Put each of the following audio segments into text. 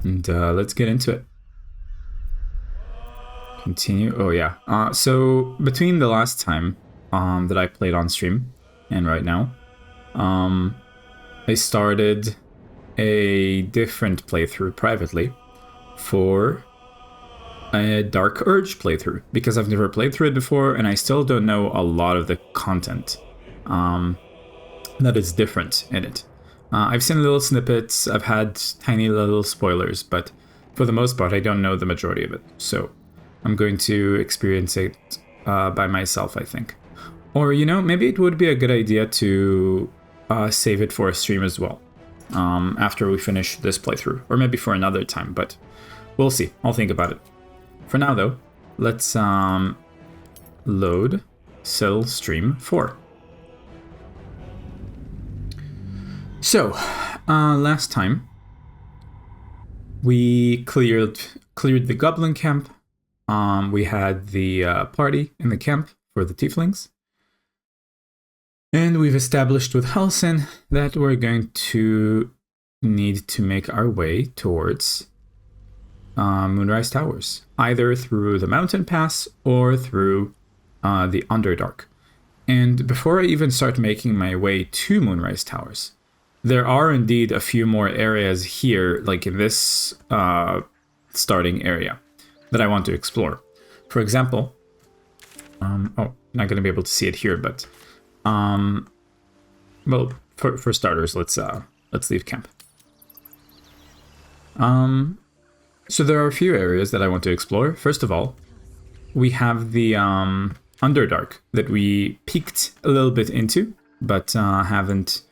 And let's get into it. Continue. Oh yeah. So between the last time that I played on stream and right now, I started a different playthrough privately for a Dark Urge playthrough because I've never played through it before and I still don't know a lot of the content that is different in it. I've seen little snippets, I've had tiny little spoilers, but for the most part I don't know the majority of it. So I'm going to experience it by myself, I think. Or, you know, maybe it would be a good idea to save it for a stream as well after we finish this playthrough. Or maybe for another time, but we'll see. I'll think about it. For now, though, let's load Cell Stream 4. So, last time we cleared the Goblin camp. We had the party in the camp for the Tieflings. And we've established with Halsin that we're going to need to make our way towards Moonrise Towers, either through the Mountain Pass or through the Underdark. And before I even start making my way to Moonrise Towers, there are indeed a few more areas here, like in this starting area, that I want to explore. For example, not going to be able to see it here, but well, for starters, let's leave camp. So there are a few areas that I want to explore. First of all, we have the Underdark that we peeked a little bit into, but haven't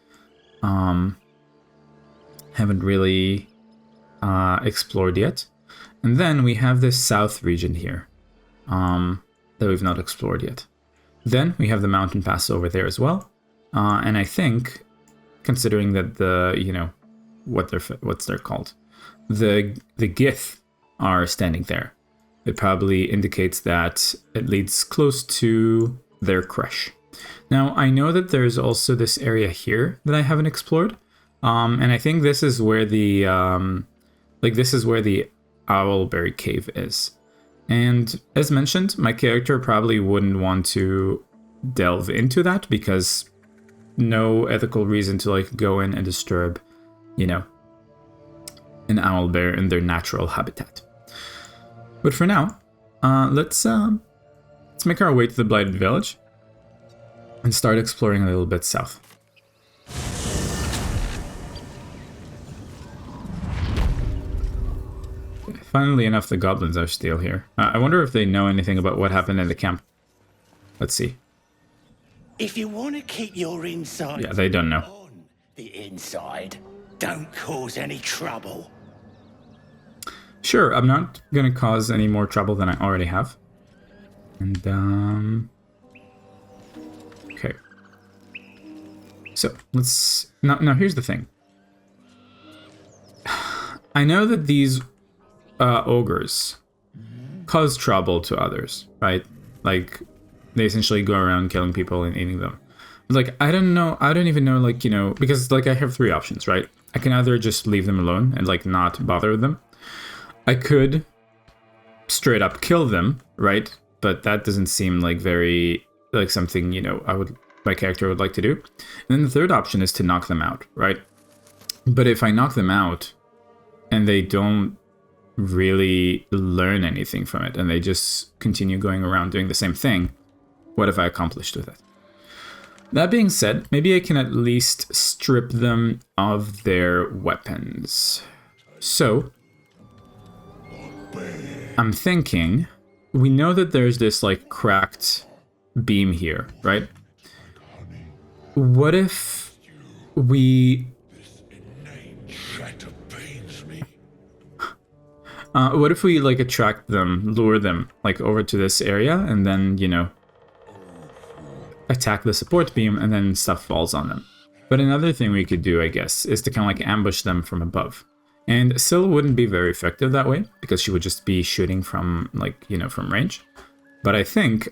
really explored yet. And then we have this south region here that we've not explored yet. Then we have the mountain pass over there as well. And I think, considering that the, you know, what's they're called, the Gith are standing there, it probably indicates that it leads close to their crush. Now, I know that there's also this area here that I haven't explored. And I think this is where the Owlberry Cave is. And as mentioned, my character probably wouldn't want to delve into that because no ethical reason to like go in and disturb, you know, an owlbear in their natural habitat. But for now, let's make our way to the Blighted Village and start exploring a little bit south. Funnily enough, the goblins are still here. I wonder if they know anything about what happened in the camp. Let's see. If you want to keep your inside, yeah, they don't know. On the inside, don't cause any trouble. Sure, I'm not gonna cause any more trouble than I already have. And okay. So let's now. Here's the thing. I know that these ogres cause trouble to others, right? Like, they essentially go around killing people and eating them. Like, I don't even know, like, you know, because, like, I have three options, right? I can either just leave them alone and, like, not bother with them. I could straight up kill them, right? But that doesn't seem like very, like, something, you know, my character would like to do. And then the third option is to knock them out, right? But if I knock them out and they don't really learn anything from it and they just continue going around doing the same thing, what have I accomplished with it? That being said, maybe I can at least strip them of their weapons. So I'm thinking, we know that there's this like cracked beam here, right? What if we like attract them, lure them like over to this area and then, you know, attack the support beam and then stuff falls on them. But another thing we could do, I guess, is to kind of like ambush them from above. And Syl wouldn't be very effective that way because she would just be shooting from like, you know, from range. But I think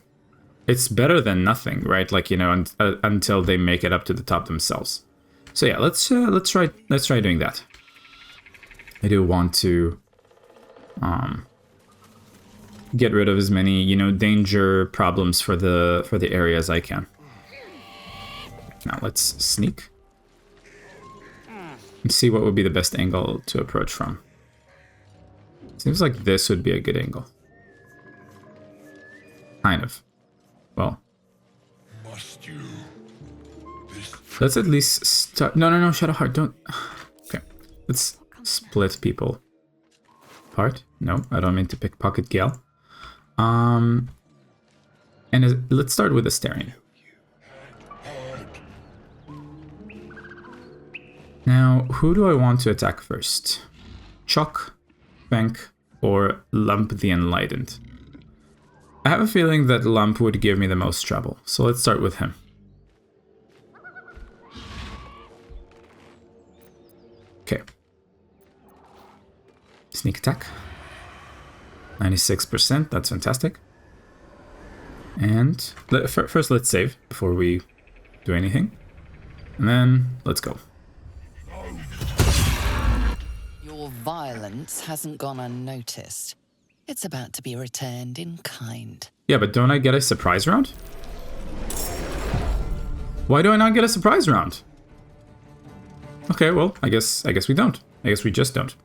it's better than nothing, right? Like, you know, until they make it up to the top themselves. So yeah, let's try doing that. I do want to get rid of as many, you know, danger problems for the area as I can. Now let's sneak and see what would be the best angle to approach from. Seems like this would be a good angle. Kind of. Well. Must you? Let's at least start. No, Shadowheart, don't. Okay. Let's split people apart. No, I don't mean to pickpocket Gale. And let's start with Astarion. Now, who do I want to attack first? Chuck, Bank, or Lump the Enlightened? I have a feeling that Lump would give me the most trouble, so let's start with him. Okay. Sneak attack. 96%, that's fantastic. And first let's save before we do anything. And then let's go. Your violence hasn't gone unnoticed. It's about to be returned in kind. Yeah, but don't I get a surprise round? Why do I not get a surprise round? Okay, well, I guess we don't. I guess we just don't.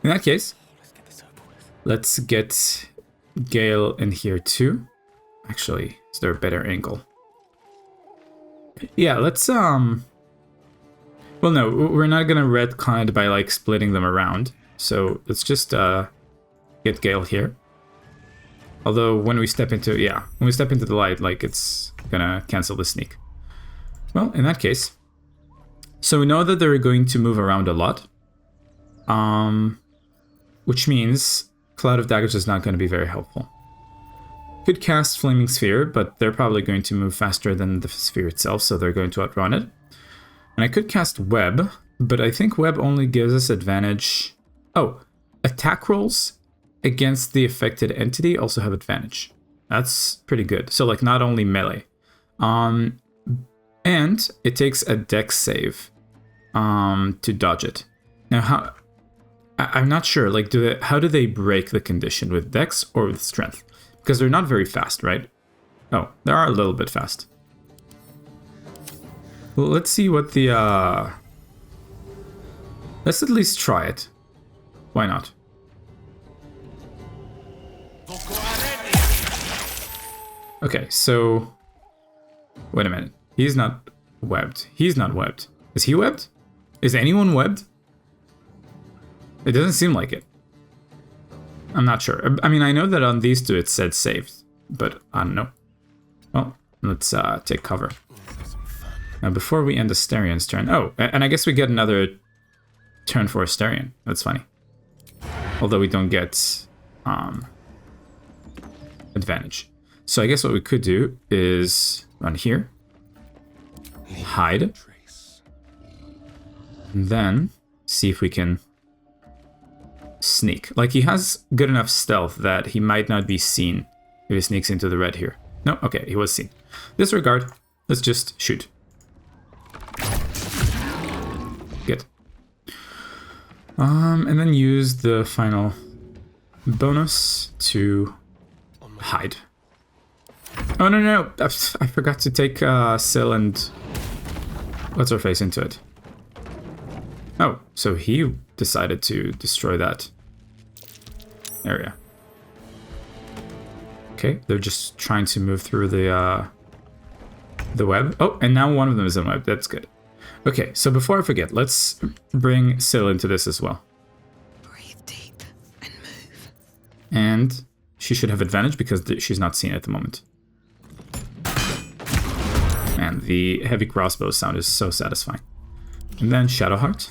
In that case, let's get Gale in here too. Actually, is there a better angle? Yeah, let's well, no, we're not gonna retcon it by like splitting them around. So let's just get Gale here. Although when we step into the light, like it's gonna cancel the sneak. Well, in that case, so we know that they're going to move around a lot, which means Cloud of Daggers is not going to be very helpful. Could cast Flaming Sphere, but they're probably going to move faster than the sphere itself, so they're going to outrun it. And I could cast Web, but I think Web only gives us advantage. Oh, attack rolls against the affected entity also have advantage. That's pretty good. So like not only melee. And it takes a dex save to dodge it. Now I'm not sure, like how do they break the condition, with dex or with strength? Because they're not very fast, right? Oh, they are a little bit fast. Well, let's see what the let's at least try it. Why not? Okay, so wait a minute. He's not webbed. He's not webbed. Is he webbed? Is anyone webbed? It doesn't seem like it. I'm not sure. I mean, I know that on these two it said saved, but I don't know. Well, let's take cover. Now, before we end Astarion's turn... Oh, and I guess we get another turn for Astarion. That's funny. Although we don't get advantage. So I guess what we could do is run here. Hide. And then see if we can sneak. Like, he has good enough stealth that he might not be seen if he sneaks into the red here. No, okay, he was seen. Disregard. Let's just shoot. Good. And then use the final bonus to hide. Oh, no. I forgot to take Syl and what's her face into it. Oh, so he decided to destroy that area. Okay, they're just trying to move through the web. Oh, and now one of them is in web. That's good. Okay, so before I forget, let's bring Syl into this as well. Breathe deep and move. And she should have advantage because she's not seen at the moment. And the heavy crossbow sound is so satisfying. And then Shadowheart.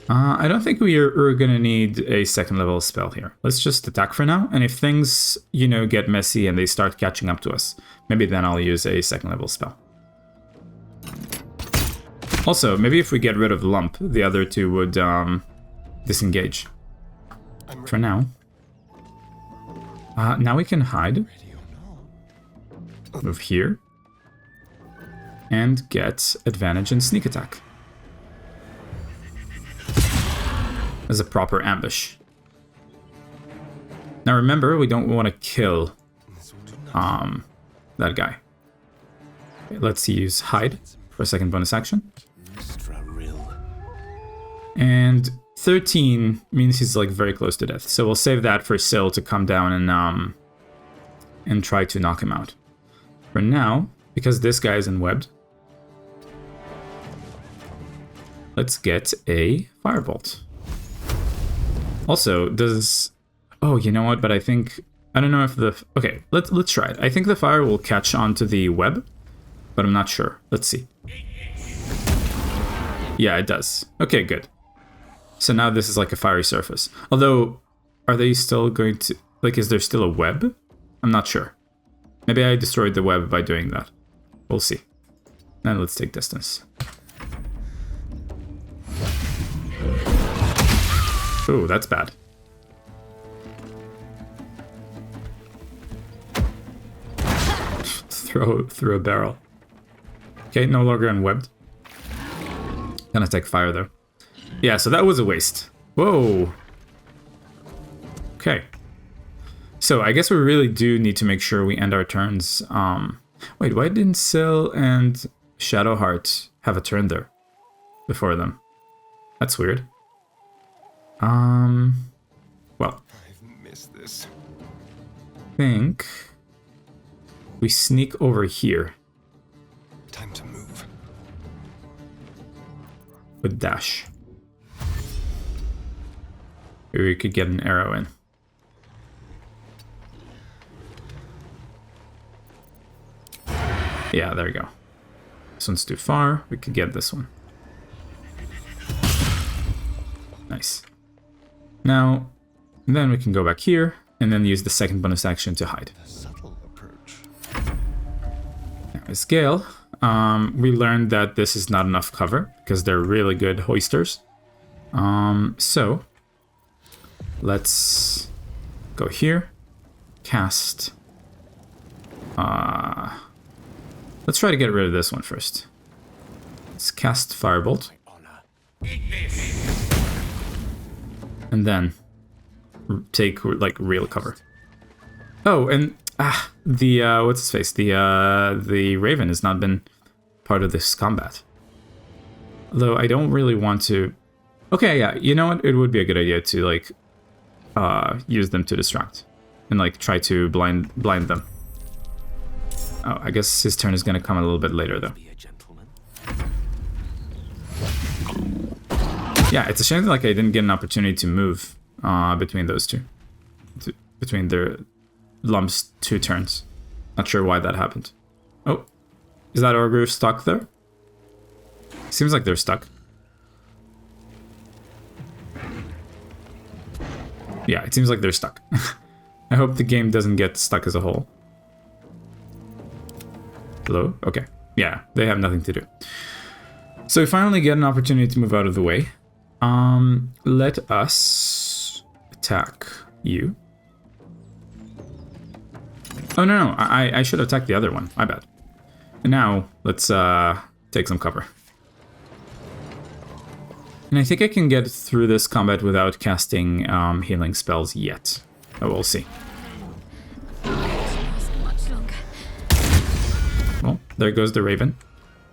I don't think we're gonna need a second level spell here. Let's just attack for now, and if things, you know, get messy and they start catching up to us, maybe then I'll use a second level spell. Also, maybe if we get rid of Lump, the other two would disengage. For now. Now we can hide. Move here. and get advantage in sneak attack. As a proper ambush. Now remember, we don't want to kill that guy. Okay, let's use hide for a second bonus action. And 13 means he's like very close to death. So we'll save that for Syl to come down and try to knock him out. For now, because this guy is enwebbed, let's get a firebolt. Also, does... Oh, you know what? But I think... I don't know if the... Okay, let's try it. I think the fire will catch onto the web, but I'm not sure. Let's see. Yeah, it does. Okay, good. So now this is like a fiery surface. Although, are they still going to... Like, is there still a web? I'm not sure. Maybe I destroyed the web by doing that. We'll see. Now let's take distance. Ooh, that's bad. through a barrel. Okay, no longer unwebbed. Gonna take fire though. Yeah, so that was a waste. Whoa. Okay. So I guess we really do need to make sure we end our turns. Wait, why didn't Syl and Shadowheart have a turn there before them? That's weird. Well, I've missed this. I think we sneak over here Time to move. with dash. Maybe we could get an arrow in. Yeah, there we go. This one's too far. We could get this one. Nice. Now, then we can go back here and then use the second bonus action to hide. Subtle approach. Now, as Gale, we learned that this is not enough cover because they're really good hoisters. So let's go here, cast. Let's try to get rid of this one first. Let's cast Firebolt. And then take like real cover. Oh, and the what's his face? The Raven has not been part of this combat. Although I don't really want to. Okay, yeah, you know what? It would be a good idea to like use them to distract and like try to blind them. Oh, I guess his turn is gonna come a little bit later though. Yeah, it's a shame that like I didn't get an opportunity to move between those two, between their lumps 2 turns. Not sure why that happened. Oh, is that Ogre stuck there? Seems like they're stuck. Yeah, it seems like they're stuck. I hope the game doesn't get stuck as a whole. Hello? Okay. Yeah, they have nothing to do. So we finally get an opportunity to move out of the way. Let us attack you. Oh, no. I should attack the other one. My bad. And now, let's take some cover. And I think I can get through this combat without casting healing spells yet. Oh, we'll see. Well, there goes the Raven.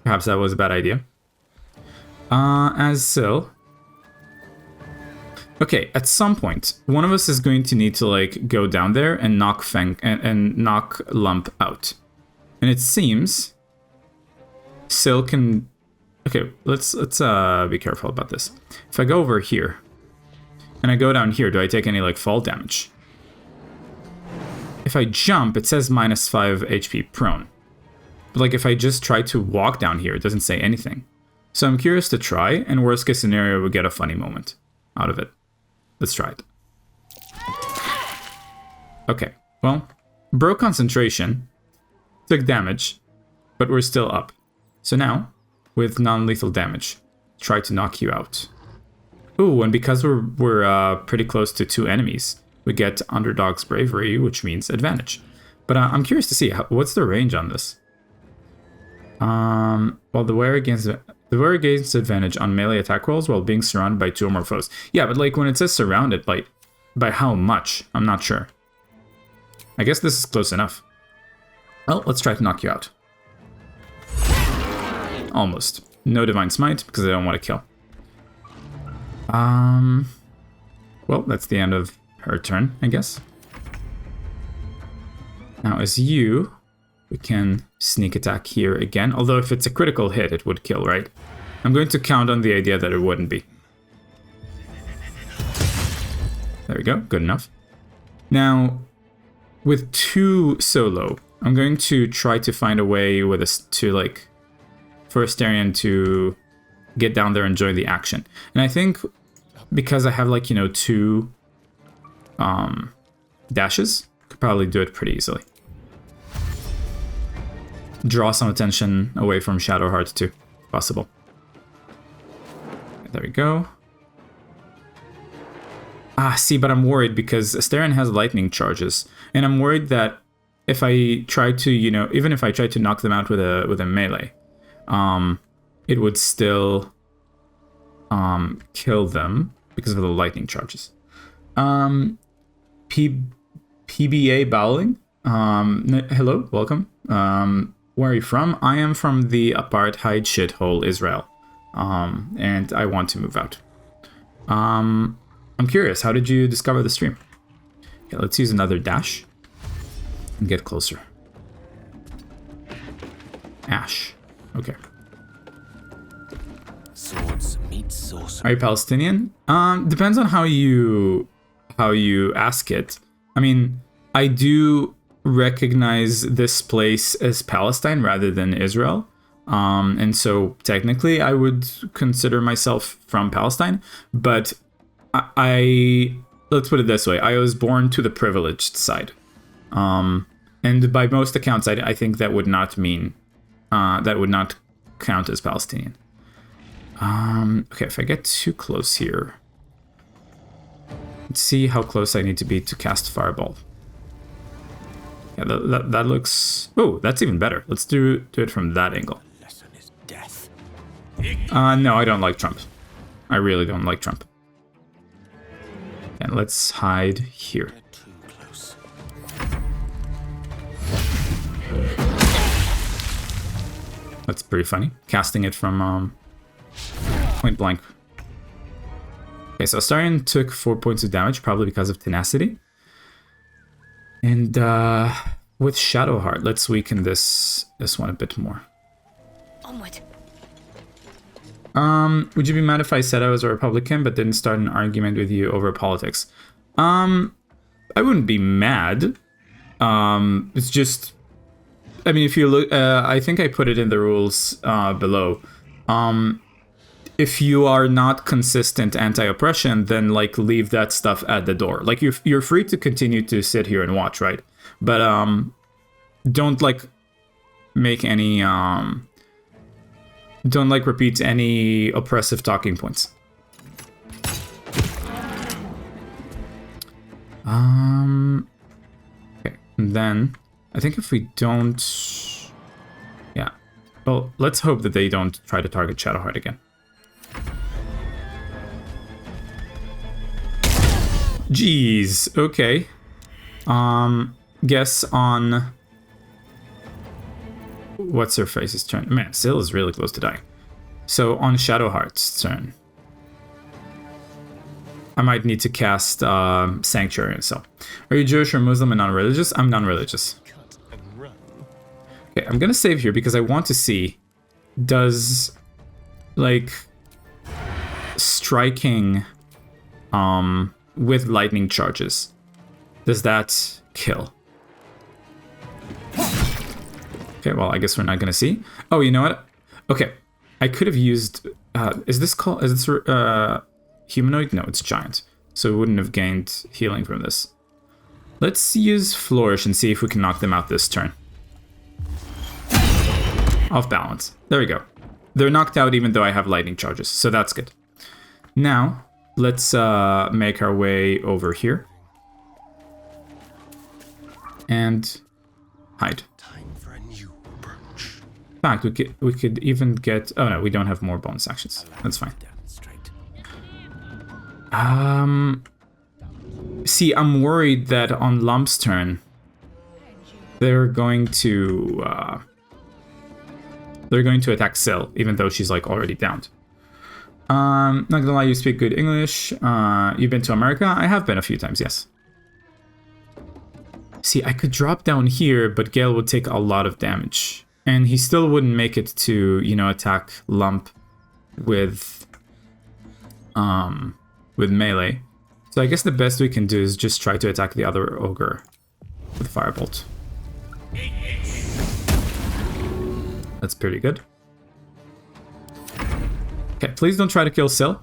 Perhaps that was a bad idea. As Syl. Okay, at some point, one of us is going to need to like go down there and knock Feng and knock Lump out. And it seems Syl can. Okay, let's be careful about this. If I go over here and I go down here, do I take any like fall damage? If I jump, it says -5 HP prone. But like if I just try to walk down here, it doesn't say anything. So I'm curious to try, and worst case scenario, we get a funny moment out of it. Let's try it. Okay, well, broke concentration, took damage, but we're still up. So now, with non-lethal damage, try to knock you out. Ooh, and because we're pretty close to 2 enemies, we get Underdog's Bravery, which means advantage. But I'm curious to see, what's the range on this? Well, the wearer gains advantage on melee attack rolls while being surrounded by 2 or more foes. Yeah, but like when it says surrounded, like by how much? I'm not sure. I guess this is close enough. Well, let's try to knock you out. Almost. No divine smite because I don't want to kill. Well, that's the end of her turn, I guess. Now, as you, we can sneak attack here again. Although if it's a critical hit, it would kill, right? I'm going to count on the idea that it wouldn't be. There we go, good enough. Now, with 2 solo, I'm going to try to find a way with us to like, for Astarion to get down there and join the action. And I think because I have like, you know, 2 dashes, could probably do it pretty easily. Draw some attention away from Shadowheart too, possible. There we go. Ah, see, but I'm worried because Astarion has lightning charges, and I'm worried that if I try to, you know, even if I try to knock them out with a melee, it would still kill them because of the lightning charges. PBA Bowling. Hello, welcome. Where are you from? I am from the apartheid shithole Israel, and I want to move out. I'm curious, how did you discover the stream? Okay, let's use another dash and get closer. Ash. Okay. Swords meet sorcery. Are you Palestinian? Depends on how you ask it. I mean, I do recognize this place as Palestine rather than Israel. And so technically I would consider myself from Palestine, but I let's put it this way. I was born to the privileged side. And by most accounts, I think that would not mean, that would not count as Palestinian. Okay, if I get too close here, let's see how close I need to be to cast Fireball. Yeah, that looks... Oh, that's even better. Let's do it from that angle. Lesson is death. No, I don't like Trump. I really don't like Trump. And let's hide here. Too close. That's pretty funny. Casting it from point blank. Okay, so Astarion took 4 points of damage, probably because of tenacity. And with Shadowheart, let's weaken this one a bit more. Onward. Would you be mad if I said I was a Republican but didn't start an argument with you over politics? I wouldn't be mad. It's just, I mean, if you look, I think I put it in the rules below. If you are not consistent anti-oppression, then like leave that stuff at the door. Like you're free to continue to sit here and watch, right? But don't like make any don't like repeat any oppressive talking points. Okay, and then I think if we don't, yeah, well, let's hope that they don't try to target Shadowheart again. Jeez, okay. Guess on what's her face's turn. Man, Syl is really close to dying. So on Shadowheart's turn, I might need to cast Sanctuary and so. Are you Jewish or Muslim and non-religious? I'm non-religious. Cut and run. Okay, I'm gonna save here because I want to see, does like striking with lightning charges, does that kill? Okay, well, I guess we're not gonna see. Oh, you know what? Okay, I could have used, is this humanoid? No, it's giant. So we wouldn't have gained healing from this. Let's use Flourish and see if we can knock them out this turn. Off balance. There we go. They're knocked out even though I have lightning charges, so that's good. Now, let's make our way over here. And hide. Time for a new approach. fact, we could even get... Oh no, we don't have more bonus actions. That's fine. See, I'm worried that on Lump's turn, they're going to attack Syl, even though she's like already downed. Not gonna lie, you speak good English. You've been to America? I have been a few times, yes. See, I could drop down here, but Gale would take a lot of damage. And he still wouldn't make it to, you know, attack Lump with melee. So I guess the best we can do is just try to attack the other ogre with Firebolt. That's pretty good. Okay, please don't try to kill Syl.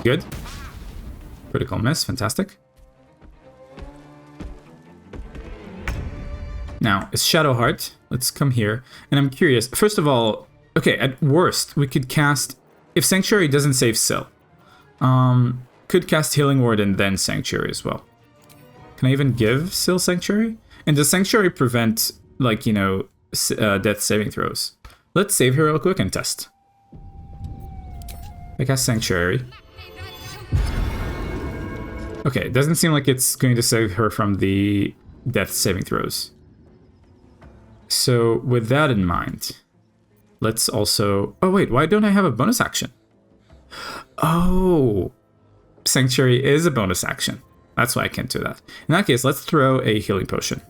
Good. Critical miss, fantastic. Now, it's Shadowheart. Let's come here. And I'm curious. First of all, okay, at worst, we could cast... If Sanctuary doesn't save Syl, could cast Healing Word and then Sanctuary as well. Can I even give Syl Sanctuary? And does Sanctuary prevent, like, you know, death saving throws? Let's save her real quick and test. I cast Sanctuary. Okay, it doesn't seem like it's going to save her from the death saving throws. So with that in mind, let's also... Oh wait, why don't I have a bonus action? Oh, Sanctuary is a bonus action. That's why I can't do that. In that case, let's throw a healing potion.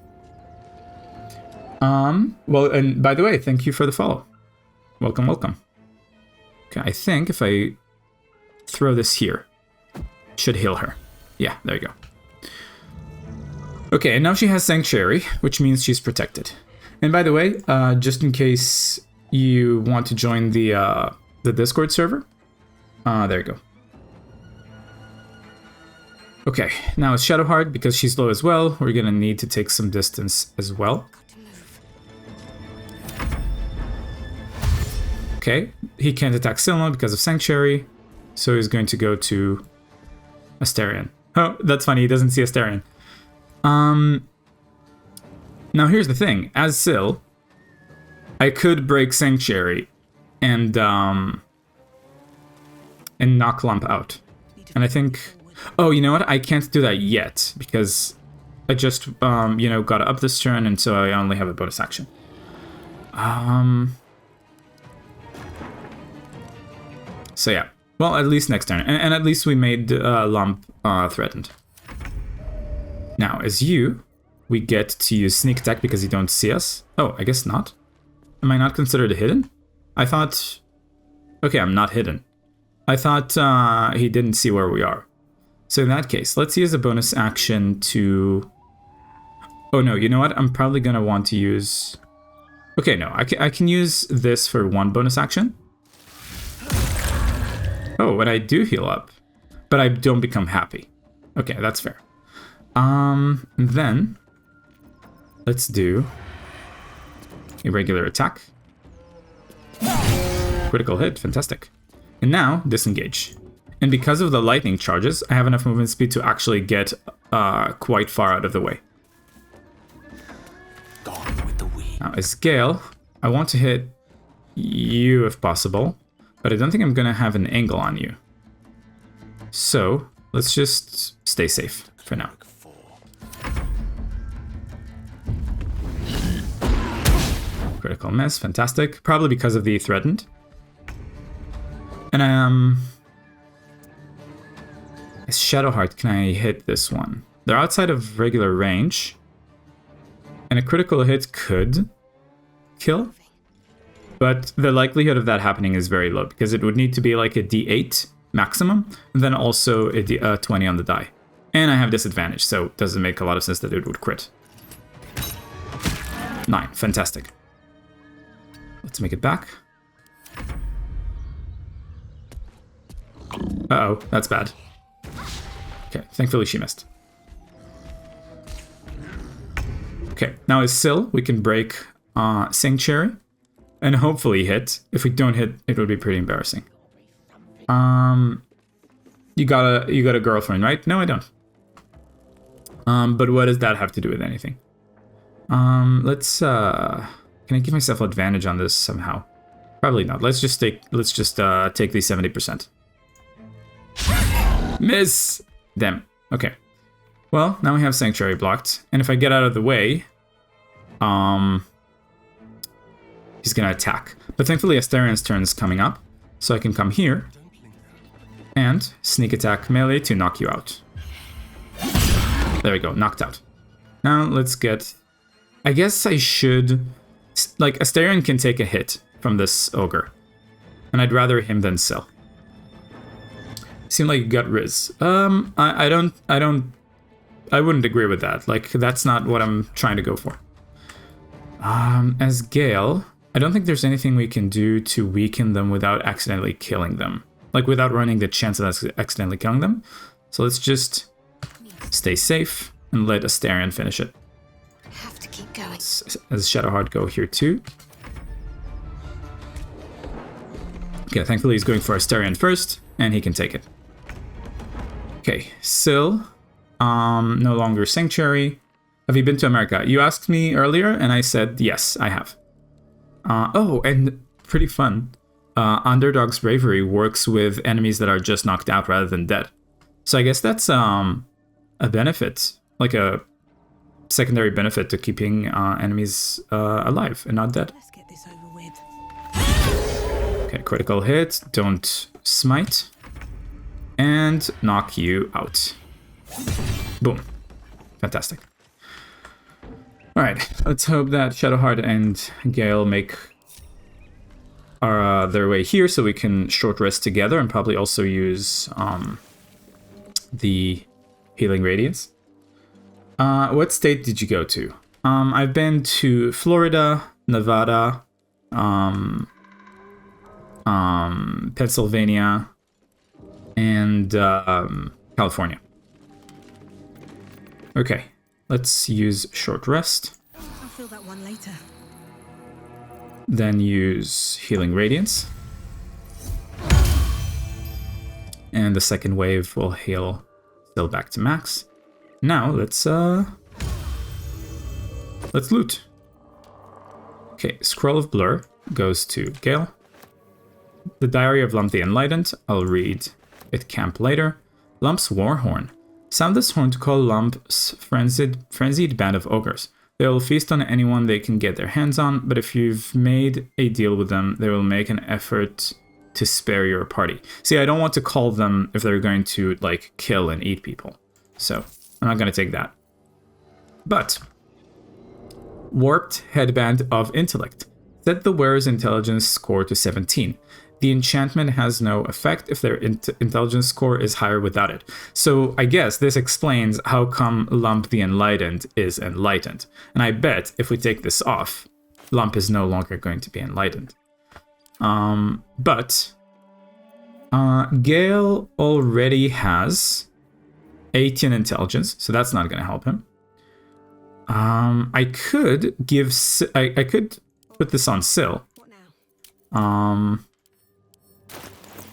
Well, and by the way, thank you for the follow. Welcome, welcome. Okay, I think if I throw this here, should heal her. Yeah, there you go. Okay, and now she has Sanctuary, which means she's protected. And by the way, just in case you want to join the Discord server, there you go. Okay, now it's Shadowheart, because she's low as well. We're gonna need to take some distance as well. Okay, he can't attack Silma because of Sanctuary, so he's going to go to Astarion. Oh, that's funny, he doesn't see Astarion. Now here's the thing, as Syl, I could break Sanctuary and knock Lump out. And I think... Oh, you know what? I can't do that yet, because I just, you know, got up this turn, and so I only have a bonus action. So yeah. Well, at least next turn. And at least we made Lump threatened. Now, as you, we get to use Sneak Attack because you don't see us. Oh, I guess not. Am I not considered hidden? I thought... Okay, I'm not hidden. I thought he didn't see where we are. So in that case, let's use a bonus action to... Oh no, you know what? I'm probably going to want to use... Okay, no, I can use this for one bonus action. Oh, but I do heal up. But I don't become happy. Okay, that's fair. Then... Let's do... a regular attack. Critical hit, fantastic. And now, disengage. And because of the lightning charges, I have enough movement speed to actually get quite far out of the way. Gone with the wind. Now, as Gale, I want to hit you if possible, but I don't think I'm going to have an angle on you. So, let's just stay safe for now. Critical miss, fantastic. Probably because of the threatened. And as Shadowheart, can I hit this one? They're outside of regular range. And a critical hit could kill. But the likelihood of that happening is very low, because it would need to be like a D8 maximum, and then also a 20 on the die. And I have disadvantage, so it doesn't make a lot of sense that it would crit. 9, fantastic. Let's make it back. Uh-oh, that's bad. Okay, thankfully she missed. Okay, now as Syl, we can break Sanctuary and hopefully hit. If we don't hit, it would be pretty embarrassing. You got a girlfriend, right? No, I don't. But what does that have to do with anything? Let's... Can I give myself advantage on this somehow? Probably not. Let's just take the 70%. Miss! Damn. Okay. Well, now we have Sanctuary blocked. And if I get out of the way, he's gonna attack. But thankfully Astarion's turn is coming up. So I can come here and sneak attack melee to knock you out. There we go, knocked out. Now let's get... I guess I should... Like, Astarion can take a hit from this ogre. And I'd rather him than Syl. Seemed like you got Riz. I wouldn't agree with that. Like, that's not what I'm trying to go for. As Gale, I don't think there's anything we can do to weaken them without accidentally killing them. Like, without running the chance of accidentally killing them. So let's just stay safe and let Astarion finish it. Have to keep going. As Shadowheart go here too. Okay, thankfully he's going for Astarion first, and he can take it. Okay, Syl, no longer Sanctuary. Have you been to America? You asked me earlier, and I said yes, I have. Oh, and pretty fun. Underdog's Bravery works with enemies that are just knocked out rather than dead. So I guess that's a benefit, like a secondary benefit to keeping enemies alive and not dead. Let's get this over with. Okay, critical hit, don't smite, and knock you out. Boom. Fantastic. Alright, let's hope that Shadowheart and Gale make their way here so we can short rest together and probably also use the Healing Radiance. What state did you go to? I've been to Florida, Nevada, Pennsylvania, and California. Okay, let's use short rest. I'll feel that one later. Then use Healing Radiance. And the second wave will heal still back to max. Now let's loot. Okay, Scroll of Blur goes to Gale. The Diary of Lump the Enlightened, I'll read at camp later. Lump's Warhorn. Sound this horn to call Lump's frenzied band of ogres. They will feast on anyone they can get their hands on, but if you've made a deal with them, they will make an effort to spare your party. See, I don't want to call them if they're going to, like, kill and eat people. So, I'm not going to take that. But, Warped Headband of Intellect. Set the wearer's intelligence score to 17. The enchantment has no effect if their intelligence score is higher without it. So I guess this explains how come Lump the Enlightened is enlightened. And I bet if we take this off, Lump is no longer going to be enlightened. But Gale already has 18 intelligence, so that's not going to help him. I could put this on Syl. What now?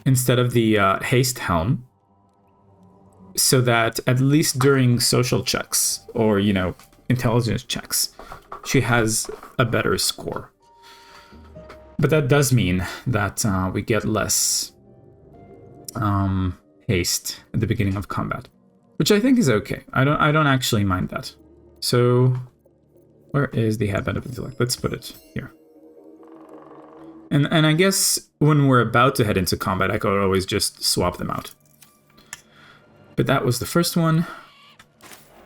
Instead of the haste helm, so that at least during social checks or, you know, intelligence checks, she has a better score. But that does mean that we get less haste at the beginning of combat, which I think is okay. I don't actually mind that. So where is the headband of intellect? Let's put it here. And I guess when we're about to head into combat, I could always just swap them out. But that was the first one.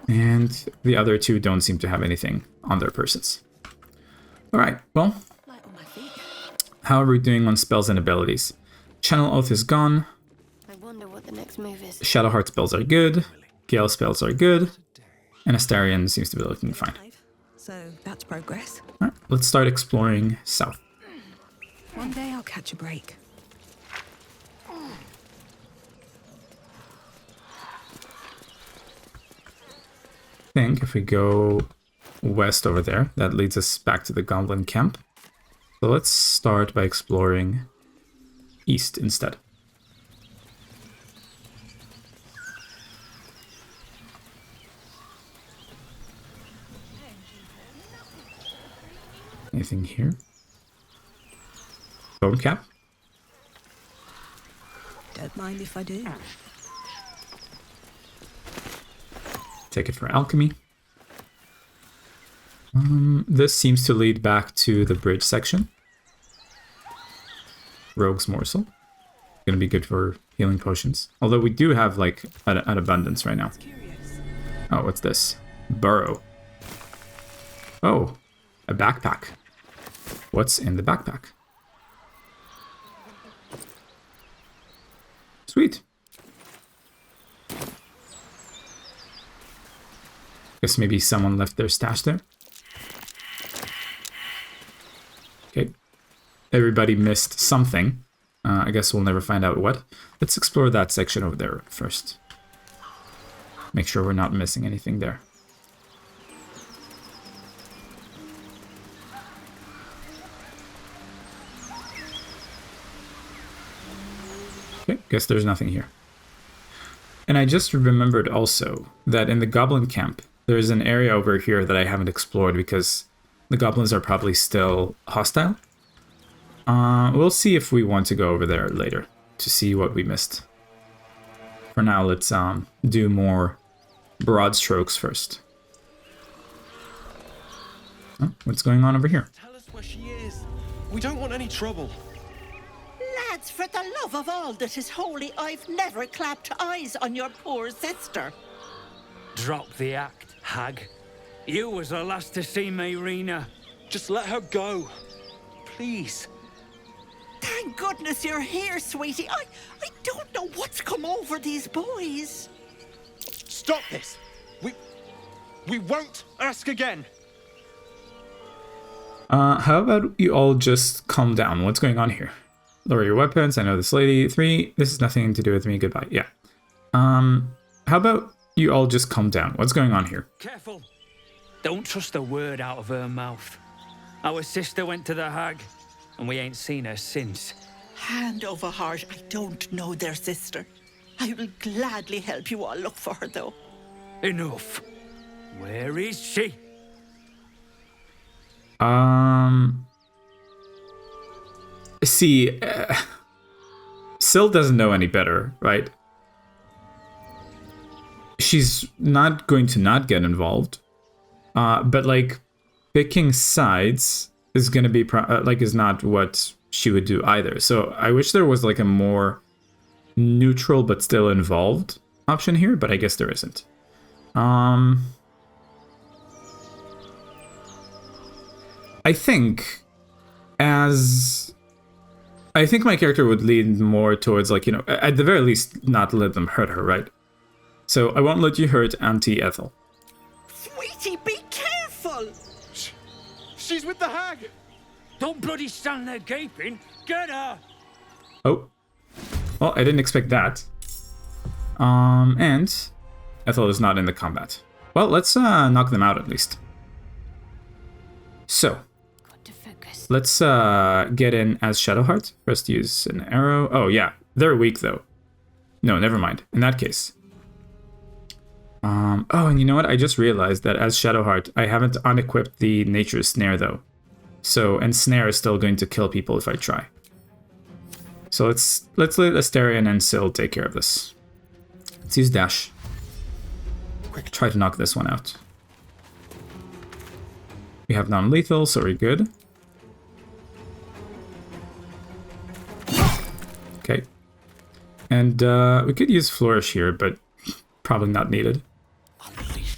And the other two don't seem to have anything on their persons. Alright, well, Light on my feet. how are we doing on spells and abilities? Channel Oath is gone. I wonder what the next move is. Shadowheart spells are good. Gale spells are good. And Astarion seems to be looking fine. So that's progress. Alright, let's start exploring south. One day I'll catch a break. I think if we go west over there, that leads us back to the Goblin camp. So let's start by exploring east instead. anything here? Bone cap? Don't mind if I do. Take it for alchemy. This seems to lead back to the bridge section. Rogue's morsel. Gonna be good for healing potions. Although we do have like an abundance right now. Oh, what's this? Burrow. Oh, a backpack. What's in the backpack? Sweet. Guess maybe someone left their stash there. Okay. Everybody missed something. I guess we'll never find out what. Let's explore that section over there first. Make sure we're not missing anything there. Okay, guess there's nothing here. And I just remembered also that in the goblin camp, there's an area over here that I haven't explored because the goblins are probably still hostile. We'll see if we want to go over there later to see what we missed. For now, let's do more broad strokes first. Oh, what's going on over here? Tell us where she is. We don't want any trouble. Lads, for the love of all that is holy, I've never clapped eyes on your poor sister. Drop the act, hag. You was the last to see Mayrina. Just let her go. Please. Thank goodness you're here, sweetie. I don't know what's come over these boys. Stop this. We won't ask again. How about you all just calm down? What's going on here? Lower your weapons. I know this lady. 3. This has nothing to do with me. Goodbye. Yeah. How about you all just calm down? What's going on here? Careful. Don't trust a word out of her mouth. Our sister went to the hag, and we ain't seen her since. Hand over heart, I don't know their sister. I will gladly help you all look for her, though. Enough. Where is she? See, Syl doesn't know any better, right? She's not going to not get involved. But like, picking sides is gonna be is not what she would do either. So I wish there was like a more neutral but still involved option here, but I guess there isn't. I think my character would lean more towards like, you know, at the very least not let them hurt her, right? So I won't let you hurt Auntie Ethel. Sweetie, be careful! She's with the hag. Don't bloody stand there gaping. Get her! Oh. Well, I didn't expect that. And Ethel is not in the combat. Well, let's knock them out at least. So, let's get in as Shadowheart. First use an arrow. Oh yeah, they're weak though. No, never mind. In that case. Oh, and you know what? I just realized that as Shadowheart, I haven't unequipped the Nature's Snare though. So, and Snare is still going to kill people if I try. So let's let Asterion and Syl take care of this. Let's use Dash. Quick, try to knock this one out. We have non-lethal, so we're good. Okay. And we could use Flourish here, but probably not needed.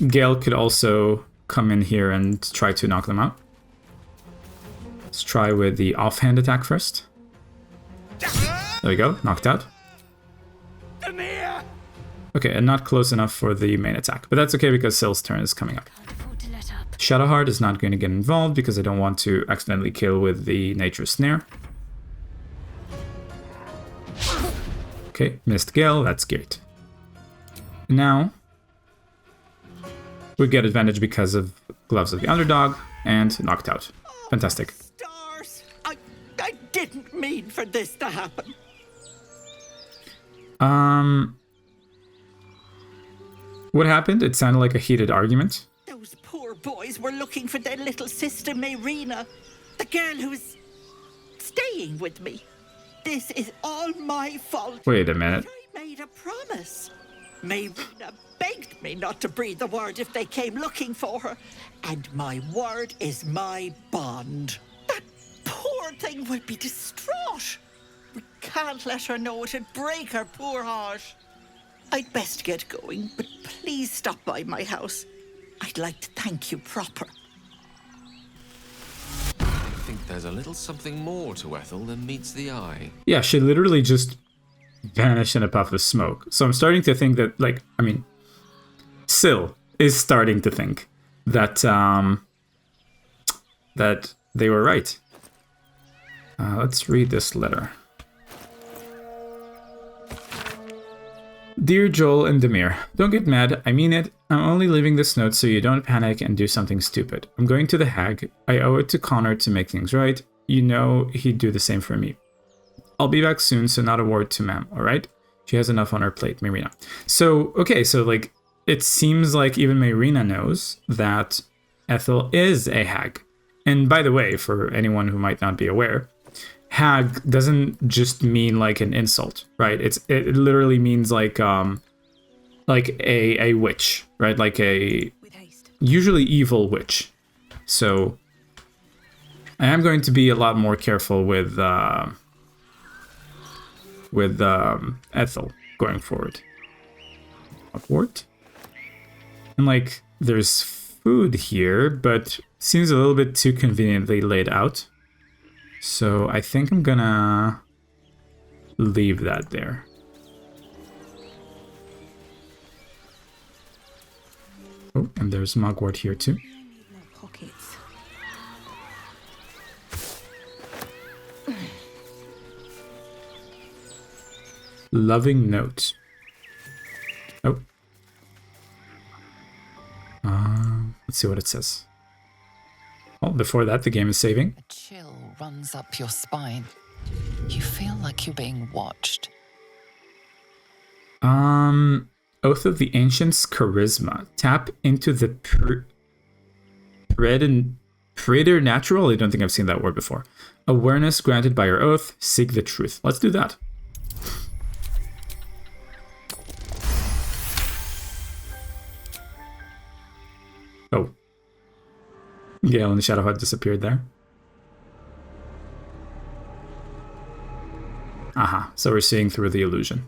Gale could also come in here and try to knock them out. Let's try with the offhand attack first. There we go, knocked out. Okay, and not close enough for the main attack, but that's okay because Syl's turn is coming up. Shadowheart is not going to get involved because I don't want to accidentally kill with the Nature's Snare. Okay, missed Gale, that's great. Now, we get advantage because of Gloves of the Underdog and knocked out. Fantastic. Stars! I didn't mean for this to happen. What happened? It sounded like a heated argument. Those poor boys were looking for their little sister Mayrina. The girl who's staying with me. This is all my fault. Wait a minute. I made a promise. Mayrina begged me not to breathe a word if they came looking for her. And my word is my bond. That poor thing will be distraught. We can't let her know it'd break her poor heart. I'd best get going, but please stop by my house. I'd like to thank you proper. I think there's a little something more to Ethel than meets the eye. Yeah, she literally just vanished in a puff of smoke. So I'm starting to think that, like, I mean, Syl is starting to think that, that they were right. Let's read this letter. Dear Joel and Demir, don't get mad, I mean it. I'm only leaving this note so you don't panic and do something stupid. I'm going to the Hag. I owe it to Connor to make things right. You know he'd do the same for me. I'll be back soon, so not a word to Ma'am, alright? She has enough on her plate, Mayrina. So, okay, so like, it seems like even Mayrina knows that Ethel is a Hag. And by the way, for anyone who might not be aware, Hag doesn't just mean like an insult, right? It literally means like a witch, right? Like a usually evil witch. So I am going to be a lot more careful with Ethel going forward. Upward. And like there's food here, but seems a little bit too conveniently laid out. So I think I'm gonna leave that there. Oh, and there's mugwort here too. Pockets. Loving note. Oh. Let's see what it says. Well, before that, the game is saving. A chill runs up your spine. You feel like you're being watched. Oath of the Ancients Charisma. Tap into the preternatural. I don't think I've seen that word before. Awareness granted by your oath. Seek the truth. Let's do that. Oh. Gale and the Shadow Hut disappeared there. Aha, so we're seeing through the illusion.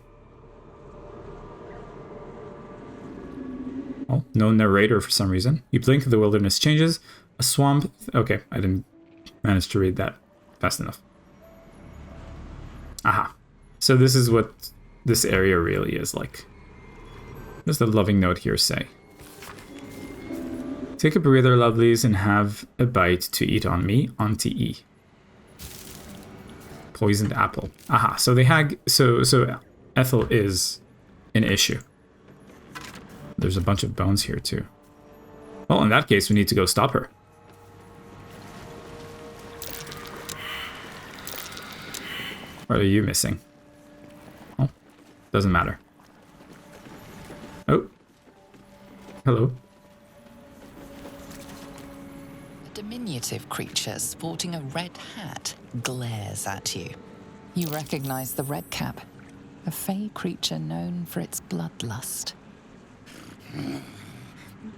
Oh, no narrator for some reason. You blink, the wilderness changes. A swamp. Okay, I didn't manage to read that fast enough. Aha. So this is what this area really is like. What does the loving note here say? Take a breather, lovelies, and have a bite to eat on me, Auntie E. Poisoned apple. Aha, so they had... So Ethel is an issue. There's a bunch of bones here, too. Well, in that case, we need to go stop her. What are you missing? Oh, doesn't matter. Oh. Hello. A diminutive creature sporting a red hat glares at you. You recognize the red cap, a fey creature known for its bloodlust.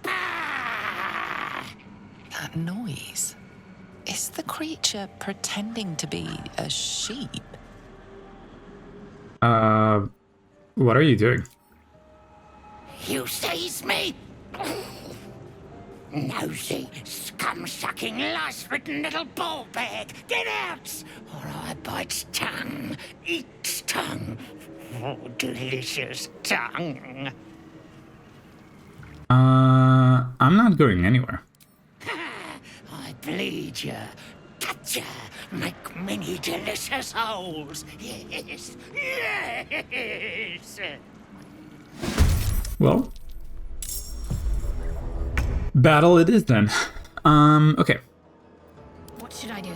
That noise. Is the creature pretending to be a sheep? What are you doing? You seize me! Nosy, scum-sucking, lice-ridden little ball bag! Get out! Or I bite tongue, eat tongue. Oh, delicious tongue. I'm not going anywhere. I bleed ya, cut ya, make many delicious holes. Yes, yes. Well, battle it is then. Okay. What should I do?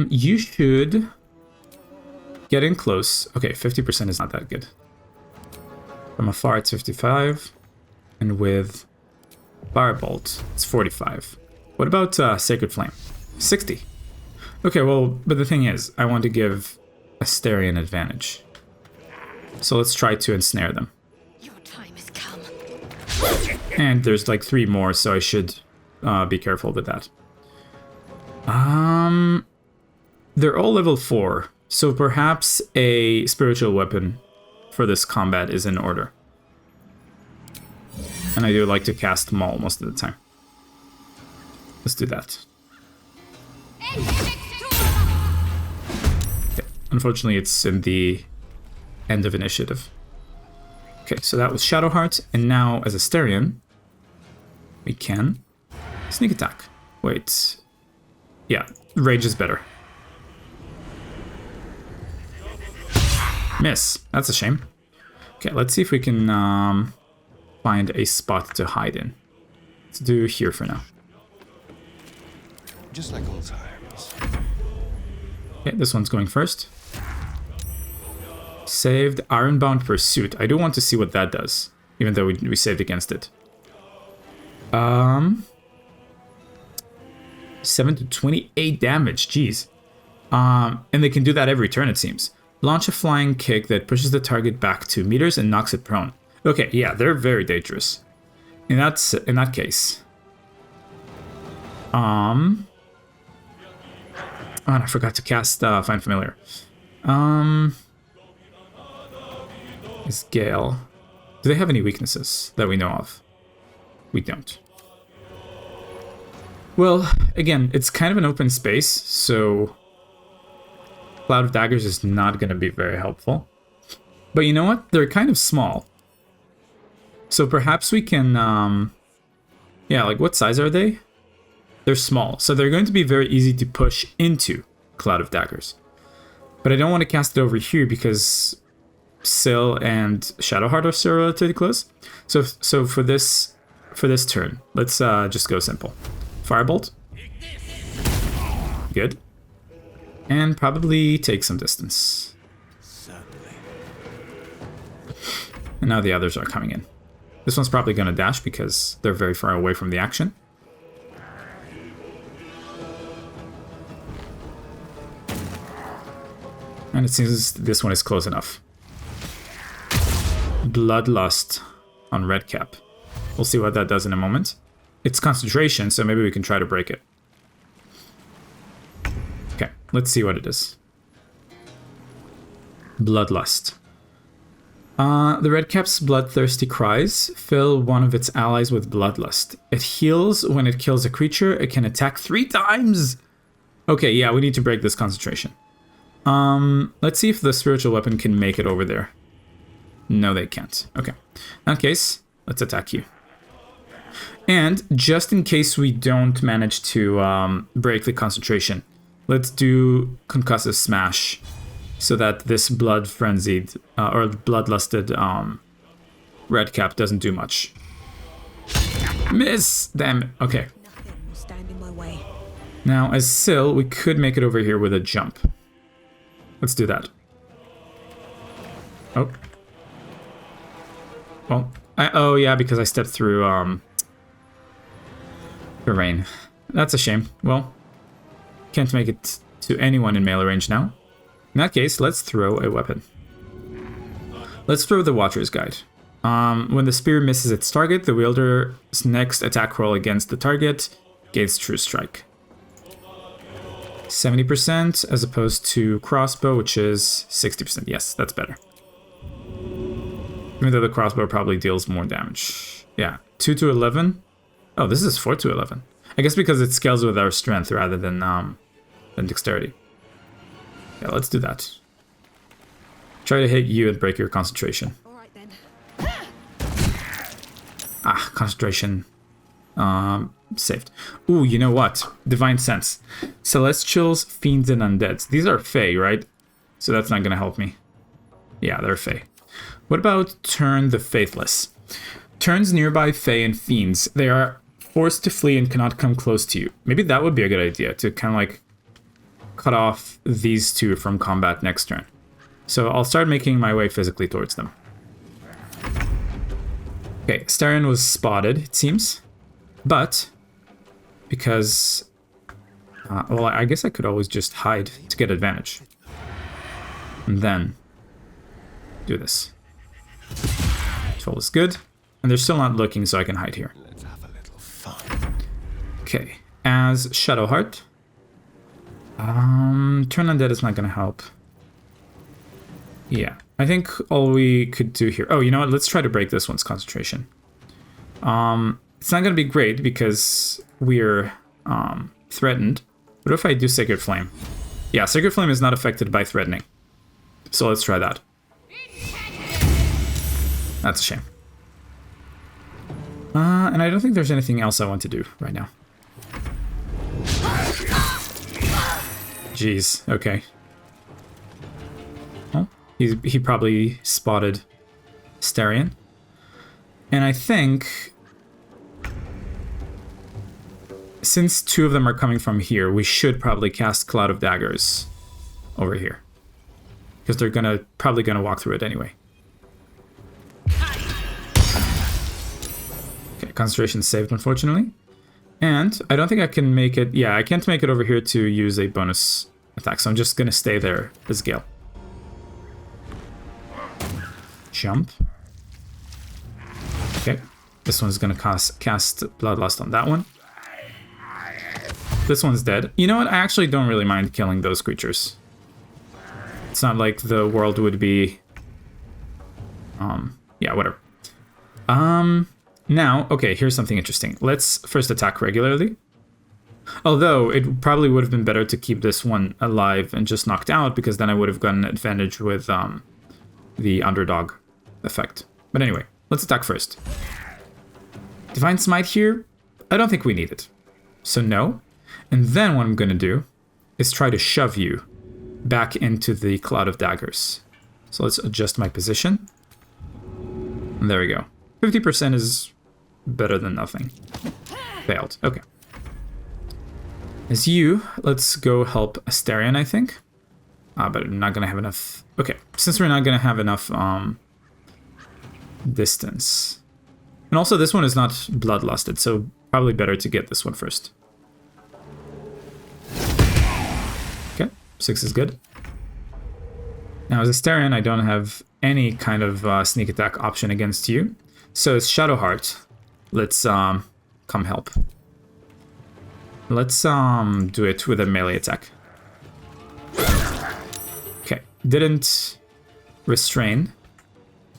You should get in close. Okay, 50% is not that good. From afar, it's 55, and with Firebolt, it's 45. What about Sacred Flame? 60. Okay, well, but the thing is, I want to give Astarion advantage. So let's try to ensnare them. Your time has come. And there's like 3 more, so I should be careful with that. They're all level 4, so perhaps a spiritual weapon for this combat is in order. And I do like to cast Maul most of the time. Let's do that. Okay. Unfortunately, it's in the end of initiative. Okay, so that was Shadowheart, and now as Astarion, we can sneak attack. Wait. Yeah, rage is better. Miss. That's a shame. Okay, let's see if we can find a spot to hide in. Let's do here for now. Just like old times. Okay, this one's going first. Saved Ironbound Pursuit. I do want to see what that does, even though we saved against it. 7 to 28 damage, jeez. And they can do that every turn, it seems. Launch a flying kick that pushes the target back 2 meters and knocks it prone. Okay, yeah, they're very dangerous. In that case. Oh, and I forgot to cast Find Familiar. Is Gale. Do they have any weaknesses that we know of? We don't. Well, again, it's kind of an open space, so Cloud of Daggers is not going to be very helpful. But you know what? They're kind of small. So perhaps we can, yeah, like what size are they? They're small, so they're going to be very easy to push into Cloud of Daggers. But I don't want to cast it over here because Syl and Shadowheart are still relatively close. So for this turn, let's just go simple. Firebolt. Good. And probably take some distance. And now the others are coming in. This one's probably going to dash because they're very far away from the action. And it seems this one is close enough. Bloodlust on Redcap. We'll see what that does in a moment. It's concentration, so maybe we can try to break it. Okay, let's see what it is. Bloodlust. The Redcap's bloodthirsty cries fill one of its allies with bloodlust. It heals when it kills a creature. It can attack 3 times! Okay, yeah, we need to break this concentration. Let's see if the spiritual weapon can make it over there. No, they can't. Okay. In that case, let's attack you. And just in case we don't manage to break the concentration, let's do Concussive Smash so that this blood-frenzied or bloodlusted Redcap doesn't do much. Miss! Damn it. Okay. Nothing will stand in my way. Now, as Syl, we could make it over here with a jump. Let's do that. Oh. Well, oh yeah, because I stepped through terrain. That's a shame. Well, can't make it to anyone in melee range now. In that case, let's throw a weapon. Let's throw the Watcher's Guide. When the spear misses its target, the wielder's next attack roll against the target gains True Strike. 70% as opposed to crossbow, which is 60%. Yes, that's better. Even though the crossbow probably deals more damage. Yeah, 2 to 11. Oh, this is 4 to 11. I guess because it scales with our strength rather than dexterity. Yeah, let's do that. Try to hit you and break your concentration. All right then. Ah, concentration. Saved. Ooh, you know what? Divine Sense. Celestials, Fiends, and Undeads. These are Fae, right? So that's not gonna help me. Yeah, they're Fae. What about Turn the Faithless? Turns nearby Fae and Fiends. They are forced to flee and cannot come close to you. Maybe that would be a good idea, to kind of like cut off these two from combat next turn. So I'll start making my way physically towards them. Okay, Astarion was spotted, it seems. But because... well, I guess I could always just hide to get advantage. And then do this. Troll is good. And they're still not looking, so I can hide here. Let's have a little fun. Okay. As Shadowheart. Turn Undead is not going to help. Yeah. I think all we could do here... Oh, you know what? Let's try to break this one's concentration. It's not going to be great because we're threatened. What if I do Sacred Flame? Yeah, Sacred Flame is not affected by threatening. So let's try that. That's a shame. And I don't think there's anything else I want to do right now. Jeez, okay. Well, he probably spotted Starion. And I think... since two of them are coming from here, we should probably cast Cloud of Daggers over here. Because they're probably gonna walk through it anyway. Okay, concentration saved, unfortunately. And I don't think I can make it... Yeah, I can't make it over here to use a bonus attack, so I'm just gonna stay there as Gale. Jump. Okay, this one's gonna cast Bloodlust on that one. This one's dead. You know what? I actually don't really mind killing those creatures. It's not like the world would be... yeah, whatever. Now, okay, here's something interesting. Let's first attack regularly. Although, it probably would have been better to keep this one alive and just knocked out, because then I would have gotten an advantage with the underdog effect. But anyway, let's attack first. Divine Smite here? I don't think we need it. So no. And then what I'm going to do is try to shove you back into the Cloud of Daggers. So let's adjust my position. And there we go. 50% is better than nothing. Failed. Okay. As you, let's go help Astarion, I think. But I'm not going to have enough... Okay, since we're not going to have enough distance. And also this one is not bloodlusted, so probably better to get this one first. Okay, 6 is good. Now as Astarion, I don't have any kind of sneak attack option against you. So as Shadowheart, let's come help. Let's do it with a melee attack. Okay, didn't restrain.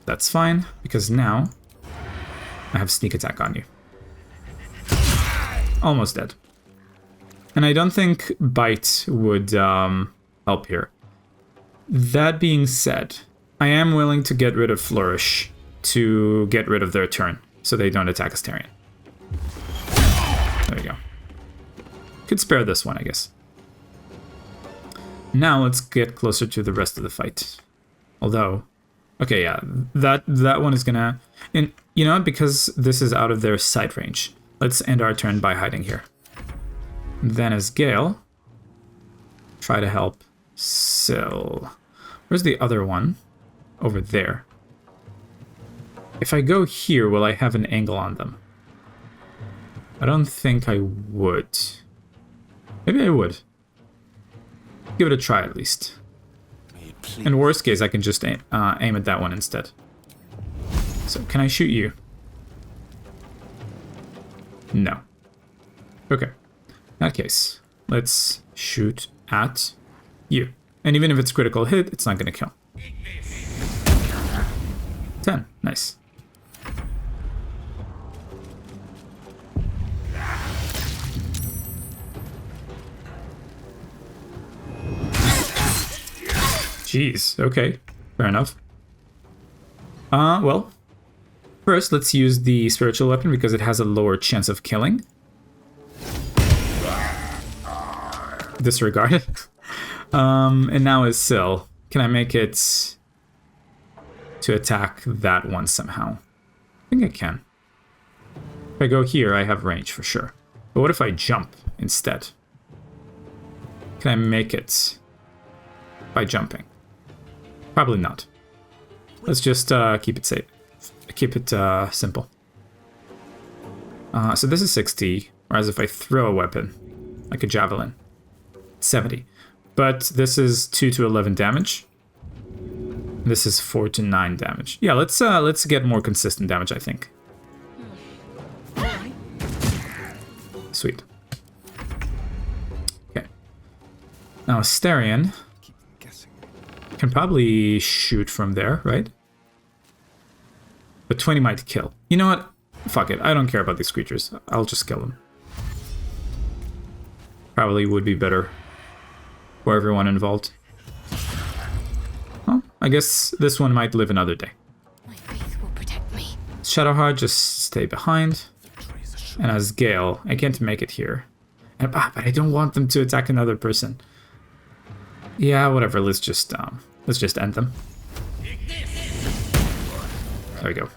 That's fine, because now I have sneak attack on you. Almost dead. And I don't think bite would help here. That being said, I am willing to get rid of Flourish to get rid of their turn, so they don't attack Astarion. There we go. Could spare this one, I guess. Now let's get closer to the rest of the fight. Although, okay, yeah, that one is gonna... And you know what, because this is out of their sight range, let's end our turn by hiding here. Then as Gale, try to help Syl. Where's the other one? Over there. If I go here, will I have an angle on them? I don't think I would. Maybe I would. Give it a try at least. In worst case, I can just aim at that one instead. So, can I shoot you? No. Okay. In that case, let's shoot at you. And even if it's critical hit, it's not going to kill. 10. Nice. Jeez, okay. Fair enough. Well, first let's use the spiritual weapon because it has a lower chance of killing. Disregard it. And now is Syl. Can I make it to attack that one somehow? I think I can. If I go here, I have range for sure. But what if I jump instead? Can I make it by jumping? Probably not. Let's just keep it safe. Keep it simple. So this is 60. Whereas if I throw a weapon, like a javelin, 70. But this is 2 to 11 damage. This is 4 to 9 damage. Yeah, let's get more consistent damage, I think. Sweet. Okay. Now Asterion can probably shoot from there, right? But 20 might kill. You know what? Fuck it. I don't care about these creatures. I'll just kill them. Probably would be better for everyone involved. Well, I guess this one might live another day. My faith will protect me. Shadowheart, just stay behind. And as Gale, I can't make it here. But I don't want them to attack another person. Yeah, whatever. Let's just end them. There we go.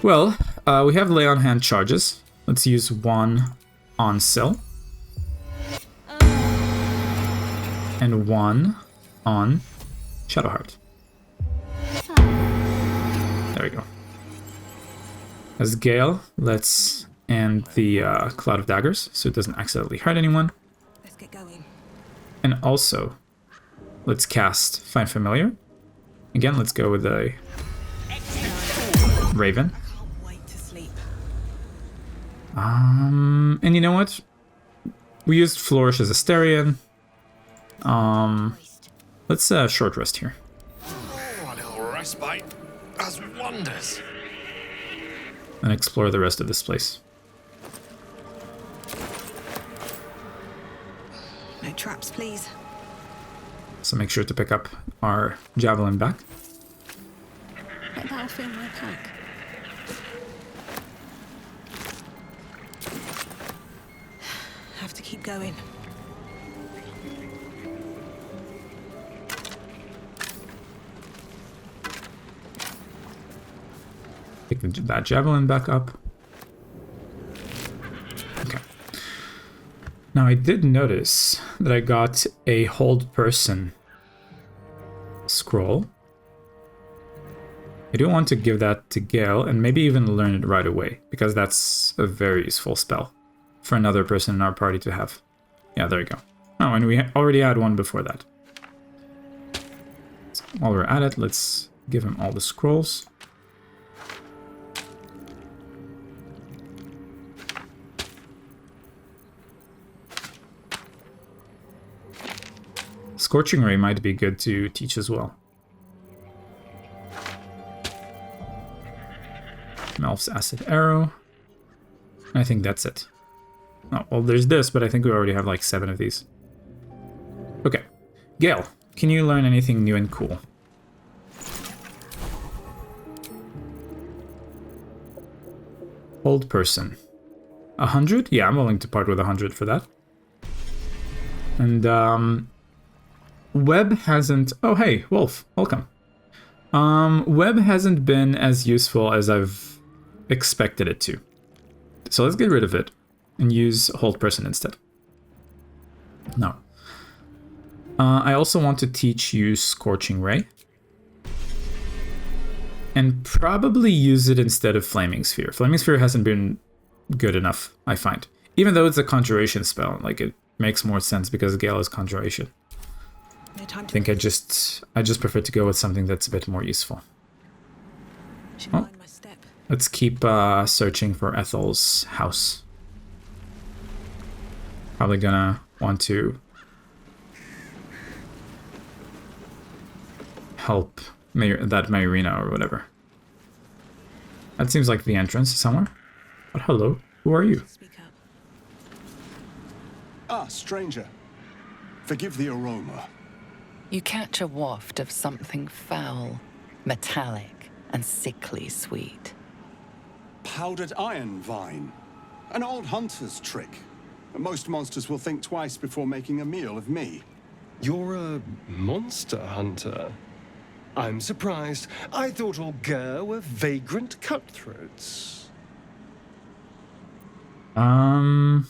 Well, we have lay on hand charges. Let's use one on Syl. And one on Shadowheart. There we go. As Gale, let's end the Cloud of Daggers so it doesn't accidentally hurt anyone. Let's get going. And also, let's cast Find Familiar. Again, let's go with the Raven. Can't wait to sleep. And you know what? We used Flourish as Asterion. Let's short rest here. Oh, a little respite does wonders. And explore the rest of this place. No traps, please. So make sure to pick up our javelin back. Let that fill my pack. Have to keep going. Pick that javelin back up. Okay. Now I did notice that I got a hold person scroll. I do want to give that to Gale and maybe even learn it right away, because that's a very useful spell for another person in our party to have. Yeah, there we go. Oh, and we already had one before that. So while we're at it, let's give him all the scrolls. Scorching Ray might be good to teach as well. Melf's Acid Arrow. I think that's it. Oh, well, there's this, but I think we already have like 7 of these. Okay. Gale, can you learn anything new and cool? Hold person. 100? Yeah, I'm willing to part with 100 for that. And, Web hasn't... Oh, hey, Wolf, welcome. Web hasn't been as useful as I've expected it to. So let's get rid of it and use Hold Person instead. No. I also want to teach you Scorching Ray. And probably use it instead of Flaming Sphere. Flaming Sphere hasn't been good enough, I find. Even though it's a Conjuration spell, like it makes more sense because Gale is Conjuration. No time to I think I just prefer to go with something that's a bit more useful. Should Oh. mind my step. Let's keep searching for Ethel's house. Probably gonna want to help that Myrina or whatever. That seems like the entrance somewhere. But hello, who are you? Speak up. Ah, stranger. Forgive the aroma. You catch a waft of something foul, metallic, and sickly sweet. Powdered iron vine. An old hunter's trick. Most monsters will think twice before making a meal of me. You're a monster hunter. I'm surprised. I thought all Ger were vagrant cutthroats. I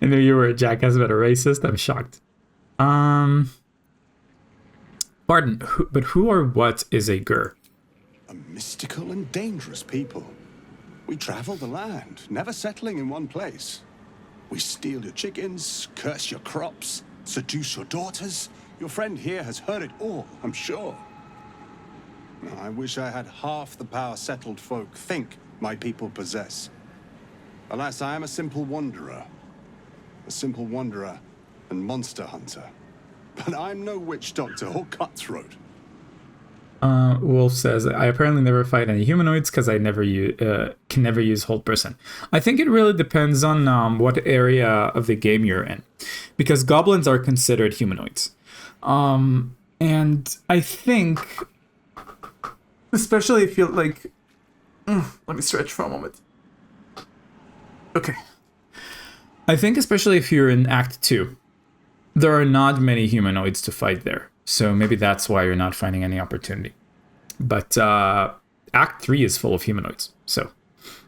knew you were a jackass but a racist. I'm shocked. Pardon, but who or what is a Gur? A mystical and dangerous people. We travel the land, never settling in one place. We steal your chickens, curse your crops, seduce your daughters. Your friend here has heard it all, I'm sure. I wish I had half the power settled folk think my people possess. Alas, I am a simple wanderer. A simple wanderer and monster hunter. But I'm no witch doctor or cutthroat. Wolf says, I apparently never fight any humanoids because I never can never use hold person. I think it really depends on what area of the game you're in. Because goblins are considered humanoids. And I think, especially if you're like... let me stretch for a moment. Okay. I think especially if you're in Act 2, there are not many humanoids to fight there. So maybe that's why you're not finding any opportunity. But Act 3 is full of humanoids, so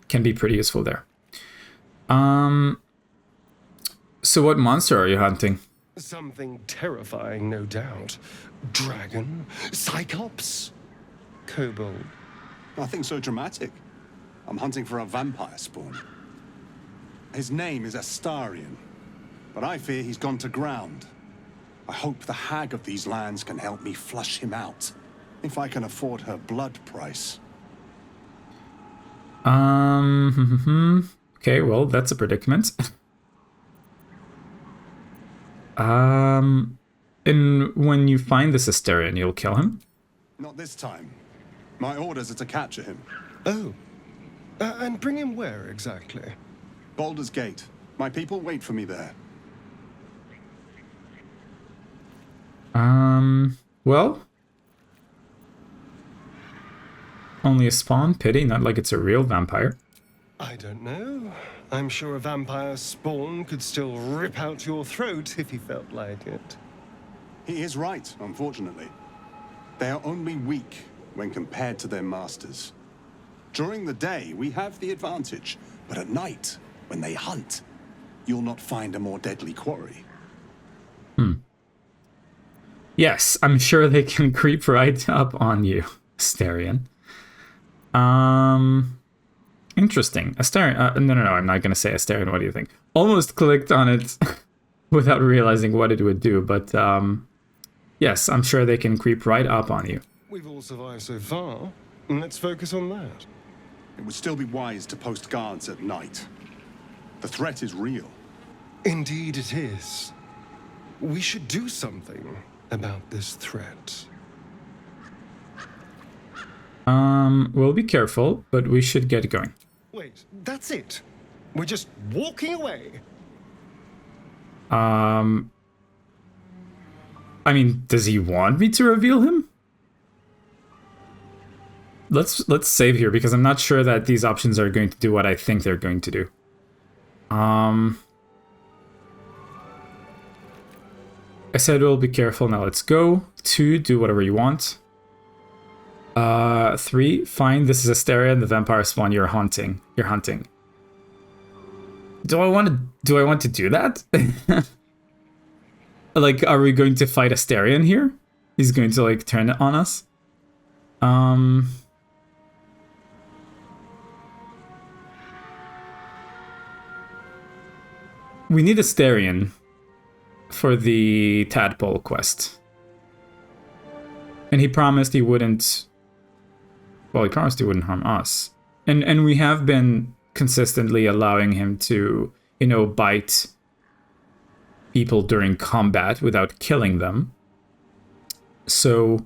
can be pretty useful there. So what monster are you hunting? Something terrifying, no doubt. Dragon? Cyclops? Kobold? Nothing so dramatic. I'm hunting for a vampire spawn. His name is Astarion, but I fear he's gone to ground. I hope the hag of these lands can help me flush him out, if I can afford her blood price. Okay, well, that's a predicament. And when you find this Astarion, you'll kill him? Not this time. My orders are to capture him. Oh. And bring him where exactly? Baldur's Gate. My people wait for me there. Well, only a spawn? Pity, not like it's a real vampire. I don't know. I'm sure a vampire spawn could still rip out your throat if he felt like it. He is right, unfortunately. They are only weak when compared to their masters. During the day, we have the advantage, but at night, when they hunt, you'll not find a more deadly quarry. Yes, I'm sure they can creep right up on you, Astarion. Interesting. Astarion, no, I'm not going to say Astarion, what do you think? Almost clicked on it without realizing what it would do, but yes, I'm sure they can creep right up on you. We've all survived so far. Let's focus on that. It would still be wise to post guards at night. The threat is real. Indeed it is. We should do something about this threat. We'll be careful, but we should get going. Wait, that's it? We're just walking away? I mean, does he want me to reveal him? Let's save here, because I'm not sure that these options are going to do what I think they're going to do. I said we'll be careful, now let's go. 2, do whatever you want. 3, fine, this is Astarion, the vampire spawn you're hunting. Do I want to do that? Like, are we going to fight Astarion here? He's going to, like, turn it on us? We need Astarion for the tadpole quest. And he promised he wouldn't... Well, he promised he wouldn't harm us. And we have been consistently allowing him to, you know, bite people during combat without killing them. So,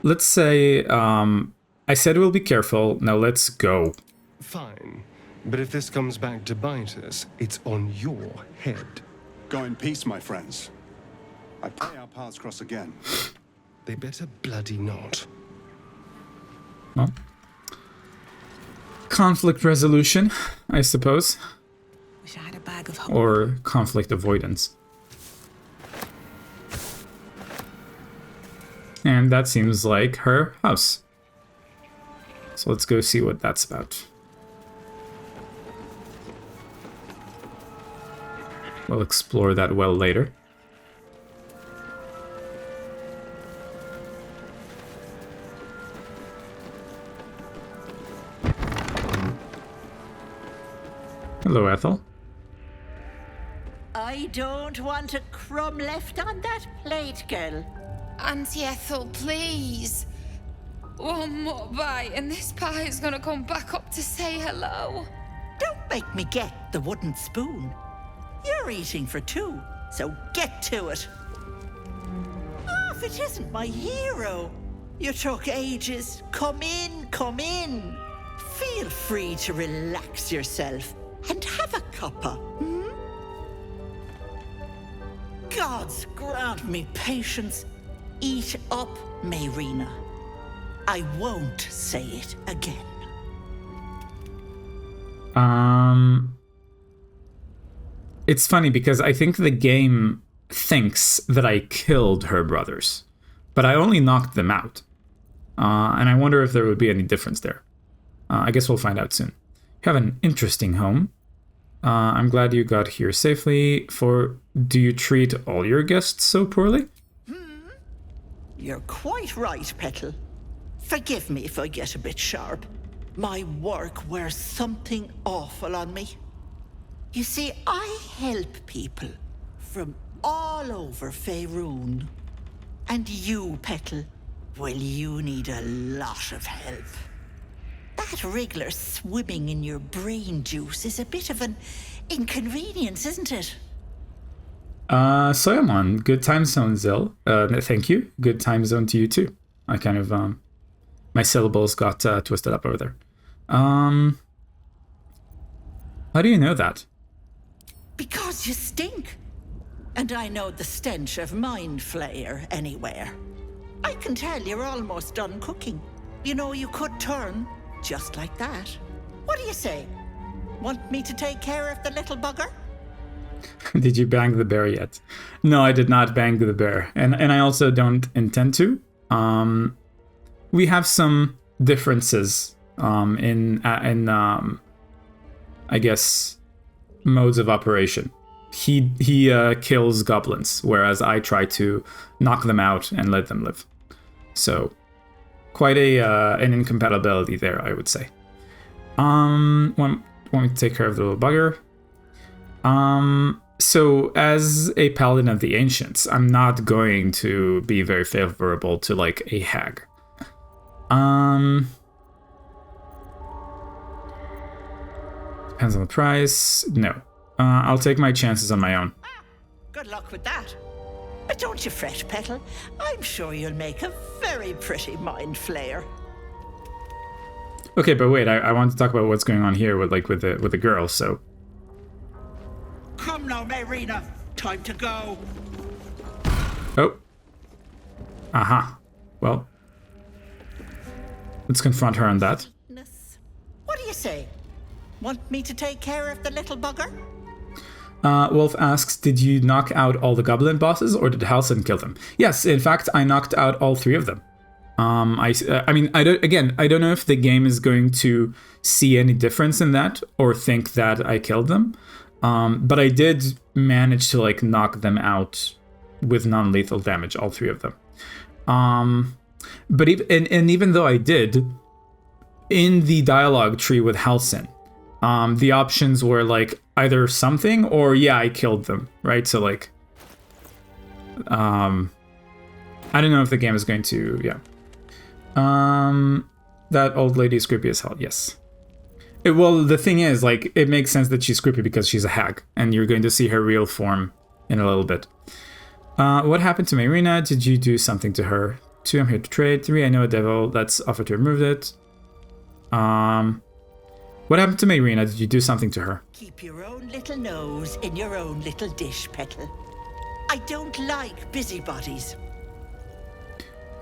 let's say, I said we'll be careful, now let's go. Fine. But if this comes back to bite us, it's on your head. Go in peace, my friends. I pray our paths cross again. They better bloody not. Well, conflict resolution, I suppose. Wish I had a bag of hope. Or conflict avoidance. And that seems like her house. So let's go see what that's about. We'll explore that well later. Hello, Ethel. I don't want a crumb left on that plate, girl. Auntie Ethel, please. One more bite and this pie is gonna come back up to say hello. Don't make me get the wooden spoon. You're eating for two, so get to it. Oh, if it isn't my hero. You took ages. Come in, come in. Feel free to relax yourself and have a cuppa. Gods grant me patience. Eat up, Mayrina. I won't say it again. It's funny because I think the game thinks that I killed her brothers, but I only knocked them out. And I wonder if there would be any difference there. I guess we'll find out soon. You have an interesting home. I'm glad you got here safely. Do you treat all your guests so poorly? You're quite right, Petal. Forgive me if I get a bit sharp. My work wears something awful on me. You see, I help people from all over Faerun. And you, Petal, well, you need a lot of help. That wriggler swimming in your brain juice is a bit of an inconvenience, isn't it? Soyamon, good time zone, Zil. Thank you. Good time zone to you too. I kind of, my syllables got twisted up over there. How do you know that? Because you stink. And I know the stench of mind flayer anywhere. I can tell you're almost done cooking. You know, you could turn just like that. What do you say? Want me to take care of the little bugger? Did you bang the bear yet? No, I did not bang the bear. And I also don't intend to. We have some differences in I guess, modes of operation. He kills goblins, whereas I try to knock them out and let them live. So, quite an incompatibility there, I would say. Want me to take care of the little bugger? So as a paladin of the ancients, I'm not going to be very favorable to like a hag. Depends on the price. No. I'll take my chances on my own. Good luck with that. But don't you fret, Petal. I'm sure you'll make a very pretty mind flayer. Okay, but wait, I want to talk about what's going on here with the girl, so. Come now, Mayrina. Time to go. Oh. Aha. Well. Let's confront her on that. What do you say? Want me to take care of the little bugger? Wolf asks, did you knock out all the goblin bosses or did Halsin kill them? Yes, in fact, I knocked out all 3 of them. I mean, I don't know if the game is going to see any difference in that or think that I killed them. But I did manage to like knock them out with non-lethal damage, all 3 of them. But even though I did, in the dialogue tree with Halsin, the options were like either something or yeah, I killed them, right? So like, I don't know if the game is going to, yeah. That old lady is creepy as hell, yes. Well, the thing is, like, it makes sense that she's creepy because she's a hag, and you're going to see her real form in a little bit. What happened to Mayrina? Did you do something to her? 2, I'm here to trade. 3, I know a devil that's offered to remove it. What happened to Mayrina? Did you do something to her? Keep your own little nose in your own little dish, Petal. I don't like busybodies.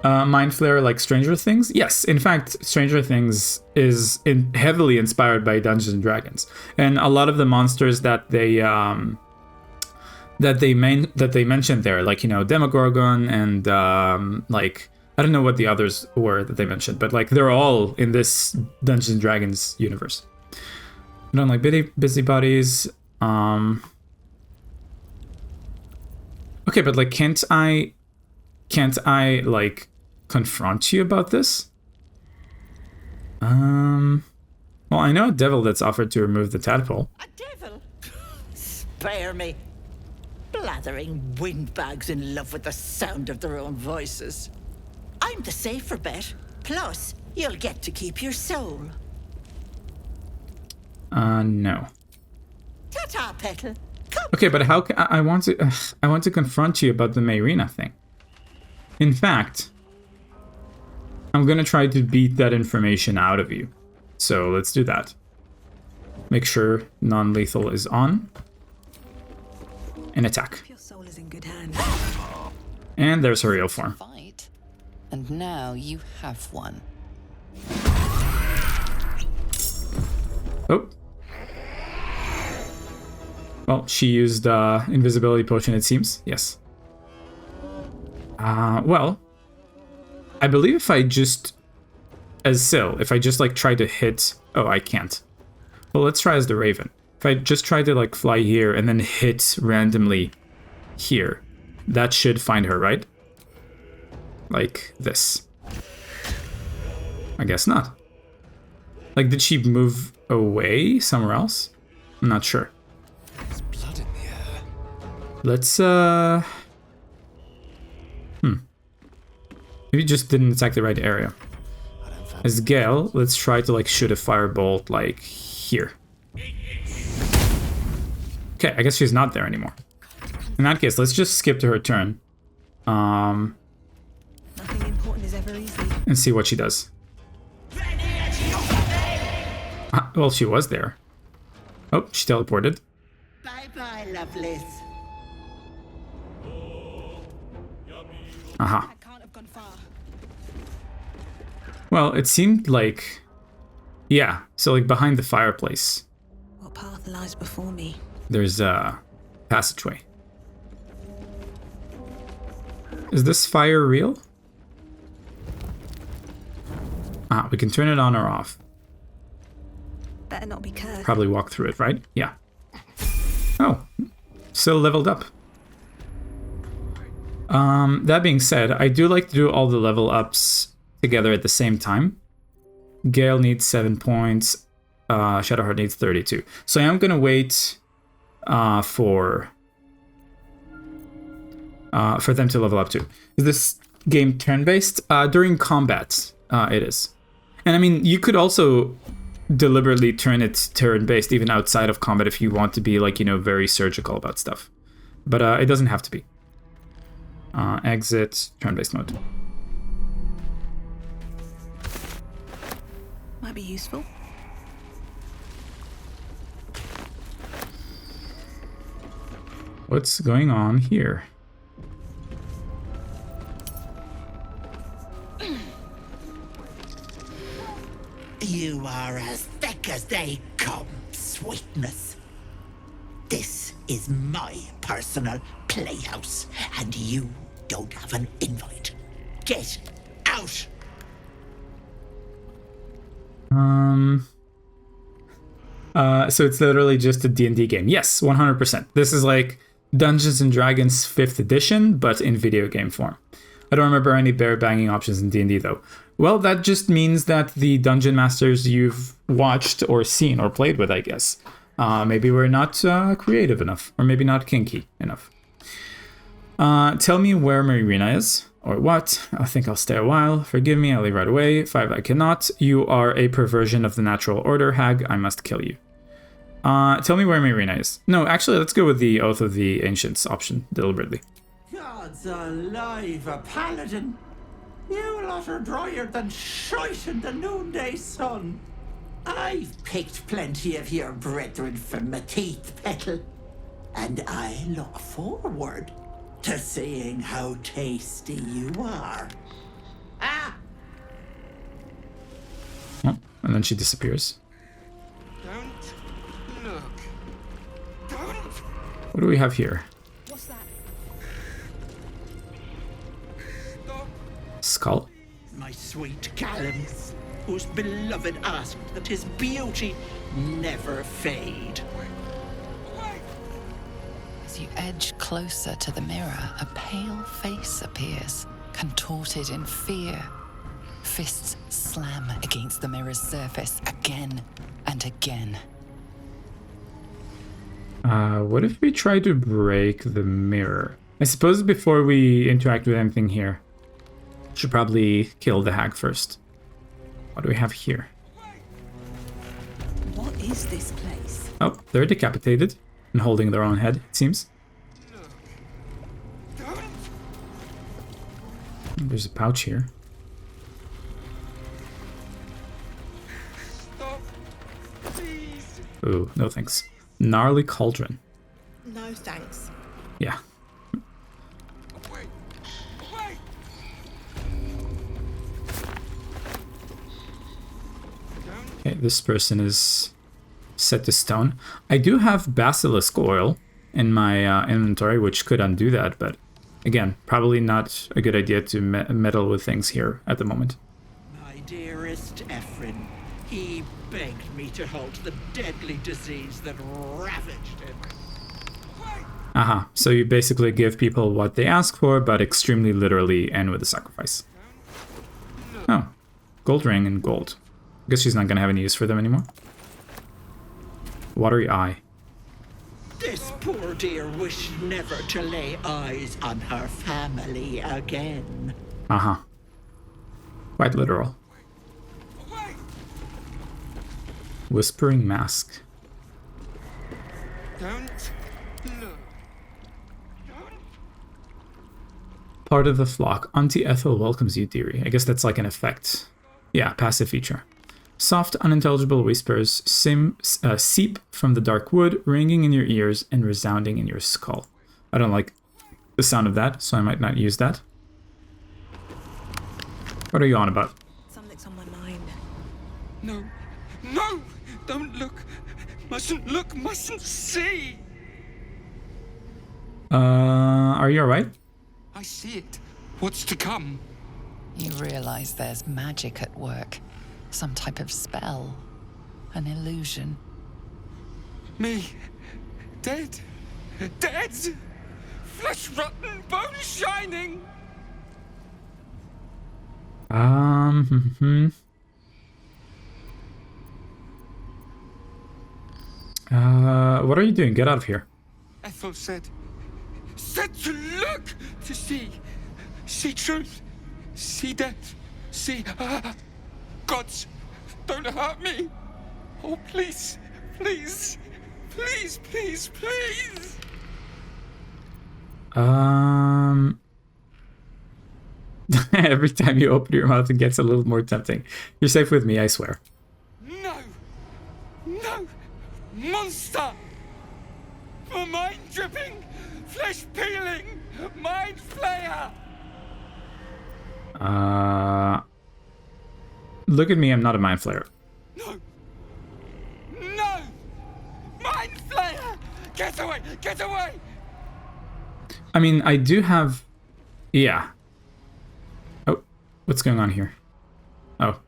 Mind Flayer like Stranger Things? Yes, in fact, Stranger Things is heavily inspired by Dungeons and Dragons, and a lot of the monsters that they mentioned there, like, you know, Demogorgon and like, I don't know what the others were that they mentioned, but like they're all in this Dungeons and Dragons universe. I don't like busybodies. Okay, but like, can't I like confront you about this? Well, I know a devil that's offered to remove the tadpole. A devil? spare me. Blathering windbags in love with the sound of their own voices. I'm the safer bet. Plus, you'll get to keep your soul. No. Ta-ta, Petal. Come. Okay, but how can I want to confront you about the Mayrina thing. In fact, I'm gonna try to beat that information out of you. So let's do that. Make sure non-lethal is on. And attack. Your soul is in good hands. And there's her real form. Fight. And now you have one. Oh. Well, she used invisibility potion, it seems. Yes. Well, I believe if I just, as Syl, if I just like try to hit, oh, I can't. Well, let's try as the Raven. If I just try to like fly here and then hit randomly here, that should find her, right? Like this. I guess not. Like, did she move away somewhere else? I'm not sure. There's blood in the air. Let's, Maybe just didn't attack the right area. As Gale, let's try to, like, shoot a firebolt, like, here. Okay, I guess she's not there anymore. In that case, let's just skip to her turn. Nothing important is ever easy. And see what she does. Well, she was there. Oh, she teleported. Bye-bye, Lovelace. Aha. I can't have gone far. Well, it seemed like... Yeah, so like behind the fireplace, What path lies before me? there's a passageway. Is this fire real? Ah, we can turn it on or off. Better not be cursed. Probably walk through it, right? Yeah. Oh, still leveled up. That being said, I do like to do all the level ups together at the same time. Gale needs 7 points. Shadowheart needs 32. So I am gonna wait for them to level up too. Is this game turn-based? During combat, it is. And I mean, you could also deliberately turn it turn-based even outside of combat if you want to be, like, you know, very surgical about stuff. But it doesn't have to be. Exit, turn-based mode. Might be useful. What's going on here? You are as thick as they come, sweetness. This is my personal playhouse, and you don't have an invite. Get out! So it's literally just a D&D game. Yes, 100%. This is like Dungeons & Dragons 5th edition, but in video game form. I don't remember any bear banging options in D&D though. Well, that just means that the dungeon masters you've watched or seen or played with, I guess, maybe we're not creative enough, or maybe not kinky enough. Tell me where Mayrina is, or what. I think I'll stay a while. Forgive me, I'll leave right away. 5, I cannot. You are a perversion of the natural order, hag. I must kill you. Tell me where Mayrina is. No, actually, let's go with the Oath of the Ancients option, deliberately. God's alive, a paladin. You lot are drier than shite in the noonday sun. I've picked plenty of your brethren from my teeth, Petal, and I look forward to seeing how tasty you are. Ah! Oh, and then she disappears. Don't look. Don't. What do we have here? What's that? Stop. Skull? My sweet Callum, whose beloved asked that his beauty never fade. As you edge closer to the mirror, a pale face appears, contorted in fear. Fists slam against the mirror's surface again and again. What if we try to break the mirror? I suppose before we interact with anything here, should probably kill the hag first. What do we have here? What is this place? Oh, they're decapitated and holding their own head, it seems. There's a pouch here. Ooh, no thanks. Gnarly cauldron. No thanks. Yeah. Okay, this person is set to stone. I do have basilisk oil in my inventory, which could undo that, but again, probably not a good idea to meddle with things here at the moment. My dearest Ephraim, he begged me to halt the deadly disease that ravaged him. Aha, so you basically give people what they ask for, but extremely literally end with a sacrifice. Oh, gold ring and gold. I guess she's not gonna have any use for them anymore. Watery eye. This poor dear wished never to lay eyes on her family again. Uh-huh. Quite literal. Whispering mask. Don't look. Part of the flock. Auntie Ethel welcomes you, dearie. I guess that's like an effect. Yeah, passive feature. Soft, unintelligible whispers seep from the dark wood, ringing in your ears and resounding in your skull. I don't like the sound of that, so I might not use that. What are you on about? Something's on my mind. No. No! Don't look. Mustn't look, mustn't see. Are you alright? I see it. What's to come? You realize there's magic at work. Some type of spell. An illusion. Me. Dead. Dead! Flesh rotten, bone shining! What are you doing? Get out of here. Ethel said to look, to see truth, see death, see, gods, don't hurt me. Oh, please, please, please, please, please. Every time you open your mouth, it gets a little more tempting. You're safe with me, I swear. No, no, monster. For mind dripping, flesh peeling, mind flayer. Look at me, I'm not a mind flayer. No, no, mind flayer. Get away, get away. I mean, I do have... Yeah. Oh, what's going on here? Oh,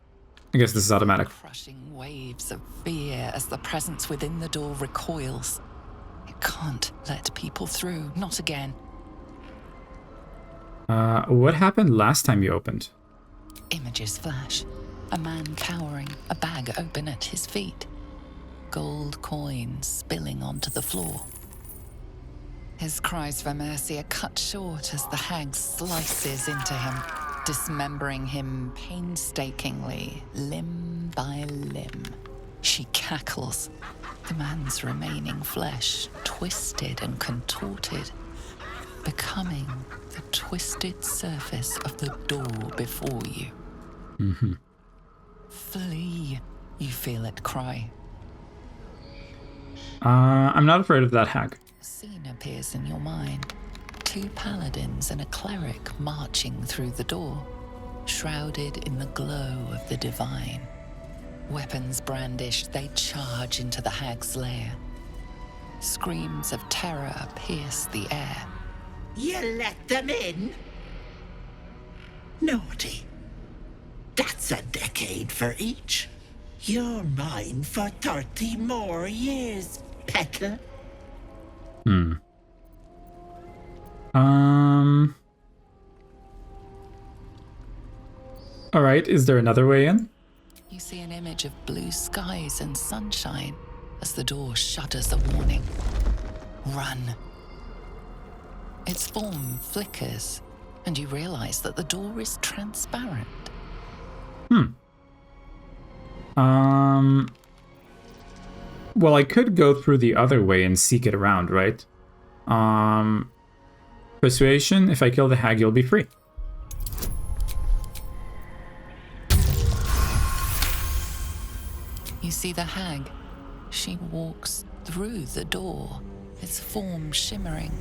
I guess this is automatic. Crushing waves of fear as the presence within the door recoils. You can't let people through, not again. What happened last time you opened? Images flash. A man cowering, a bag open at his feet. Gold coins spilling onto the floor. His cries for mercy are cut short as the hag slices into him, dismembering him painstakingly, limb by limb. She cackles, the man's remaining flesh twisted and contorted, becoming the twisted surface of the door before you. Mm-hmm. Flee, you feel it cry. I'm not afraid of that hag. A scene appears in your mind. 2 paladins and a cleric marching through the door, shrouded in the glow of the divine. Weapons brandished, they charge into the hag's lair. Screams of terror pierce the air. You let them in? Naughty. That's a decade for each. You're mine for 30 more years, Petal. Alright, is there another way in? You see an image of blue skies and sunshine as the door shudders a warning. Run. Its form flickers, and you realize that the door is transparent. Well, I could go through the other way and seek it around, right? Persuasion, if I kill the hag, you'll be free. You see the hag. She walks through the door, its form shimmering.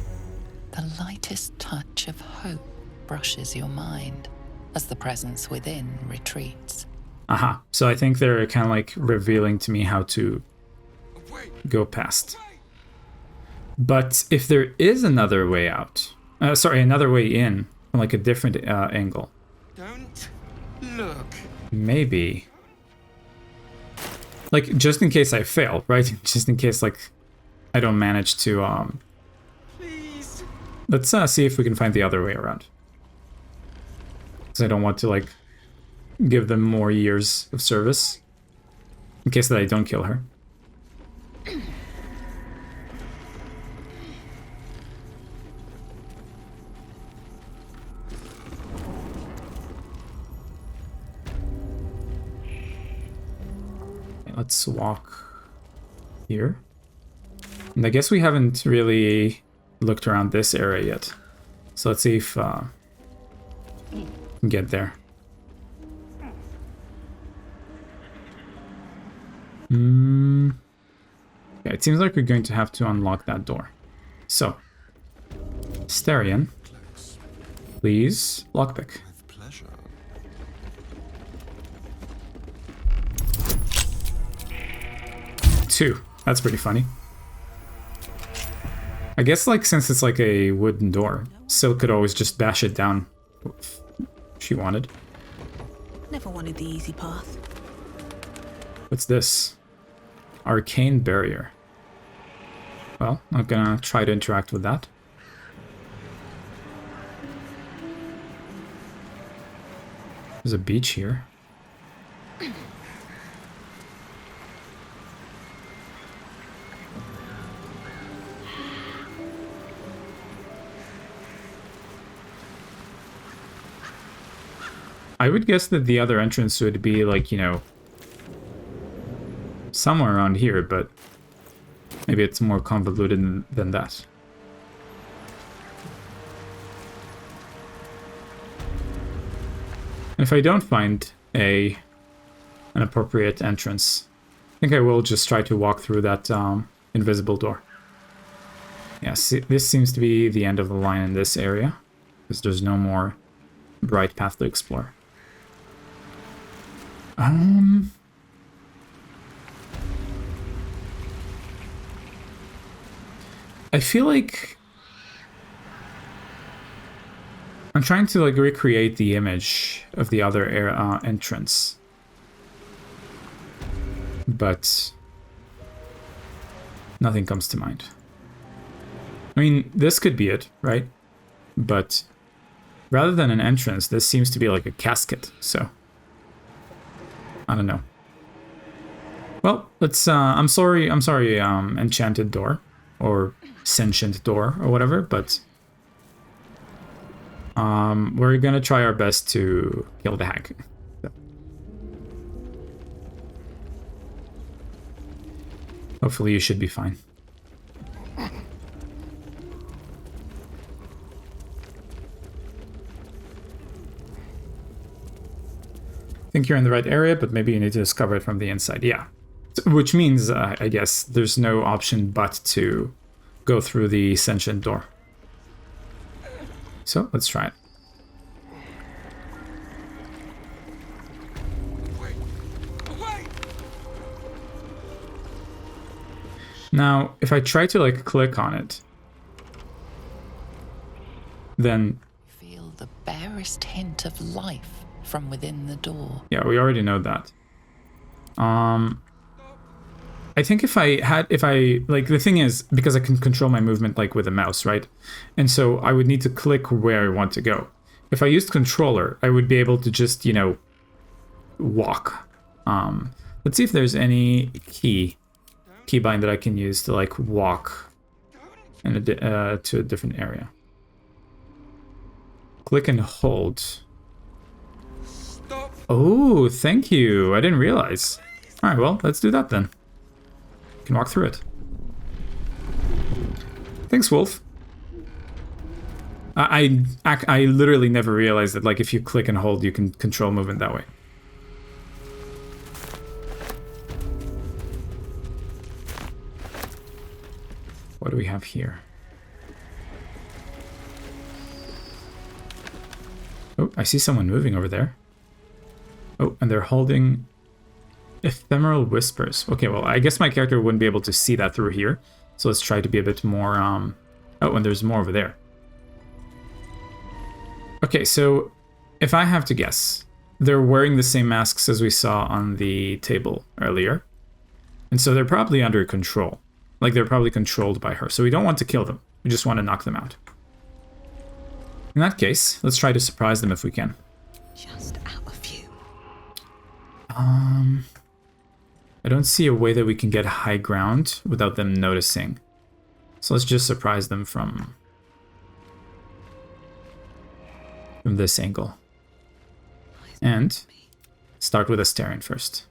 The lightest touch of hope brushes your mind as the presence within retreats. Aha. So I think they're kind of like revealing to me how to go past. But if there is another way out, another way in, from like a different angle. Don't look. Maybe. Like, just in case I fail, right? Just in case, like, I don't manage to, Please. Let's see if we can find the other way around. Because I don't want to, like, give them more years of service. In case that I don't kill her. Let's walk here. And I guess we haven't really looked around this area yet. So let's see if we can get there. Yeah, it seems like we're going to have to unlock that door. So, Starion, please, lockpick. With pleasure. Two. That's pretty funny. I guess, like, since it's like a wooden door, Silk could always just bash it down if she wanted. Never wanted the easy path. What's this? Arcane barrier. Well, I'm gonna try to interact with that. There's a beach here. I would guess that the other entrance would be like, you know, somewhere around here, but maybe it's more convoluted than that. And if I don't find an appropriate entrance, I think I will just try to walk through that invisible door. Yes, this seems to be the end of the line in this area, because there's no more bright path to explore. I feel like I'm trying to like recreate the image of the other entrance, but nothing comes to mind. I mean, this could be it, right? But rather than an entrance, this seems to be like a casket, so I don't know. Well, let's I'm sorry, enchanted door or sentient door or whatever, but we're gonna try our best to kill the hag. So. Hopefully you should be fine. I think you're in the right area, but maybe you need to discover it from the inside. Yeah. Which means, I guess, there's no option but to go through the sentient door. So, let's try it. Now, if I try to, like, click on it, then... Feel the barest hint of life from within the door. Yeah, we already know that. I think like, the thing is, because I can control my movement, like, with a mouse, right? And so I would need to click where I want to go. If I used controller, I would be able to just, you know, walk. Let's see if there's any keybind that I can use to, like, walk and to a different area. Click and hold. Oh, thank you. I didn't realize. All right, well, let's do that then. You can walk through it. Thanks, Wolf. I literally never realized that, like, if you click and hold, you can control movement that way. What do we have here? Oh, I see someone moving over there. Oh, and they're holding ephemeral whispers. Okay, well, I guess my character wouldn't be able to see that through here. So let's try to be a bit more... Oh, and there's more over there. Okay, so if I have to guess, they're wearing the same masks as we saw on the table earlier. And so they're probably under control. Like, they're probably controlled by her. So we don't want to kill them. We just want to knock them out. In that case, let's try to surprise them if we can. Just out of view. I don't see a way that we can get high ground without them noticing. So let's just surprise them from this angle. And start with Astarion first.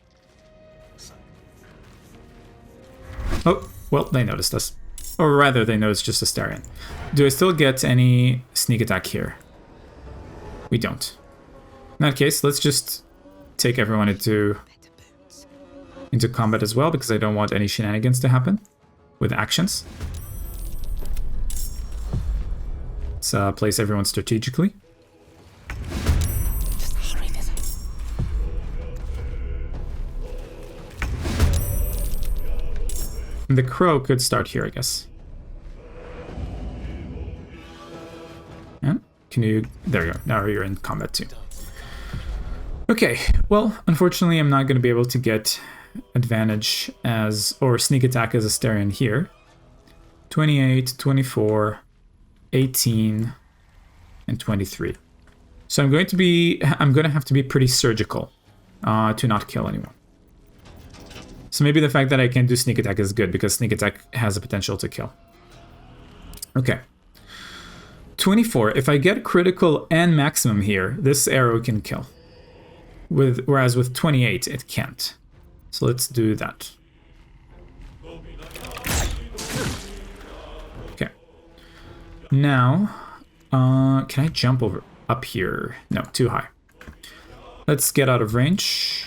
Oh, well, they noticed us. Or rather, they noticed just Astarion. Do I still get any sneak attack here? We don't. In that case, let's just take everyone into combat as well, because I don't want any shenanigans to happen with actions. Let's place everyone strategically. And the crow could start here, I guess. Yeah, can you... There you go. Now you're in combat too. Okay, well, unfortunately, I'm not going to be able to get advantage as... or sneak attack as Astarion here. 28, 24, 18, and 23. So I'm going to have to be pretty surgical to not kill anyone. So maybe the fact that I can do sneak attack is good, because sneak attack has the potential to kill. Okay. 24. If I get critical and maximum here, this arrow can kill. Whereas with 28, it can't. So let's do that. Okay. Now, can I jump up here? No, too high. Let's get out of range.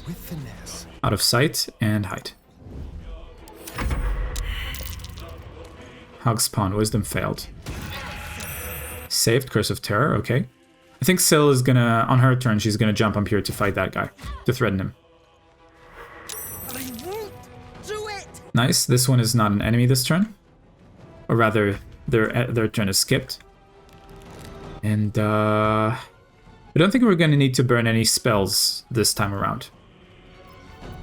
With finesse. Out of sight and height. Hog spawn, wisdom failed. Saved, curse of terror, okay. I think Syl is gonna, on her turn, she's gonna jump up here to fight that guy, to threaten him. I won't do it. Nice, this one is not an enemy this turn. Or rather, their turn is skipped. And I don't think we're gonna need to burn any spells this time around.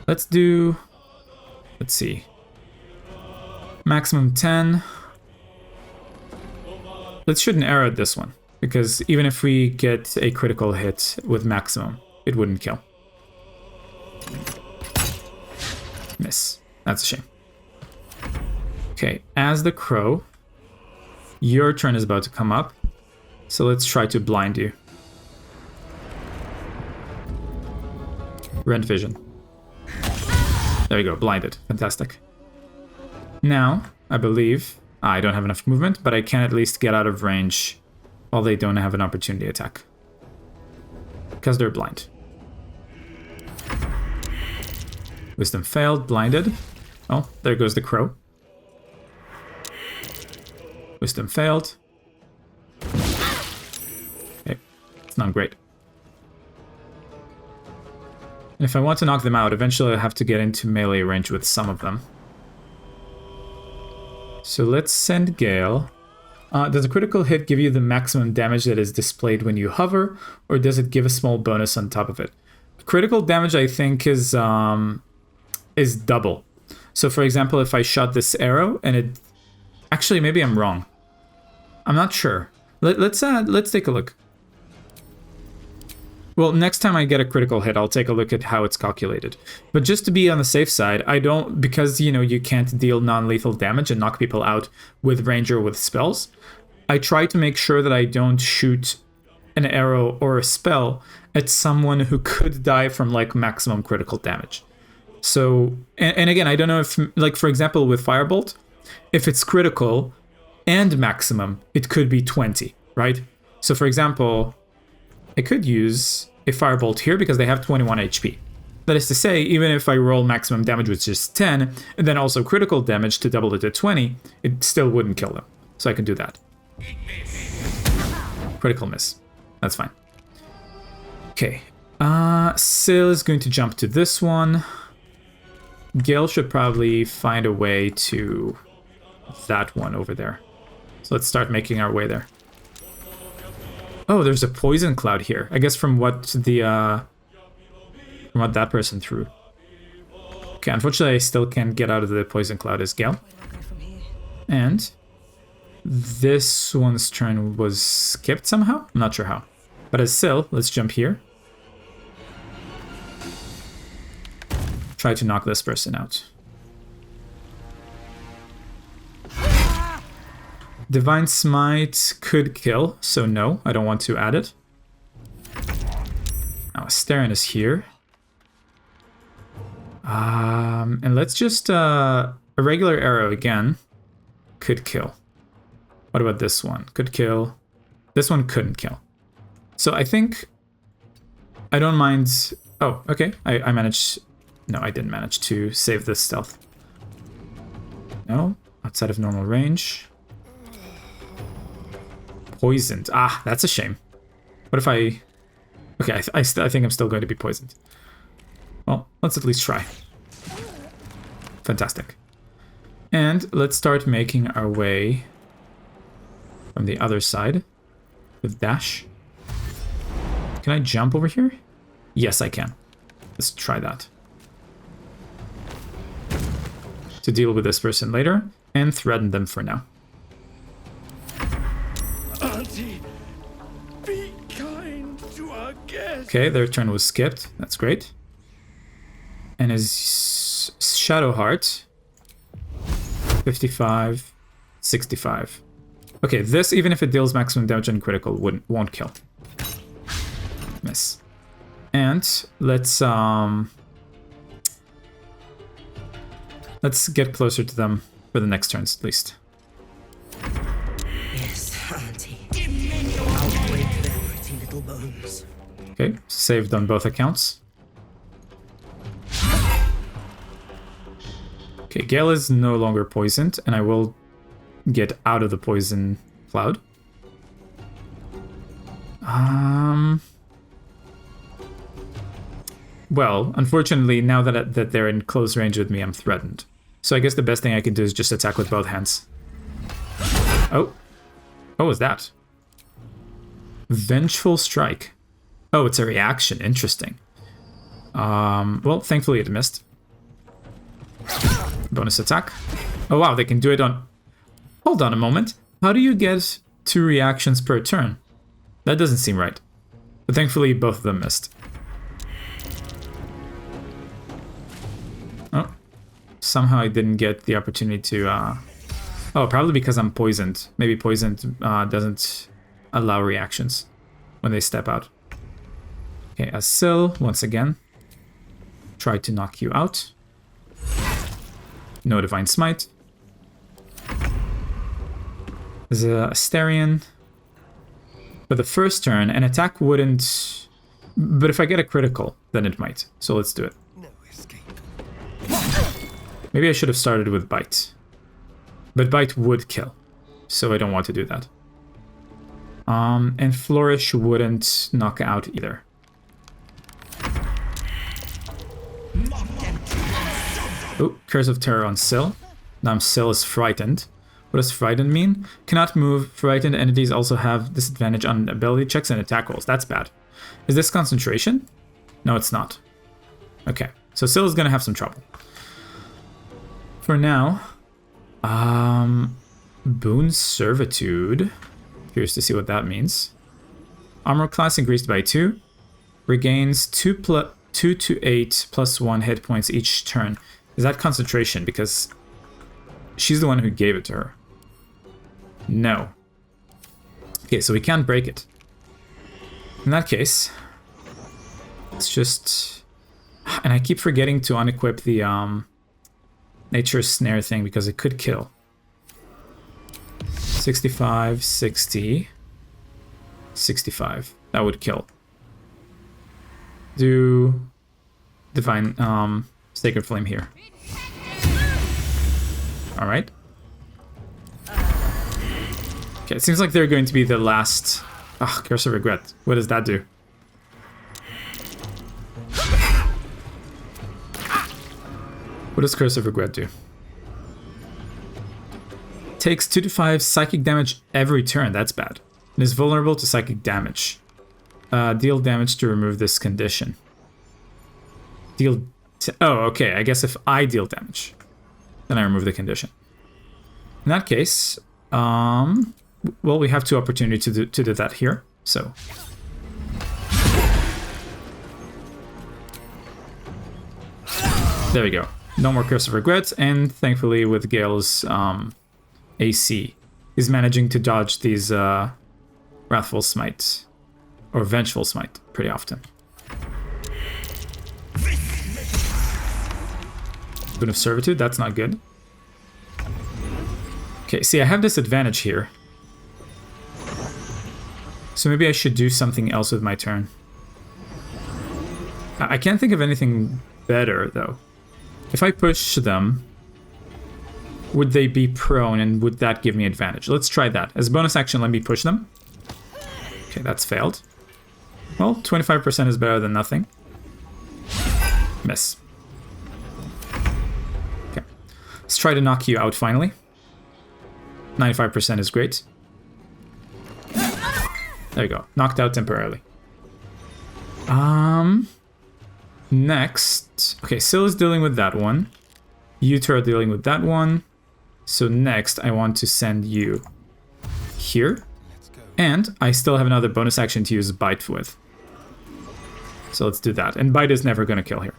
Let's do, let's see, maximum 10. Let's shoot an arrow at this one, because even if we get a critical hit with maximum, it wouldn't kill. Miss. That's a shame. Okay, as the crow, your turn is about to come up, so let's try to blind you. Rent vision. There you go, blinded. Fantastic. Now, I believe I don't have enough movement, but I can at least get out of range while they don't have an opportunity attack. Because they're blind. Wisdom failed, blinded. Oh, there goes the crow. Wisdom failed. Okay, it's not great. And if I want to knock them out, eventually I'll have to get into melee range with some of them. So let's send Gale. Does a critical hit give you the maximum damage that is displayed when you hover, or does it give a small bonus on top of it? Critical damage, I think, is double. So for example, if I shot this arrow and it... Actually, maybe I'm wrong. I'm not sure. Let's take a look. Well, next time I get a critical hit, I'll take a look at how it's calculated. But just to be on the safe side, I don't, because, you know, you can't deal non-lethal damage and knock people out with range or with spells, I try to make sure that I don't shoot an arrow or a spell at someone who could die from, like, maximum critical damage. So, and again, I don't know if, like, for example, with Firebolt, if it's critical and maximum, it could be 20, right? So, for example, I could use a Firebolt here because they have 21 HP. That is to say, even if I roll maximum damage with just 10, and then also critical damage to double it to 20, it still wouldn't kill them. So I can do that. Critical miss. That's fine. Okay. Syl is going to jump to this one. Gale should probably find a way to that one over there. So let's start making our way there. Oh, there's a poison cloud here. I guess from what the from what that person threw. Okay, unfortunately I still can't get out of the poison cloud as Gale. And this one's turn was skipped somehow? I'm not sure how. But as Syl, let's jump here. Try to knock this person out. Divine Smite could kill, so no, I don't want to add it. Now Astarion is here. And let's just, a regular arrow again could kill. What about this one? Could kill. This one couldn't kill. So I think I don't mind. Oh, okay. I managed. No, I didn't manage to save this stealth. No, outside of normal range. Poisoned. Ah, that's a shame. What if I... Okay, I think I'm still going to be poisoned. Well, let's at least try. Fantastic. And let's start making our way from the other side with dash. Can I jump over here? Yes, I can. Let's try that. To deal with this person later and threaten them for now. Auntie, be kind to our guest. Okay, their turn was skipped. That's great. And his Shadow Heart, 55, 65. Okay, this, even if it deals maximum damage and critical, won't kill. Miss. And let's get closer to them for the next turns, at least. Yes, Auntie. I'll break their pretty little bones. Okay, saved on both accounts. Okay, Gale is no longer poisoned, and I will get out of the poison cloud. Well, unfortunately, now that they're in close range with me, I'm threatened. So I guess the best thing I can do is just attack with both hands. Oh. What was that? Vengeful Strike. Oh, it's a reaction. Interesting. Well, thankfully it missed. Bonus attack. Oh, wow, they can do it on... Hold on a moment. How do you get 2 reactions per turn? That doesn't seem right. But thankfully, both of them missed. Oh. Somehow I didn't get the opportunity to... Oh, probably because I'm poisoned. Maybe poisoned doesn't allow reactions when they step out. Okay, as Syl, once again, try to knock you out. No Divine Smite. There's a Astarion. For the first turn, an attack wouldn't... But if I get a critical, then it might. So let's do it. No escape. Maybe I should have started with Bite. But Bite would kill. So I don't want to do that. And Flourish wouldn't knock out either. Oh, Curse of Terror on Syl. Now Syl is frightened. What does frightened mean? Cannot move. Frightened entities also have disadvantage on ability checks and attack rolls. That's bad. Is this concentration? No, it's not. Okay, so Syl is gonna have some trouble. For now, Boon Servitude. Curious to see what that means. Armor class increased by 2. Regains 2 to 8 plus 1 hit points each turn. Is that concentration? Because she's the one who gave it to her. No. Okay, so we can't break it. In that case, let's just... And I keep forgetting to unequip the nature snare thing because it could kill. 65, 60, 65. That would kill. Do divine sacred flame here. All right. Okay, it seems like they're going to be the last. Ah, Curse of Regret. What does that do? What does Curse of Regret do? Takes 2 to 5 psychic damage every turn. That's bad. And is vulnerable to psychic damage. Deal damage to remove this condition. Oh, okay. I guess if I deal damage, then I remove the condition. In that case, well, we have 2 opportunities to do that here. So, there we go. No more Curse of Regret, and thankfully, with Gale's AC, he's managing to dodge these Wrathful Smite. Or Vengeful Smite, pretty often. Boon of Servitude, that's not good. Okay, see, I have this advantage here. So maybe I should do something else with my turn. I can't think of anything better, though. If I push them, would they be prone, and would that give me advantage? Let's try that. As a bonus action, let me push them. Okay, that's failed. Well, 25% is better than nothing. Miss. Okay. Let's try to knock you out finally. 95% is great. There you go. Knocked out temporarily. Next. Okay, Syl is dealing with that one. You two are dealing with that one. So next, I want to send you here. And I still have another bonus action to use Bite with. So let's do that. And Bite is never going to kill here.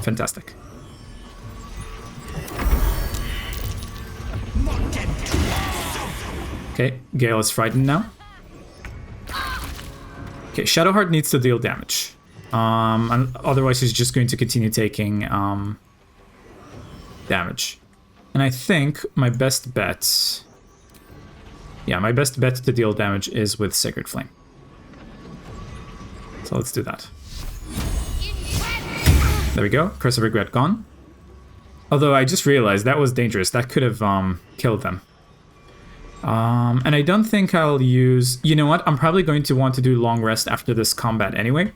Fantastic. Okay, Gale is frightened now. Okay, Shadowheart needs to deal damage. And otherwise he's just going to continue taking damage. And I think my best bet... Yeah, my best bet to deal damage is with Sacred Flame. So let's do that. There we go. Curse of Regret gone. Although I just realized that was dangerous. That could have killed them. And I don't think I'll use... You know what? I'm probably going to want to do long rest after this combat anyway.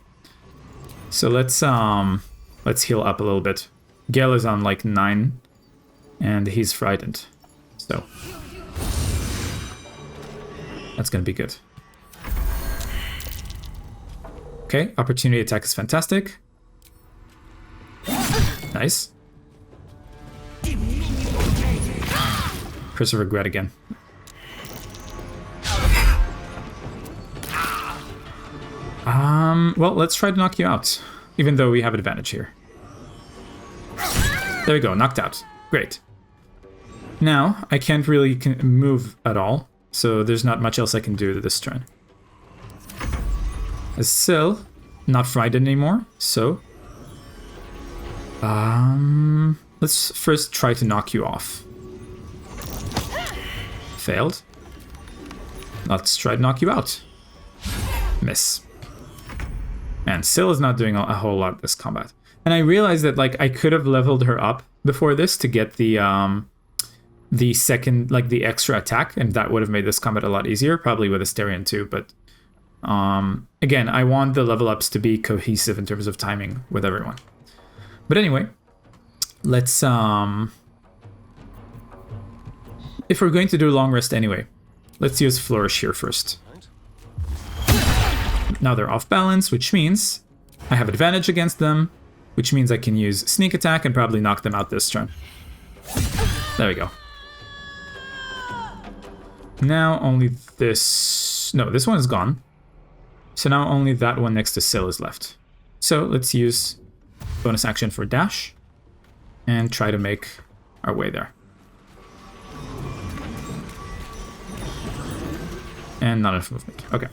So let's heal up a little bit. Gale is on like 9. And he's frightened. So... That's gonna be good. Okay, opportunity attack is fantastic. Nice. Curse of Regret again. Well, let's try to knock you out, even though we have advantage here. There we go, knocked out. Great. Now, I can't really move at all, so there's not much else I can do this turn. As Syl, not frightened anymore, so... let's first try to knock you off. Failed. Let's try to knock you out. Miss. And Syl is not doing a whole lot this combat. And I realized that, like, I could have leveled her up before this to get the second, like, the extra attack, and that would have made this combat a lot easier, probably with Asterion too, but again, I want the level ups to be cohesive in terms of timing with everyone. But anyway, let's if we're going to do long rest anyway, let's use Flourish here first. Now they're off balance, which means I have advantage against them, which means I can use Sneak Attack and probably knock them out this turn. There we go. Now only this Oops, no, this one is gone. So now only that one next to Syl is left. So let's use bonus action for dash and try to make our way there. And not enough movement. Okay.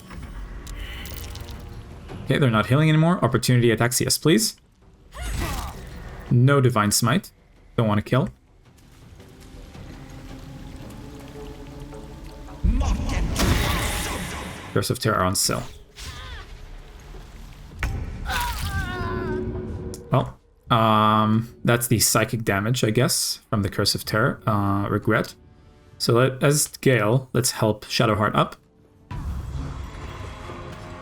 Okay, they're not healing anymore. Opportunity attacks, yes, please. No Divine Smite. Don't want to kill. Curse of Terror on Syl. Well, that's the psychic damage, I guess, from the Curse of Terror. Regret. So as Gale, let's help Shadowheart up.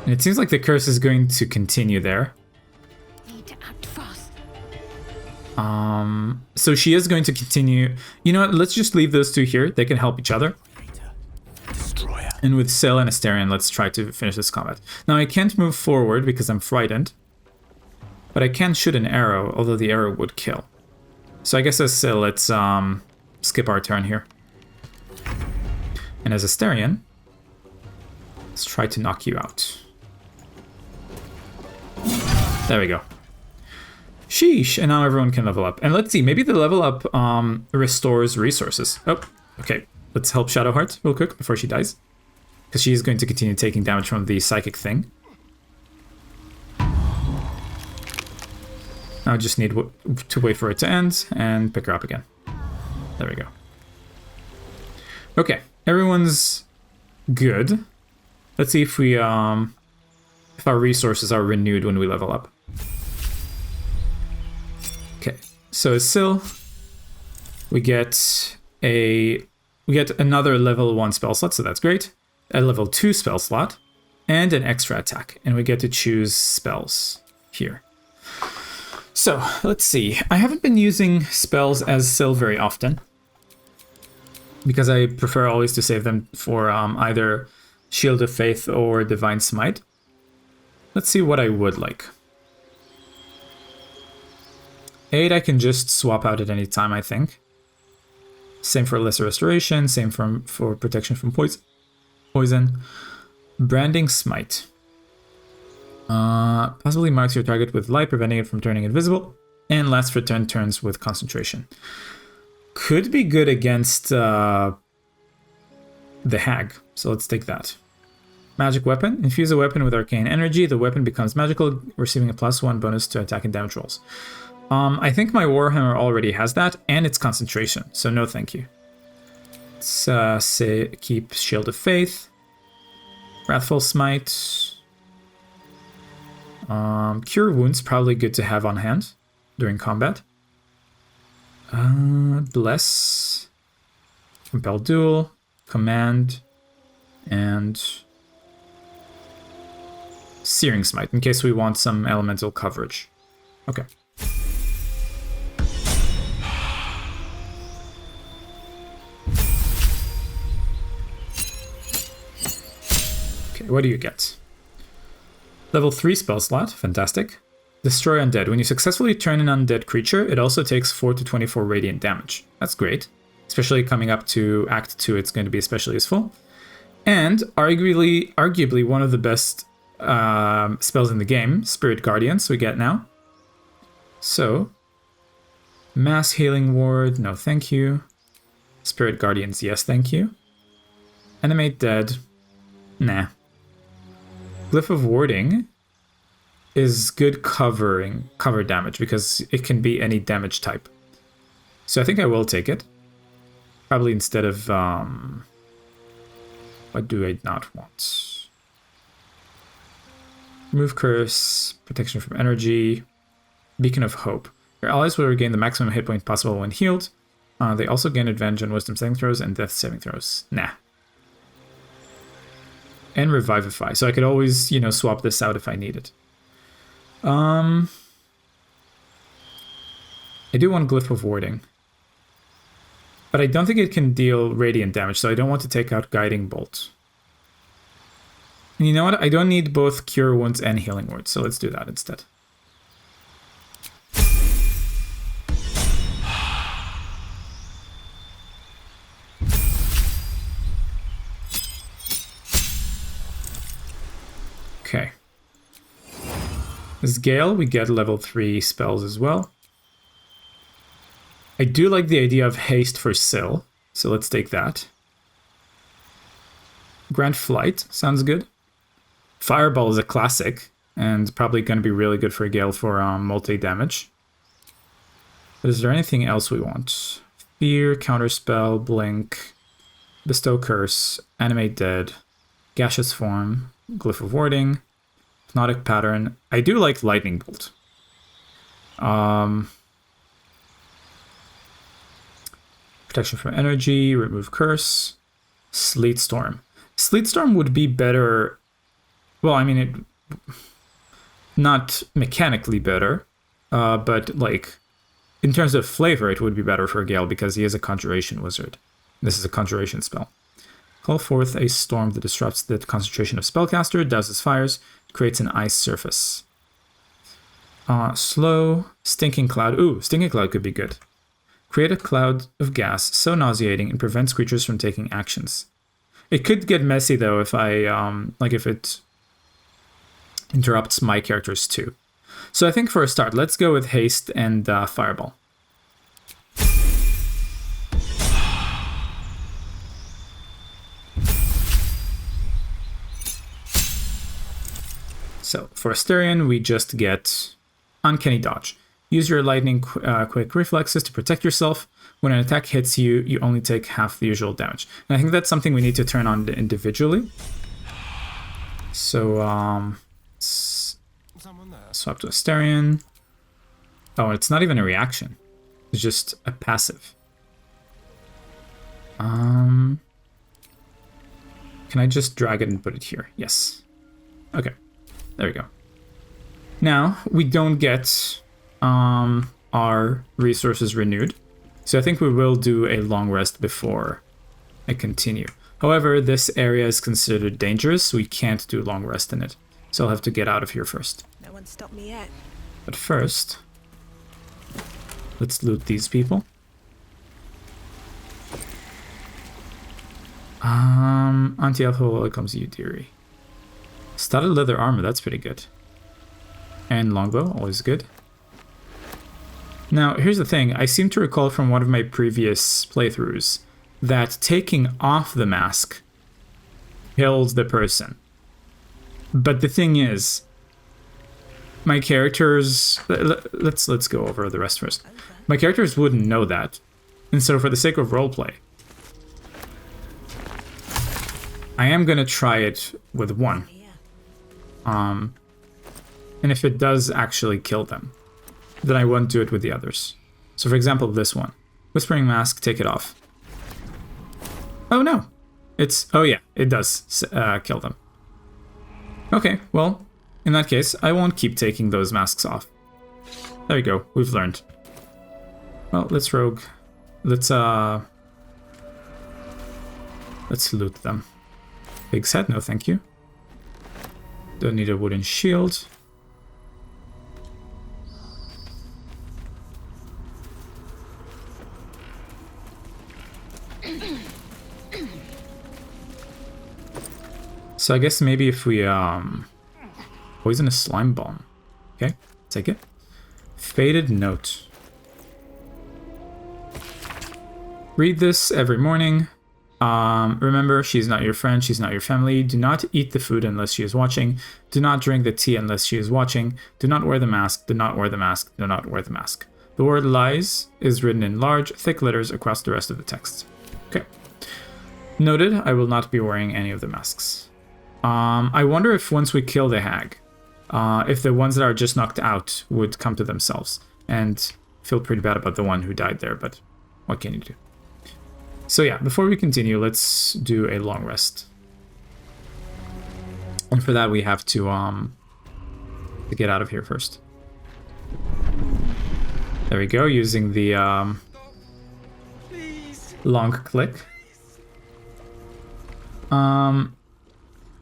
And it seems like the curse is going to continue there. Need to act fast. So she is going to continue. You know what? Let's just leave those two here. They can help each other. And with Syl and Asterion, let's try to finish this combat. Now I can't move forward because I'm frightened. But I can shoot an arrow, although the arrow would kill. So I guess as Syl, let's skip our turn here. And as Asterion, let's try to knock you out. There we go. Sheesh, and now everyone can level up. And let's see, maybe the level up restores resources. Oh, okay. Let's help Shadowheart real quick before she dies. Because she is going to continue taking damage from the psychic thing. Now I just need to wait for it to end and pick her up again. There we go. Okay, everyone's good. Let's see if we if our resources are renewed when we level up. Okay, so as Syl, we get another level 1 spell slot, so that's great. A level 2 spell slot and an extra attack, and we get to choose spells here. So let's see. I haven't been using spells as Syl very often because I prefer always to save them for either Shield of Faith or Divine Smite. Let's see what I would like. Aid I can just swap out at any time, I think. Same for Lesser Restoration, same for protection from poison. Branding Smite. Possibly marks your target with light, preventing it from turning invisible. And lasts for 10 turns with concentration. Could be good against the Hag, so let's take that. Magic Weapon. Infuse a weapon with arcane energy. The weapon becomes magical, receiving a +1 bonus to attack and damage rolls. I think my Warhammer already has that, and it's concentration, so no thank you. Let's keep Shield of Faith. Wrathful Smite. Cure Wounds, probably good to have on hand during combat. Bless. Compel Duel. Command. And Searing Smite, in case we want some elemental coverage. Okay. Okay, what do you get? Level 3 spell slot, fantastic. Destroy Undead. When you successfully turn an undead creature, it also takes 4 to 24 radiant damage. That's great. Especially coming up to Act 2, it's going to be especially useful. And arguably one of the best spells in the game, Spirit Guardians, we get now. So, Mass Healing Ward, no thank you. Spirit Guardians, yes thank you. Animate Dead, nah. Glyph of Warding is good cover damage because it can be any damage type. So I think I will take it. Probably instead of what do I not want? Remove Curse, Protection from Energy, Beacon of Hope. Your allies will regain the maximum hit point possible when healed. They also gain advantage on Wisdom saving throws and Death saving throws. Nah. And Revivify, so I could always, swap this out if I need it. I do want Glyph of Warding. But I don't think it can deal radiant damage, so I don't want to take out Guiding Bolt. And you know what? I don't need both Cure Wounds and Healing Word, so let's do that instead. Okay. As Gale, we get level 3 spells as well. I do like the idea of haste for Syl, so let's take that. Grant Flight sounds good. Fireball is a classic, and probably going to be really good for Gale for multi-damage. But is there anything else we want? Fear, Counterspell, Blink, Bestow Curse, Animate Dead, Gaseous Form, Glyph of Warding, Hypnotic Pattern. I do like Lightning Bolt. Protection from Energy, Remove Curse, Sleet Storm. Sleet Storm would be better. Well, I mean, it not mechanically better, but like in terms of flavor, it would be better for Gale because he is a Conjuration Wizard. This is a Conjuration spell. Call forth a storm that disrupts the concentration of spellcaster, douses fires, creates an ice surface. Slow, Stinking Cloud. Ooh, Stinking Cloud could be good. Create a cloud of gas so nauseating it prevents creatures from taking actions. It could get messy though if if it interrupts my characters too. So I think for a start, let's go with Haste and Fireball. So for Asterion, we just get Uncanny Dodge. Use your lightning quick reflexes to protect yourself. When an attack hits you, you only take half the usual damage. And I think that's something we need to turn on individually. So swap to Asterion. Oh, it's not even a reaction. It's just a passive. Can I just drag it and put it here? Yes. Okay. There we go. Now, we don't get our resources renewed. So I think we will do a long rest before I continue. However, this area is considered dangerous, so we can't do long rest in it. So I'll have to get out of here first. No one stopped me yet. But first, let's loot these people. Anti-alcohol, welcomes you, dearie. Studded leather armor, that's pretty good. And longbow, always good. Now, here's the thing. I seem to recall from one of my previous playthroughs that taking off the mask kills the person. But the thing is, my characters... Let's go over the rest first. My characters wouldn't know that. And so for the sake of roleplay, I am going to try it with one. And if it does actually kill them, then I won't do it with the others. So for example, this one. Whispering Mask, take it off. Oh no! Oh yeah, it does kill them. Okay, well, in that case, I won't keep taking those masks off. There we go, we've learned. Well, let's rogue. Let's loot them. Big set, no thank you. Don't need a wooden shield. So I guess maybe if we poison a slime bomb. Okay, take it. Faded note. Read this every morning. Remember, she's not your friend, she's not your family. Do not eat the food unless she is watching. Do not drink the tea unless she is watching. Do not wear the mask, do not wear the mask, do not wear the mask. The word lies is written in large, thick letters across the rest of the text. Okay. Noted, I will not be wearing any of the masks. I wonder if once we kill the hag, if the ones that are just knocked out would come to themselves. And feel pretty bad about the one who died there, but what can you do? So yeah, before we continue, let's do a long rest. And for that, we have to get out of here first. There we go, using the long click.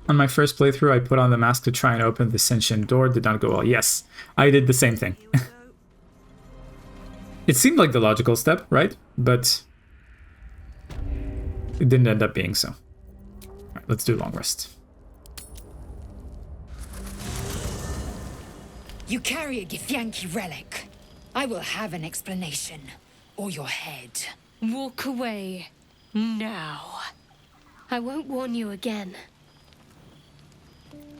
On my first playthrough, I put on the mask to try and open the sentient door. Did not go well. Yes, I did the same thing. It seemed like the logical step, right? But it didn't end up being so. All right, let's do long rest. You carry a Githyanki relic. I will have an explanation. Or your head. Walk away. Now. I won't warn you again.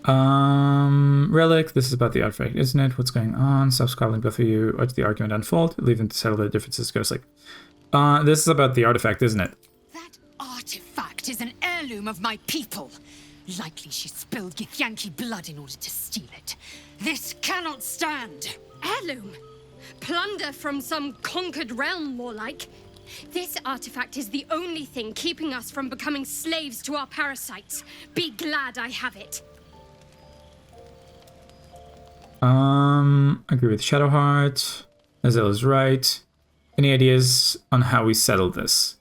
Relic, this is about the artifact, isn't it? What's going on? Stop squabbling, both of you. Watch the argument unfold. Leave them to settle their differences. Go sleep. This is about the artifact, isn't it? That artifact is an heirloom of my people. Likely she spilled Githyanki blood in order to steal it. This cannot stand. Heirloom? Plunder from some conquered realm, more like. This artifact is the only thing keeping us from becoming slaves to our parasites. Be glad I have it. Agree with Shadowheart. Azel is right. Any ideas on how we settle this?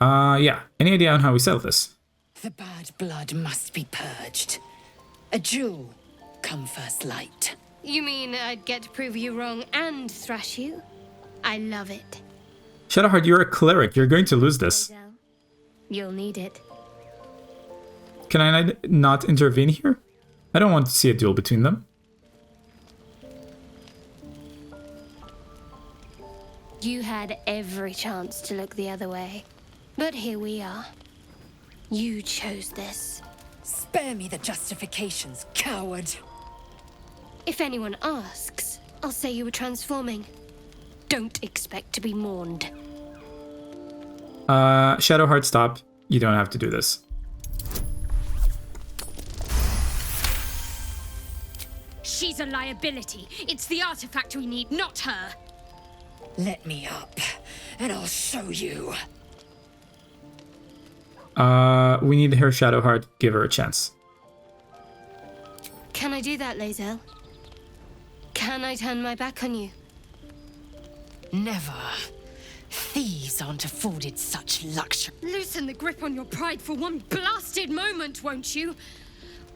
Yeah. Any idea on how we settle this? The bad blood must be purged. A jewel come first light. You mean I'd get to prove you wrong and thrash you? I love it. Shadowheart, you're a cleric. You're going to lose this. You'll need it. Can I not intervene here? I don't want to see a duel between them. You had every chance to look the other way. But here we are. You chose this. Spare me the justifications, coward. If anyone asks, I'll say you were transforming. Don't expect to be mourned. Shadowheart, stop. You don't have to do this. She's a liability. It's the artifact we need, not her. Let me up, and I'll show you. We need her, Shadowheart. Give her a chance. Can I do that, Lae'zel? Can I turn my back on you? Never. Thieves aren't afforded such luxury. Loosen the grip on your pride for one blasted moment, won't you?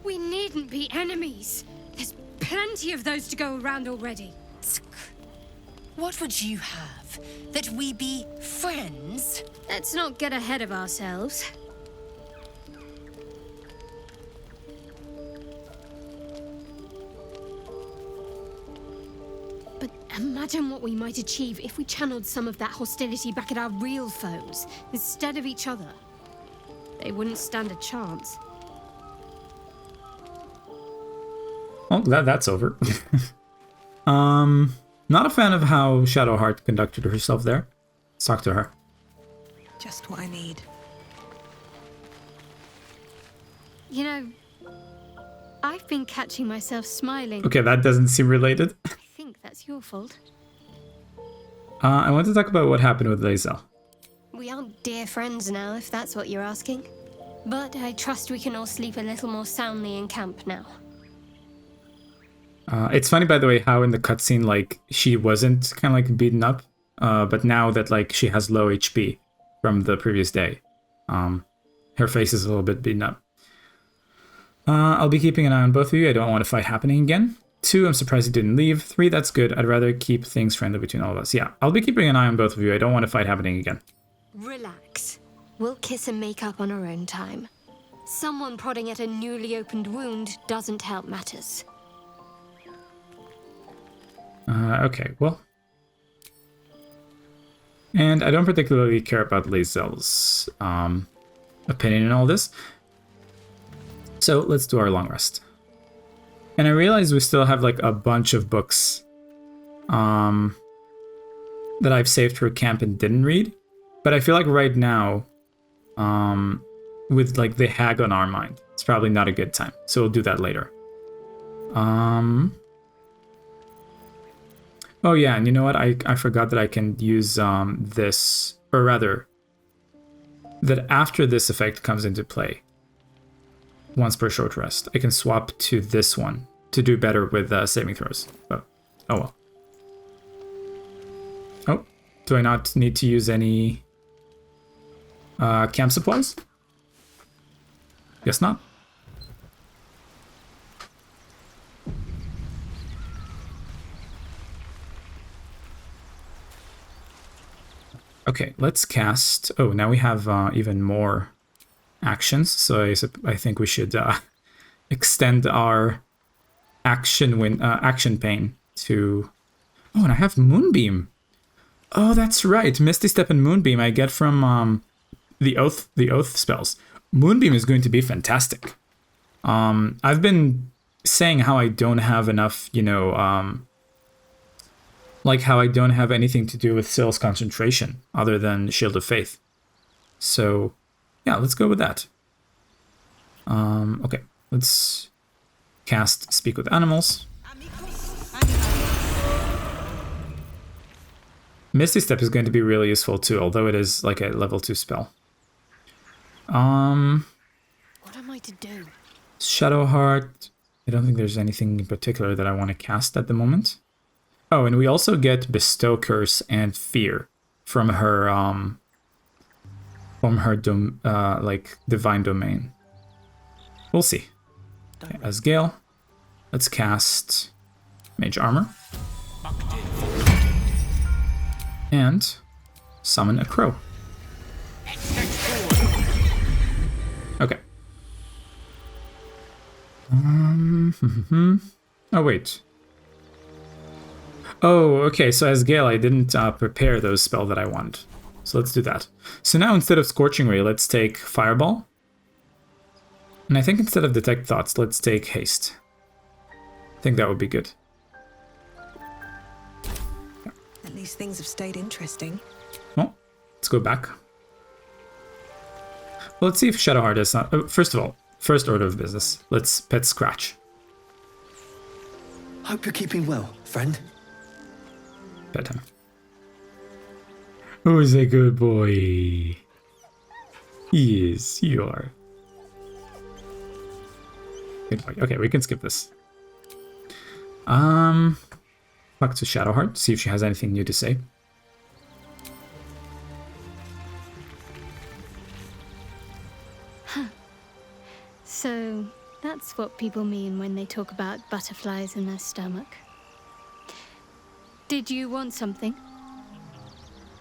We needn't be enemies. There's plenty of those to go around already. What would you have? That we be friends? Let's not get ahead of ourselves. But imagine what we might achieve if we channeled some of that hostility back at our real foes, instead of each other. They wouldn't stand a chance. Well, that's over. Not a fan of how Shadowheart conducted herself there. Let's talk to her. Just what I need. You know, I've been catching myself smiling. Okay, that doesn't seem related. I think that's your fault. I want to talk about what happened with Lae'zel. We aren't dear friends now, if that's what you're asking. But I trust we can all sleep a little more soundly in camp now. It's funny, by the way, how in the cutscene, like, she wasn't kind of like beaten up, but now that like she has low HP from the previous day, her face is a little bit beaten up. I'll be keeping an eye on both of you. I don't want a fight happening again. 2, I'm surprised you didn't leave. 3, that's good. I'd rather keep things friendly between all of us. Yeah, I'll be keeping an eye on both of you. I don't want a fight happening again. Relax. We'll kiss and make up on our own time. Someone prodding at a newly opened wound doesn't help matters. Okay, well. And I don't particularly care about Lae'zel's opinion in all this. So let's do our long rest. And I realize we still have like a bunch of books that I've saved for camp and didn't read. But I feel like right now, with like the hag on our mind, it's probably not a good time. So we'll do that later. Oh yeah, and you know what? I forgot that I can use this, or rather, that after this effect comes into play, once per short rest, I can swap to this one to do better with saving throws. But, oh well. Oh, do I not need to use any camp supplies? Guess not. Okay, let's cast. Oh, now we have even more actions, so I think we should extend our action pane to... Oh, and I have Moonbeam. Oh, that's right. Misty Step and Moonbeam I get from the Oath spells. Moonbeam is going to be fantastic. I've been saying how I don't have enough, you know, like how I don't have anything to do with Syl's concentration other than Shield of Faith. So, yeah, let's go with that. Okay, let's cast Speak with Animals. Misty Step is going to be really useful too, although it is like a level 2 spell. What am I to do? Shadowheart. I don't think there's anything in particular that I want to cast at the moment. Oh, and we also get Bestow Curse and Fear from her like Divine Domain. We'll see. Okay, as Gale, let's cast Mage Armor. And summon a crow. Okay. Oh, wait. Oh, okay, so as Gale, I didn't prepare those spells that I want. So let's do that. So now instead of Scorching Ray, let's take Fireball. And I think instead of Detect Thoughts, let's take Haste. I think that would be good. At least things have stayed interesting. Well, let's go back. Well, let's see if Shadowheart is not... first of all, first order of business. Let's pet Scratch. Hope you're keeping well, friend. Pet him. Who's a good boy? Yes, you are. Good boy. Okay, we can skip this. Back to Shadowheart, see if she has anything new to say. Huh. So, that's what people mean when they talk about butterflies in their stomach. Did you want something?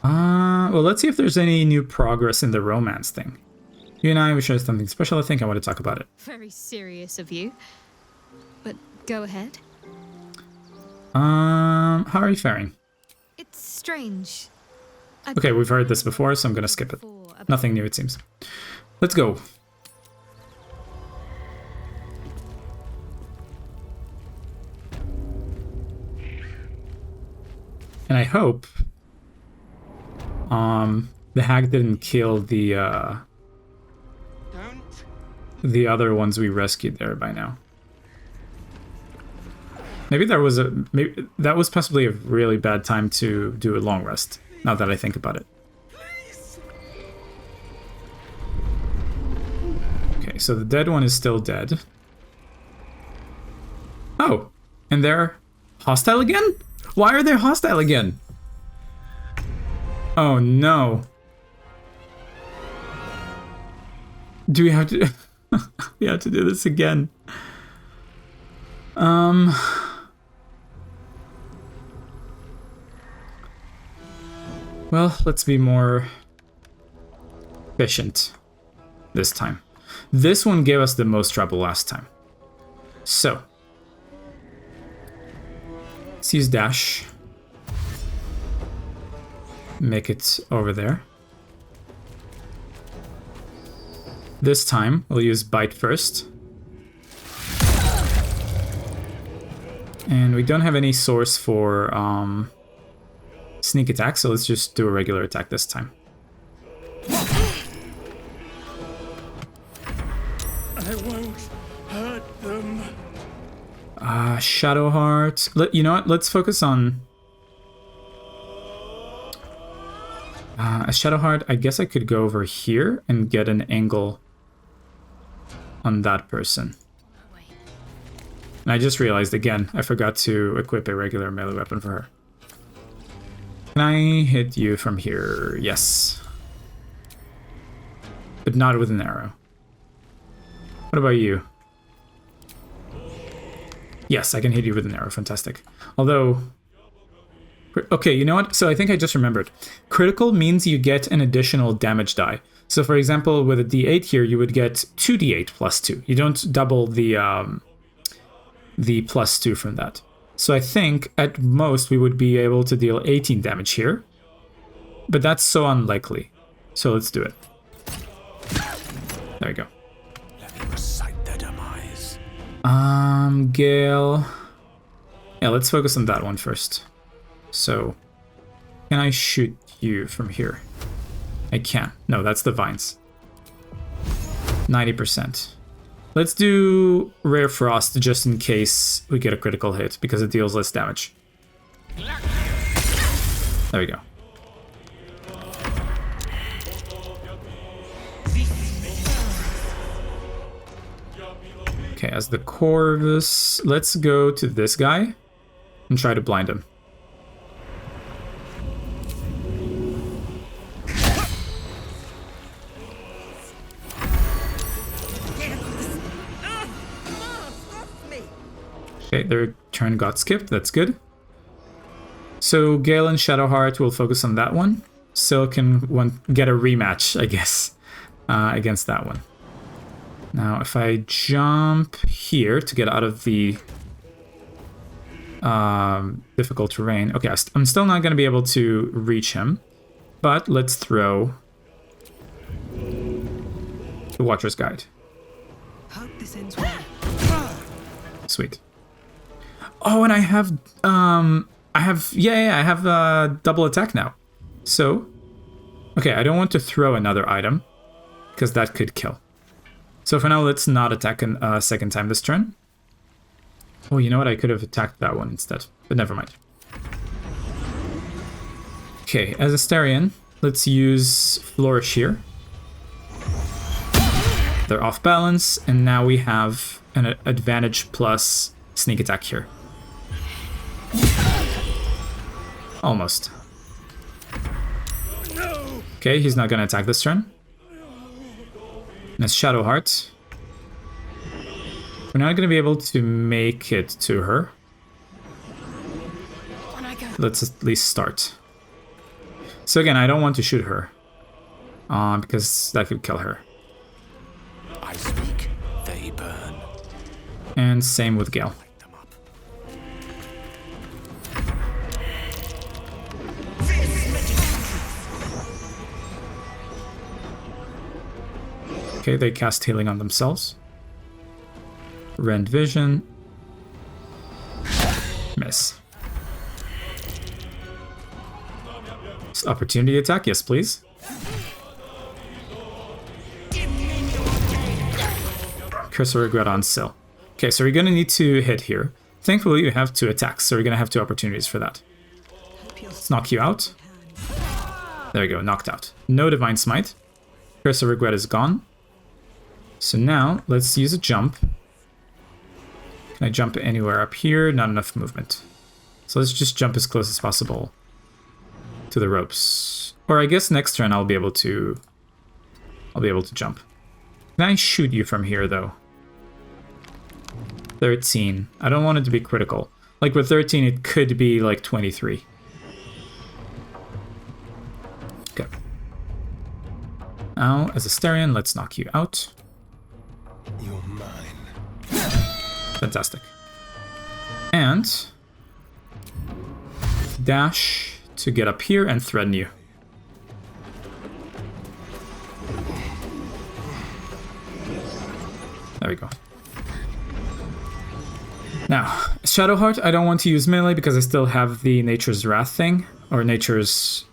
Well, let's see if there's any new progress in the romance thing. You and I, we share something special. I think I want to talk about it. Very serious of you. But go ahead. How are you faring? It's strange. Okay, we've heard this before, so I'm gonna skip it. Nothing new, it seems. Let's go. And I hope the hag didn't kill the other ones we rescued there by now. Maybe that was possibly a really bad time to do a long rest, now that I think about it. Okay, so the dead one is still dead. Oh, and they're hostile again? Why are they hostile again? Oh no. Do we have to... we have to do this again. Well, let's be more efficient this time. This one gave us the most trouble last time. So, let's use dash. Make it over there. This time, we'll use bite first. And we don't have any source for sneak attack, so let's just do a regular attack this time. I won't hurt them. Shadowheart. You know what? Let's focus on... a Shadowheart, I guess I could go over here and get an angle on that person. And I just realized again, I forgot to equip a regular melee weapon for her. Can I hit you from here? Yes. But not with an arrow. What about you? Yes, I can hit you with an arrow. Fantastic. Although... Okay, you know what? So I think I just remembered. Critical means you get an additional damage die. So for example, with a d8 here, you would get 2d8 plus 2. You don't double the the +2 from that. So I think at most we would be able to deal 18 damage here. But that's so unlikely. So let's do it. There we go. Gale. Yeah, let's focus on that one first. So, can I shoot you from here? I can. No, that's the vines. 90%. Let's do Rare Frost just in case we get a critical hit, because it deals less damage. There we go. Okay, as the Corvus, let's go to this guy and try to blind him. Okay, their turn got skipped, that's good. So Gale and Shadowheart will focus on that one. Syl can get a rematch, I guess, against that one. Now, if I jump here to get out of the difficult terrain... Okay, I'm still not going to be able to reach him, but let's throw the Watcher's Guide. Hope this ends well. Sweet. Oh, and I have double attack now. So, okay, I don't want to throw another item because that could kill. So for now, let's not attack a second time this turn. Oh, you know what? I could have attacked that one instead, but never mind. Okay, as Astarion, let's use Flourish here. They're off balance, and now we have an advantage plus sneak attack here. Almost. Okay, he's not going to attack this turn. And as Shadowheart, we're not going to be able to make it to her. Let's at least start. So again, I don't want to shoot her, because that could kill her. I speak, they burn. And same with Gale. Okay, they cast healing on themselves. Rend Vision. Miss. Opportunity attack, yes please. Curse of Regret on Syl. Okay, so we're gonna need to hit here. Thankfully we have 2 attacks, so we're gonna have 2 opportunities for that. Let's knock you out. There we go, knocked out. No Divine Smite. Curse of Regret is gone. So now, let's use a jump. Can I jump anywhere up here? Not enough movement. So let's just jump as close as possible to the ropes. Or I guess next turn I'll be able to jump. Can I shoot you from here though? 13. I don't want it to be critical. Like with 13 it could be like 23. Okay. Now, as Astarion, let's knock you out. You're mine. Fantastic. And dash to get up here and threaten you. There we go. Now, Shadowheart, I don't want to use melee because I still have the Nature's Wrath thing, or Nature's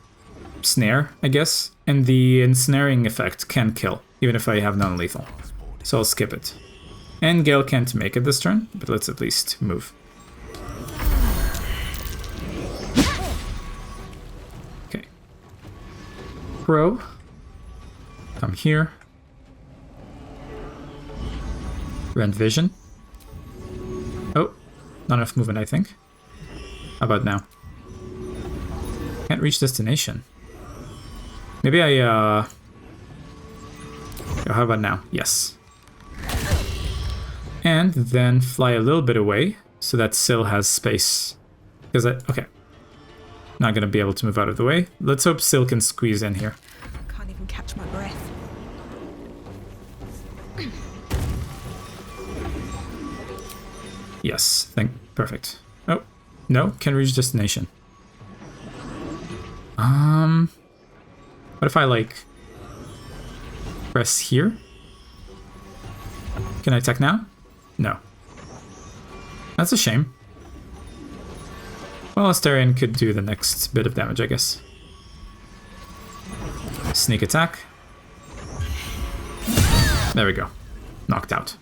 Snare, I guess. And the ensnaring effect can kill, even if I have non-lethal. So I'll skip it. And Gale can't make it this turn, but let's at least move. Okay. Crow. Come here. Rend Vision. Oh, not enough movement, I think. How about now? Can't reach destination. Maybe I, how about now? Yes. And then fly a little bit away so that Syl has space. Because okay. Not gonna be able to move out of the way. Let's hope Syl can squeeze in here. Can't even catch my breath. Yes, perfect. Oh, no, can reach destination. What if I, like, press here? Can I attack now? No. That's a shame. Well, Astarion could do the next bit of damage, I guess. Sneak attack. There we go. Knocked out.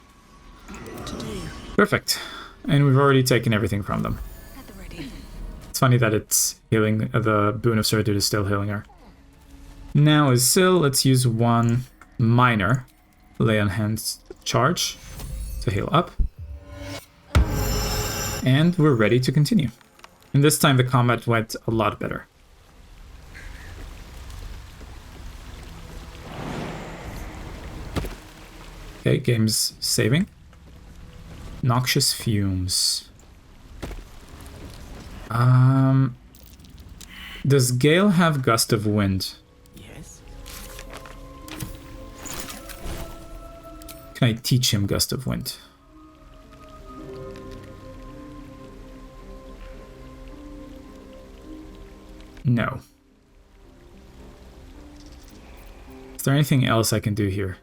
Perfect. And we've already taken everything from them. It's funny that it's healing, the Boon of Certitude is still healing her. Now is Syl, let's use one minor lay on hands charge to heal up. And we're ready to continue. And this time the combat went a lot better. Okay, game's saving. Noxious fumes. Does Gale have gust of wind? Yes. Can I teach him gust of wind? No. Is there anything else I can do here?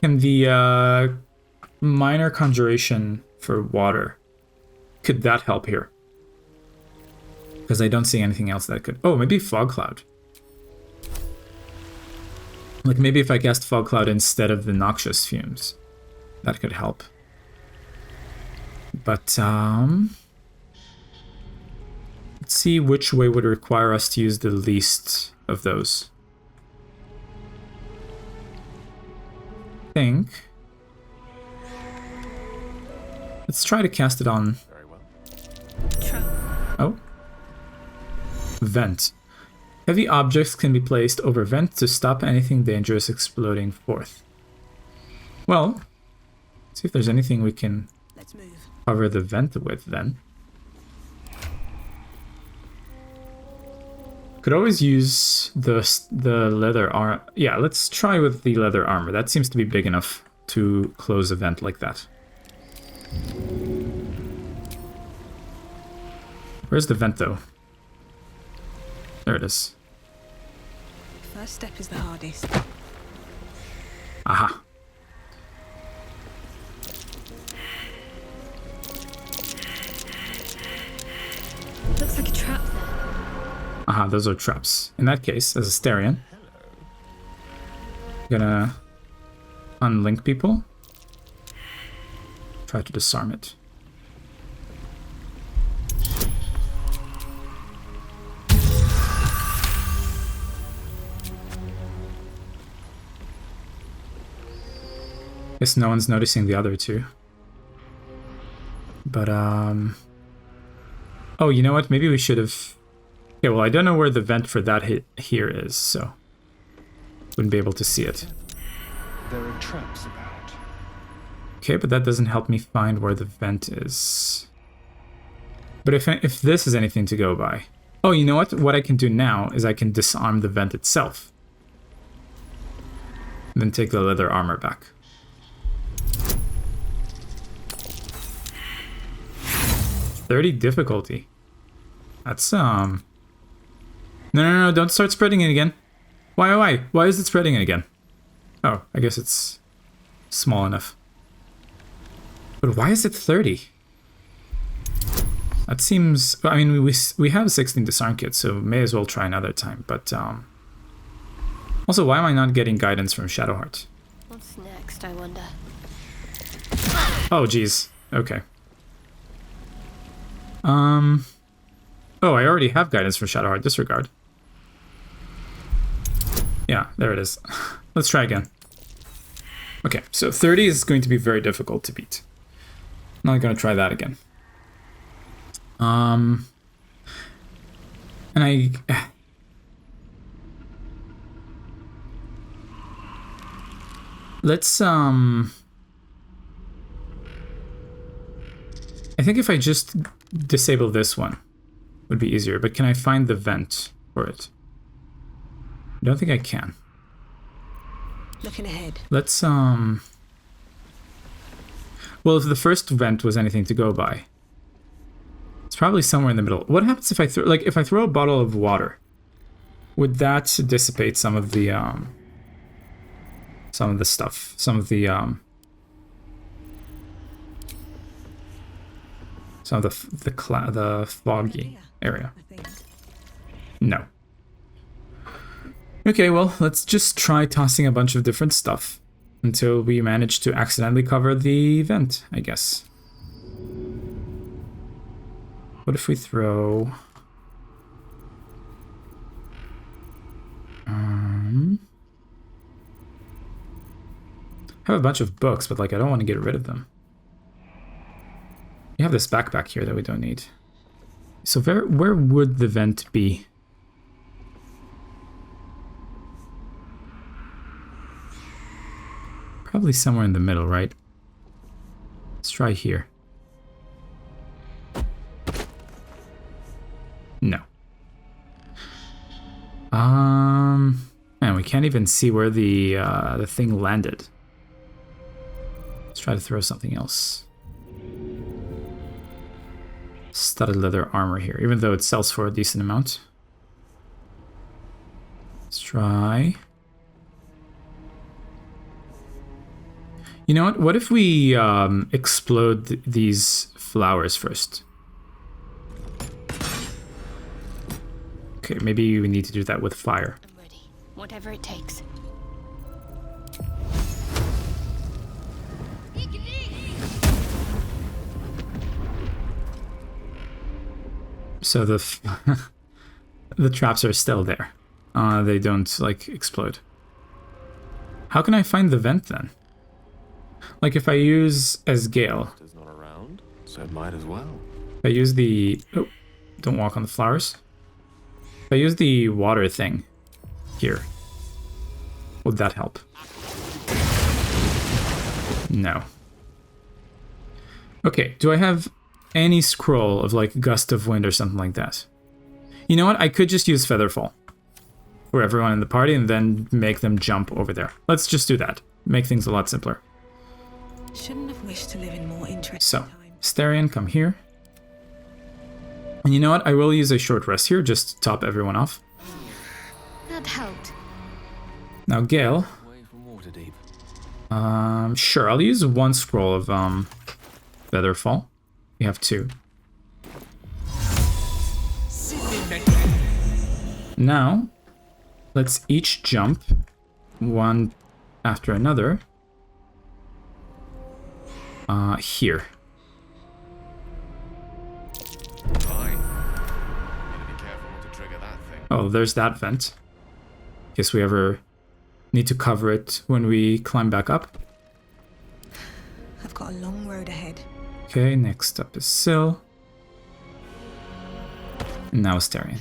Can the minor conjuration for water, could that help here? Because I don't see anything else that could. Oh, maybe fog cloud. Like maybe if I cast fog cloud instead of the noxious fumes, that could help. But let's see which way would require us to use the least of those. I think. Let's try to cast it on. Very well. Oh. Vent. Heavy objects can be placed over vent to stop anything dangerous exploding forth. Well, let's see if there's anything we can cover the vent with then. Could always use the leather armor. Yeah, let's try with the leather armor. That seems to be big enough to close a vent like that. Where's the vent though? There it is. First step is the hardest. Aha. Looks like a trap there. Aha, those are traps. In that case, as Astarion, gonna unlink people. Try to disarm it. Guess no one's noticing the other two. But, oh, you know what? Maybe we should have... Okay, well, I don't know where the vent for that hit here is, so... Wouldn't be able to see it. There are traps about. Okay, but that doesn't help me find where the vent is. But if this is anything to go by... Oh, you know what? What I can do now is I can disarm the vent itself. And then take the leather armor back. .30 difficulty. That's, No, don't start spreading it again. Why? Why is it spreading it again? Oh, I guess it's small enough. But why is it 30? That seems... I mean, we have 16 disarm kits, so may as well try another time, but, Also, why am I not getting guidance from Shadowheart? What's next, I wonder? Oh, geez. Okay. Oh, I already have guidance for Shadowheart. Disregard. Yeah, there it is. Let's try again. Okay, so 30 is going to be very difficult to beat. Not gonna try that again. And I... Let's, I think if I just disable this one, would be easier, but can I find the vent for it? I don't think I can. Looking ahead. Let's, Well, if the first vent was anything to go by, it's probably somewhere in the middle. What happens if I throw, like, if I throw a bottle of water? Would that dissipate some of the stuff, some of the foggy area? No. Okay, well, let's just try tossing a bunch of different stuff until we manage to accidentally cover the vent, I guess. What if we throw... I have a bunch of books, but like I don't want to get rid of them. We have this backpack here that we don't need. So where would the vent be? Probably somewhere in the middle, right? Let's try here. No. Man, we can't even see where the thing landed. Let's try to throw something else. Studded leather armor here, even though it sells for a decent amount. Let's try. You know what? What if we explode these flowers first? Okay, maybe we need to do that with fire. I'm ready. Whatever it takes. So the traps are still there. They don't like explode. How can I find the vent then? Like if I use as Gale. Not around, so it might as well. If I use the don't walk on the flowers. If I use the water thing here, would that help? No. Okay, do I have any scroll of like gust of wind or something like that? You know what? I could just use Featherfall for everyone in the party and then make them jump over there. Let's just do that. Make things a lot simpler. Shouldn't have wished to live in more interesting So, Starion, come here. And you know what? I will use a short rest here, just to top everyone off. That helped. Now, Gale. Sure, I'll use one scroll of Featherfall. We have two. Now, let's each jump one after another. Here. Fine. Need to be careful not to trigger that thing. Oh, there's that vent. In case we ever need to cover it when we climb back up. I've got a long road ahead. Okay, next up is Syl. And now Starion.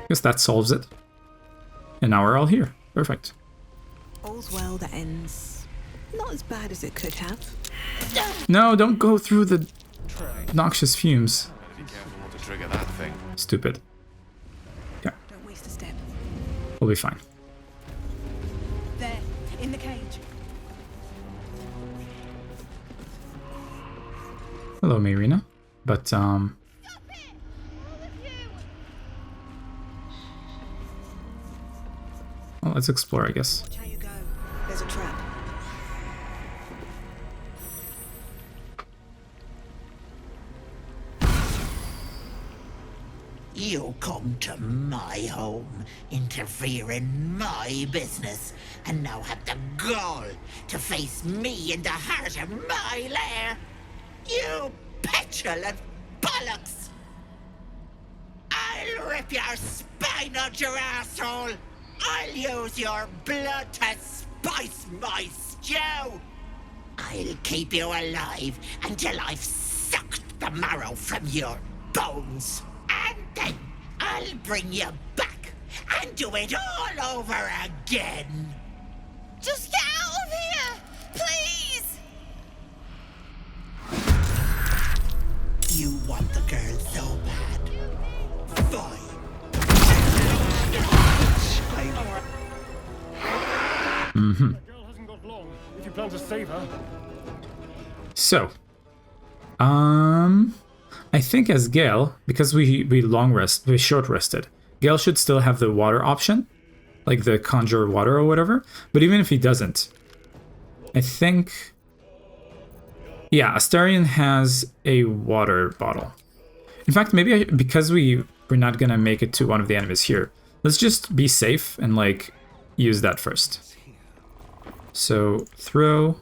Guess that solves it. And now we're all here. Perfect. All's well that ends not as bad as it could have. No, don't go through the noxious fumes. Be careful not to trigger that thing. Stupid. Yeah, Don't waste a step. we'll be fine. There, in the cage. Hello, Marina. But, well, let's explore, I guess. Watch how you go. There's a trap. You come to my home, interfere in my business, and now have the gall to face me in the heart of my lair. You petulant bollocks! I'll rip your spine out your asshole! I'll use your blood to spice my stew! I'll keep you alive until I've sucked the marrow from your bones. And then I'll bring you back and do it all over again. Just get out of here! Please! You want the girl so bad. Fine. Mm-hmm. you plan to save her? So, I think as Gale, because we short rested, Gale should still have the water option, like the conjure water or whatever. But even if he doesn't, I think, yeah, Astarion has a water bottle. In fact, maybe because we're not gonna make it to one of the enemies here, let's just be safe and like use that first. So throw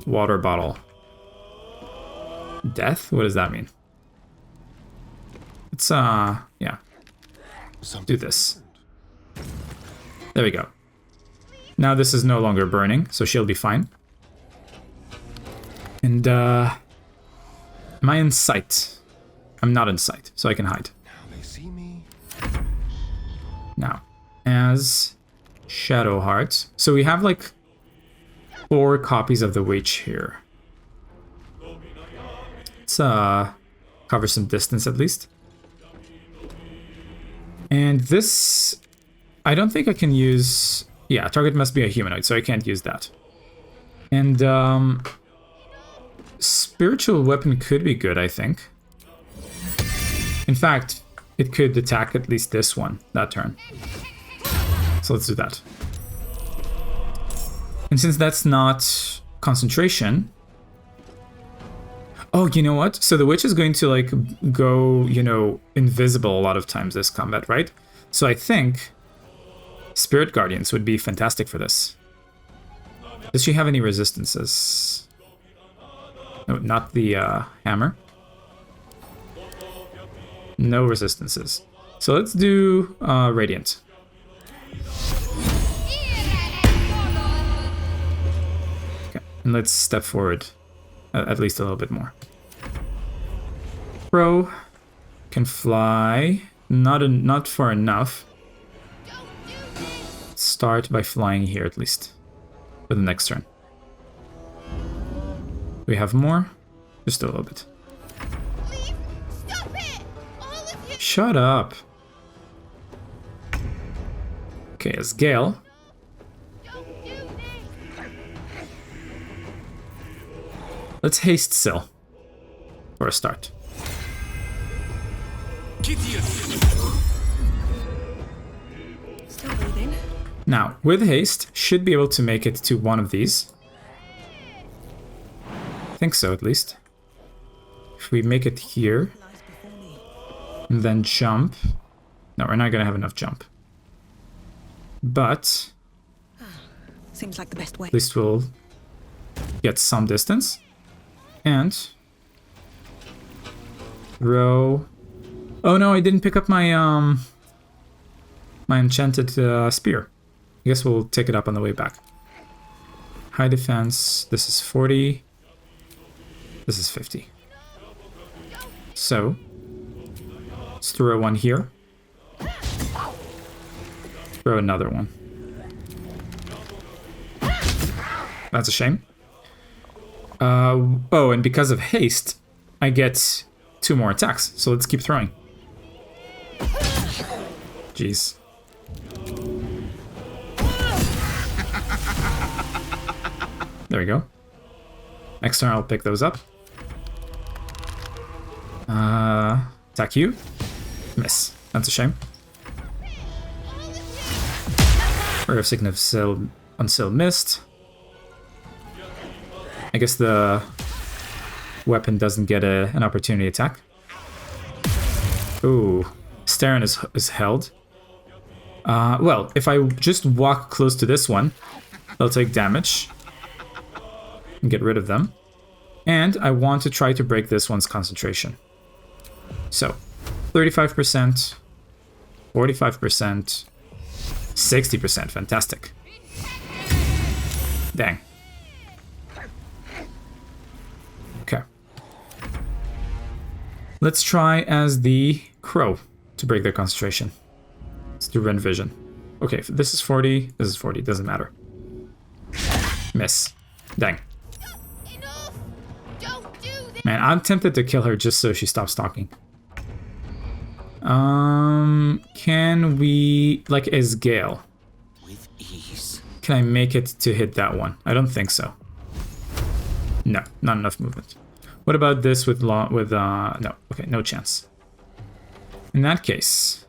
water bottle. Death? What does that mean? Let's yeah. Do this. There we go. Now this is no longer burning, so she'll be fine. And am I in sight? I'm not in sight, so I can hide. Now they see me. Now, as Shadowheart. So we have like 4 copies of the witch here. Let's cover some distance at least. And this, I don't think I can use, yeah, target must be a humanoid, so I can't use that. And spiritual weapon could be good, I think. In fact, it could attack at least this one, that turn. So let's do that. And since that's not concentration... Oh, you know what? So the witch is going to, like, go, you know, invisible a lot of times this combat, right? So I think Spirit Guardians would be fantastic for this. Does she have any resistances? No, not the hammer. No resistances. So let's do Radiant. Okay, and let's step forward at least a little bit more. Crow can fly, not far enough. Start by flying here at least for the next turn. We have more, just a little bit. Shut up. Okay, as Gale. Let's haste Syl for a start. Still breathing. Now, with haste, should be able to make it to one of these. I think so, at least. If we make it here, and then jump. No, we're not gonna have enough jump. But Seems like the best way. at least we'll get some distance. And throw. Oh no, I didn't pick up my my enchanted spear. I guess we'll take it up on the way back. High defense. This is 40. This is 50. So let's throw one here. Throw another one. That's a shame. Oh, and because of haste, I get 2 more attacks. So let's keep throwing. Jeez. There we go. Next turn I'll pick those up. Attack you. Miss. That's a shame. Ray of Sickness on Syl missed. I guess the weapon doesn't get an opportunity attack. Ooh. Staren is held. Well, if I just walk close to this one, they'll take damage. And get rid of them. And I want to try to break this one's concentration. So, 35%, 45%, 60%. Fantastic. Dang. Okay. Let's try as the crow to break their concentration. Let's do Rend Vision. Okay, this is 40, this is 40, doesn't matter. Miss. Dang. Man, I'm tempted to kill her just so she stops talking. Can we, like, as Gale, Can I make it to hit that one? I don't think so. No, not enough movement. What about this with no, okay, no chance. In that case,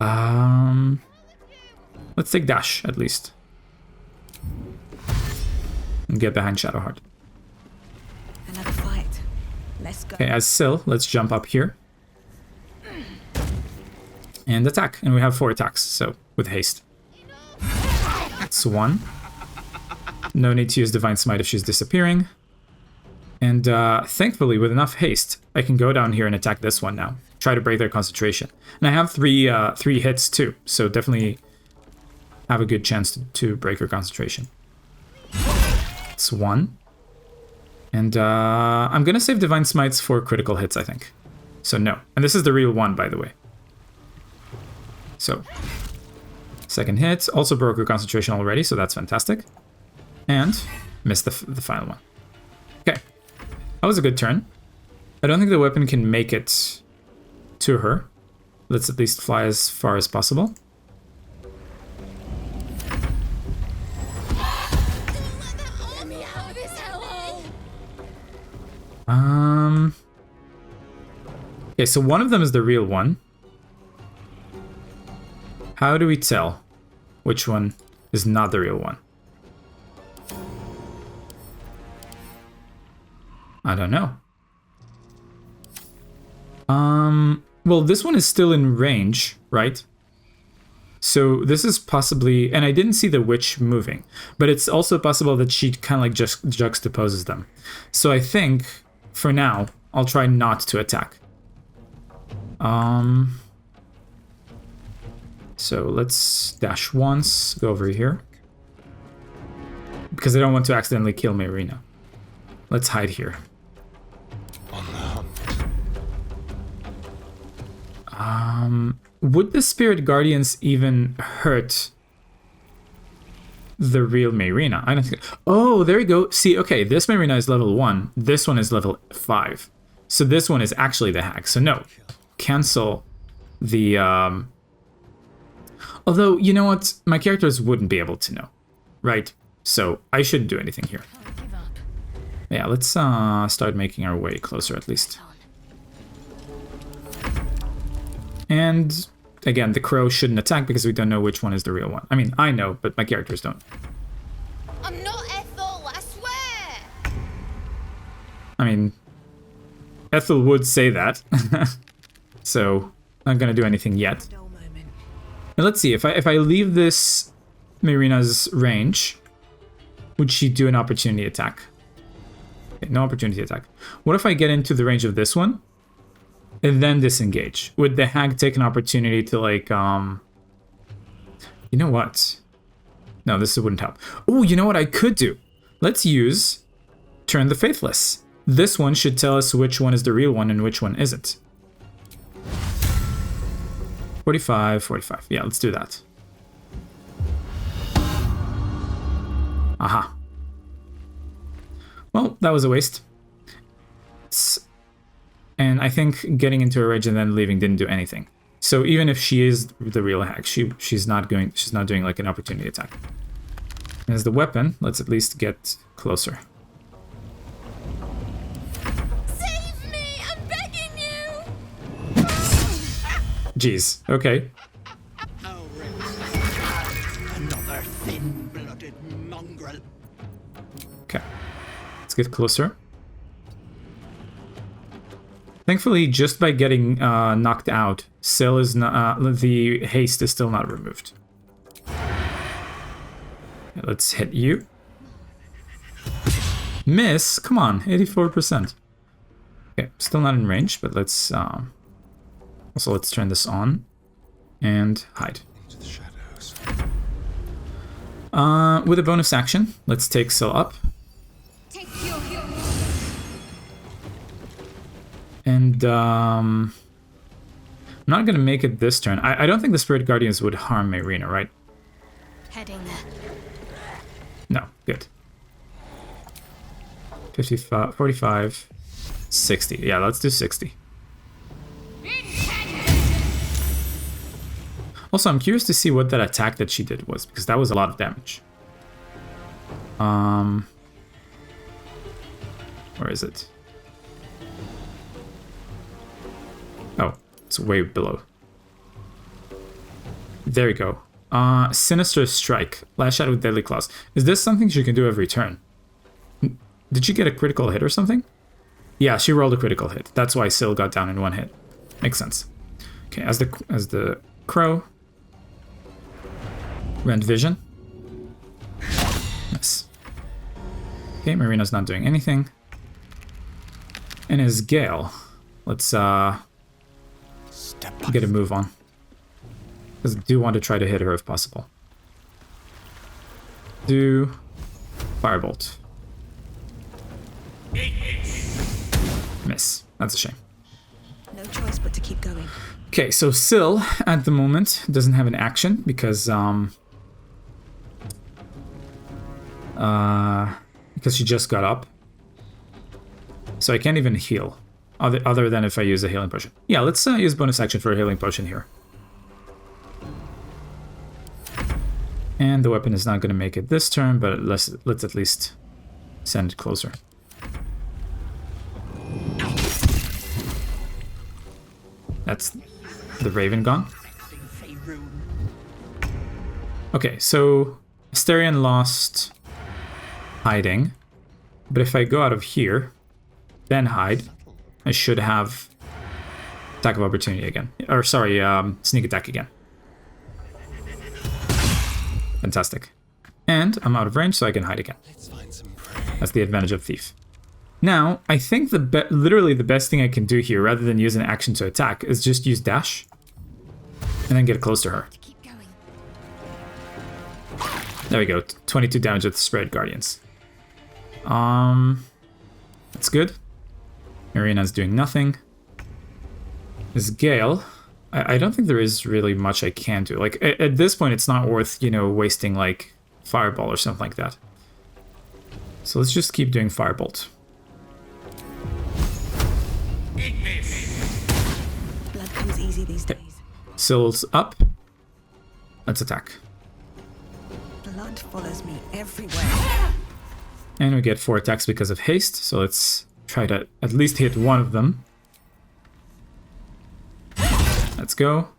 let's take dash at least. And get behind Shadowheart. Another fight. Let's go. Okay, as Syl, let's jump up here. And attack. And we have 4 attacks, so with haste. That's 1. No need to use Divine Smite if she's disappearing. And thankfully, with enough haste, I can go down here and attack this one now. Try to break their concentration. And I have 3 hits too, so definitely have a good chance to break her concentration. It's 1. And I'm gonna save Divine Smites for critical hits, I think. So no. And this is the real one, by the way. So, second hit. Also broke her concentration already, so that's fantastic. And missed the final one. Okay. That was a good turn. I don't think the weapon can make it to her. Let's at least fly as far as possible. Okay, so one of them is the real one. How do we tell which one is not the real one? I don't know. Well, this one is still in range, right? So this is possibly, and I didn't see the witch moving, but it's also possible that she kind of like just juxtaposes them. So I think, for now, I'll try not to attack. So let's dash once, go over here. Because I don't want to accidentally kill Mayrina. Let's hide here. Would the Spirit Guardians even hurt the real Mayrina? I don't think. Oh, there you go. See, okay, this Mayrina is level 1. This one is level 5. So this one is actually the hack. So no, cancel the. Although, you know what? My characters wouldn't be able to know, right? So I shouldn't do anything here. Yeah, let's start making our way closer at least. And again, the crow shouldn't attack because we don't know which one is the real one. I mean, I know, but my characters don't. I'm not Ethel, I swear! I mean, Ethel would say that. So, not gonna do anything yet. And let's see, if I leave this Mayrina's range, would she do an opportunity attack? Okay, no opportunity attack. What if I get into the range of this one? And then disengage. Would the hag take an opportunity to like, you know what? No, this wouldn't help. Oh, you know what I could do? Let's use Turn the Faithless. This one should tell us which one is the real one and which one isn't. 45, 45. Yeah, let's do that. Aha. Well, that was a waste. And I think getting into a rage and then leaving didn't do anything. So even if she is the real hack, she's not doing like an opportunity attack. And as the weapon, let's at least get closer. Save me! I'm begging you! Jeez. Okay. Another thin-blooded mongrel. Okay. Let's get closer. Thankfully, just by getting knocked out, Syl is not, the haste is still not removed. Let's hit you. Miss? Come on, 84%. Okay, still not in range, but let's also let's turn this on and hide. With a bonus action, let's take Syl up. And I'm not gonna make it this turn. I don't think the Spirit Guardians would harm Mayrina, right? Heading there. No, good. 55, 45, 60. Yeah, let's do 60. Also, I'm curious to see what that attack that she did was, because that was a lot of damage. Where is it? Oh, it's way below. There we go. Sinister Strike. Lash out with Deadly Claws. Is this something she can do every turn? Did she get a critical hit or something? Yeah, she rolled a critical hit. That's why Syl got down in one hit. Makes sense. Okay, as the crow. Rend Vision. Nice. Okay, Marina's not doing anything. And as Gale, let's get a move on. Because I do want to try to hit her if possible. Do Firebolt. Miss. That's a shame. No choice but to keep going. Okay, so Syl at the moment doesn't have an action because she just got up. So I can't even heal other than if I use a healing potion. Yeah, let's use bonus action for a healing potion here. And the weapon is not going to make it this turn, but let's at least send it closer. That's the Raven gone. Okay, so Asterion lost hiding, but if I go out of here, then hide, I should have attack of opportunity again. Or sorry, sneak attack again. Fantastic. And I'm out of range, so I can hide again. That's the advantage of Thief. Now, I think literally the best thing I can do here, rather than use an action to attack, is just use dash. And then get close to her. There we go. 22 damage with Spread Guardians. That's good. Marina's doing nothing. This Gale, I don't think there is really much I can do. Like, at this point, it's not worth, you know, wasting, like, Fireball or something like that. So let's just keep doing Firebolt. Blood comes easy these days. Syl's up. Let's attack. Blood follows me everywhere. And we get 4 attacks because of haste, so let's try to at least hit one of them. Let's go.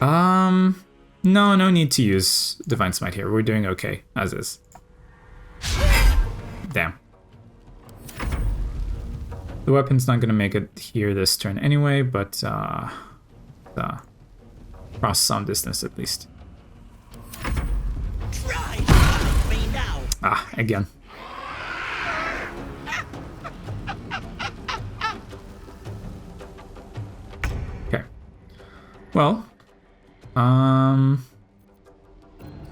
No need to use Divine Smite here. We're doing okay, as is. Damn. The weapon's not gonna make it here this turn anyway, but cross some distance at least. Ah, again. Okay. Well,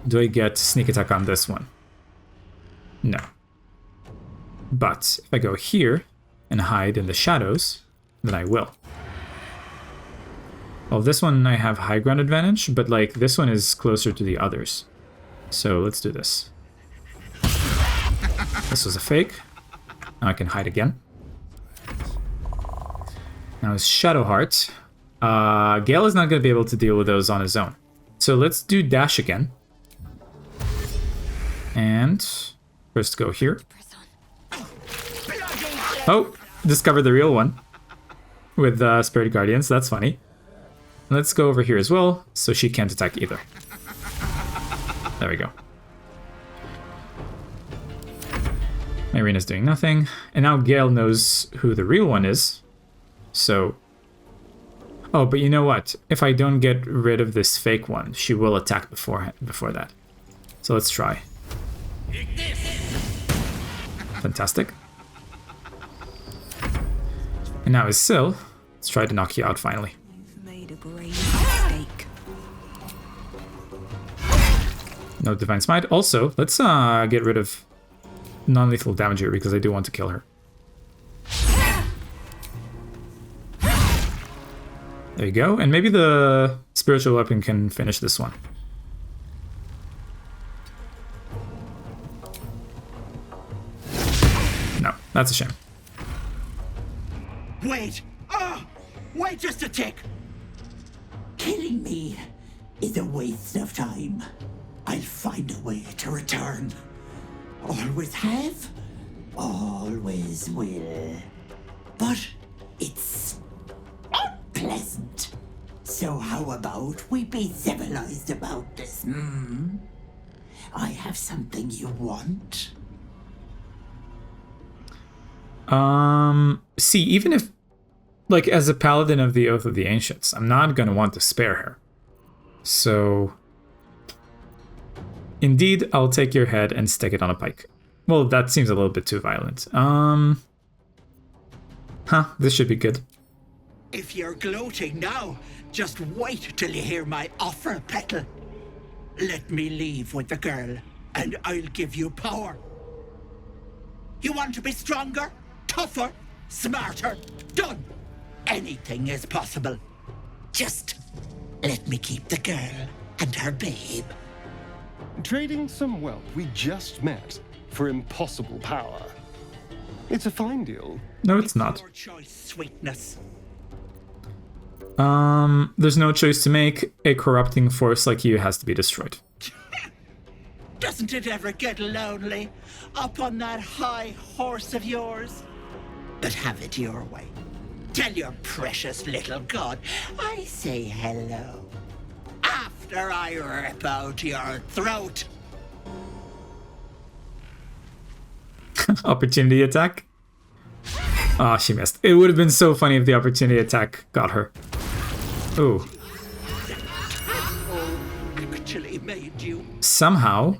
do I get sneak attack on this one? No. But if I go here and hide in the shadows, then I will. Well, this one I have high ground advantage, but like this one is closer to the others. So let's do this. This was a fake. Now I can hide again. Now his Shadowheart. Gale is not going to be able to deal with those on his own. So let's do dash again. And first go here. Oh, discovered the real one with Spirit Guardians. That's funny. Let's go over here as well, so she can't attack either. There we go. Irina's doing nothing. And now Gale knows who the real one is. So... Oh, but you know what? If I don't get rid of this fake one, she will attack before that. So let's try. Fantastic. And now is Syl. Let's try to knock you out finally. You've made a grave mistake. No Divine Smite. Also, let's get rid of non-lethal damage here because I do want to kill her. There you go. And maybe the spiritual weapon can finish this one. No, that's a shame. Wait! Wait just a tick! Killing me is a waste of time. I'll find a way to return. Always have, always will. But it's unpleasant. So how about we be civilized about this, hmm? I have something you want. See, even if, like, as a paladin of the Oath of the Ancients, I'm not gonna want to spare her. So, indeed, I'll take your head and stick it on a pike. Well, that seems a little bit too violent. This should be good. If you're gloating now, just wait till you hear my offer, Petal. Let me leave with the girl, and I'll give you power. You want to be stronger, tougher, smarter? Done. Anything is possible. Just let me keep the girl and her babe. Trading some wealth we just met for impossible power. It's a fine deal. No, it's not. Your choice, sweetness. There's no choice to make. A corrupting force like you has to be destroyed. Doesn't it ever get lonely up on that high horse of yours? But have it your way. Tell your precious little god I say hello after I rip out your throat. Opportunity attack? Ah, she missed. It would have been so funny if the opportunity attack got her. Ooh. Actually made you. Somehow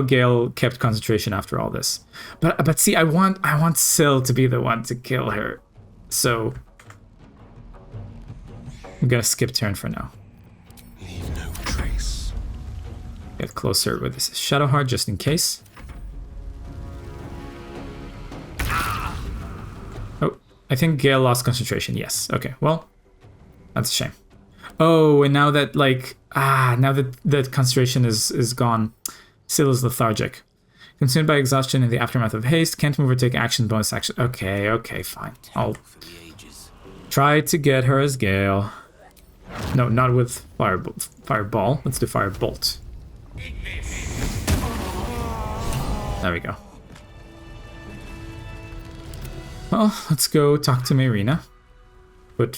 Gale kept concentration after all this. But see, I want Syl to be the one to kill her. So I'm gonna skip turn for now. Leave no trace. Get closer with this Shadowheart just in case. Oh, I think Gale lost concentration. Yes. Okay. Well, that's a shame. Oh, and now that now that concentration is gone, Syl is lethargic. Consumed by exhaustion in the aftermath of haste, can't move or take action, bonus action. Okay, fine. I'll try to get her as Gale. No, not with fireball. Let's do firebolt. There we go. Well, let's go talk to Marina. Put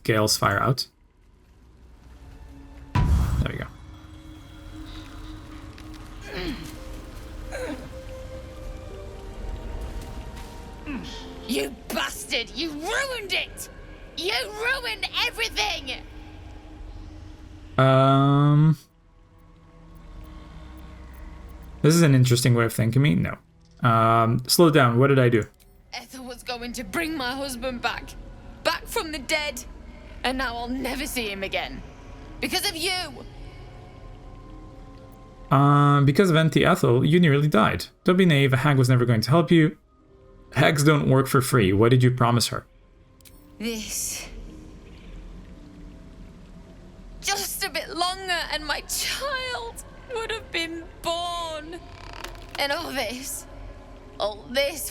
Gale's fire out. There we go. You bastard! You ruined it! You ruined everything! This is an interesting way of thinking me. No. Slow down. What did I do? Ethel was going to bring my husband back. Back from the dead. And now I'll never see him again. Because of you! Because of Auntie Ethel, you nearly died. Don't be naive, a hag was never going to help you. Hags don't work for free. What did you promise her? This. Just a bit longer and my child would have been born. And all this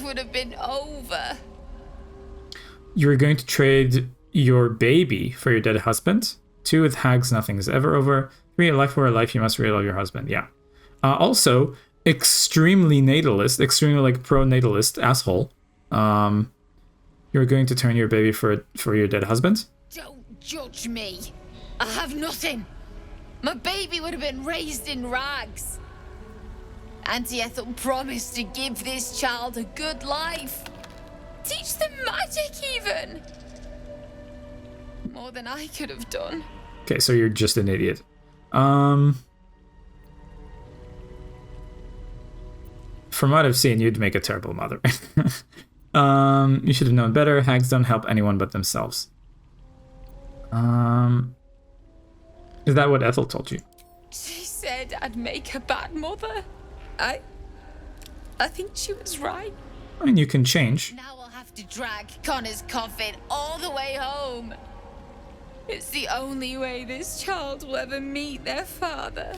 would have been over. You were going to trade your baby for your dead husband? 2, with hags, nothing is ever over. 3, a life for a life, you must really love your husband. Yeah. Also, extremely natalist, extremely pro-natalist asshole. You're going to turn your baby for your dead husband? Don't judge me. I have nothing. My baby would have been raised in rags. Auntie Ethel promised to give this child a good life. Teach them magic even. More than I could have done. Okay, so you're just an idiot. From what I've seen, you'd make a terrible mother. You should have known better. Hags don't help anyone but themselves. Is that what Ethel told you? She said I'd make a bad mother. I think she was right. I mean, you can change. Now I'll have to drag Connor's coffin all the way home. It's the only way this child will ever meet their father.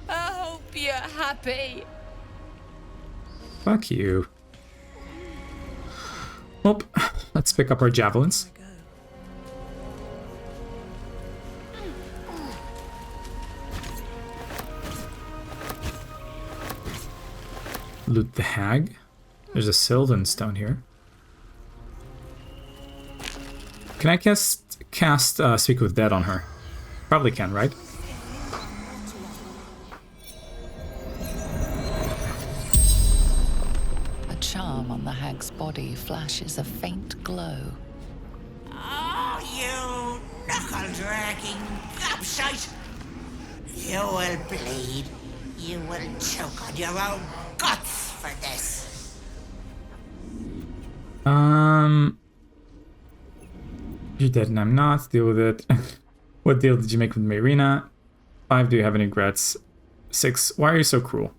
I hope you're happy. Fuck you. Well, let's pick up our javelins. loot the hag. There's a Sylvan stone here. Can I cast Speak with Dead on her? Probably can, right? A charm on the hag's body flashes a faint glow. Oh, you knuckle-dragging gobshite! You will bleed. You will choke on your own guts for this. You're dead and I'm not. Deal with it. What deal did you make with Marina? 5. Do you have any regrets? 6. Why are you so cruel?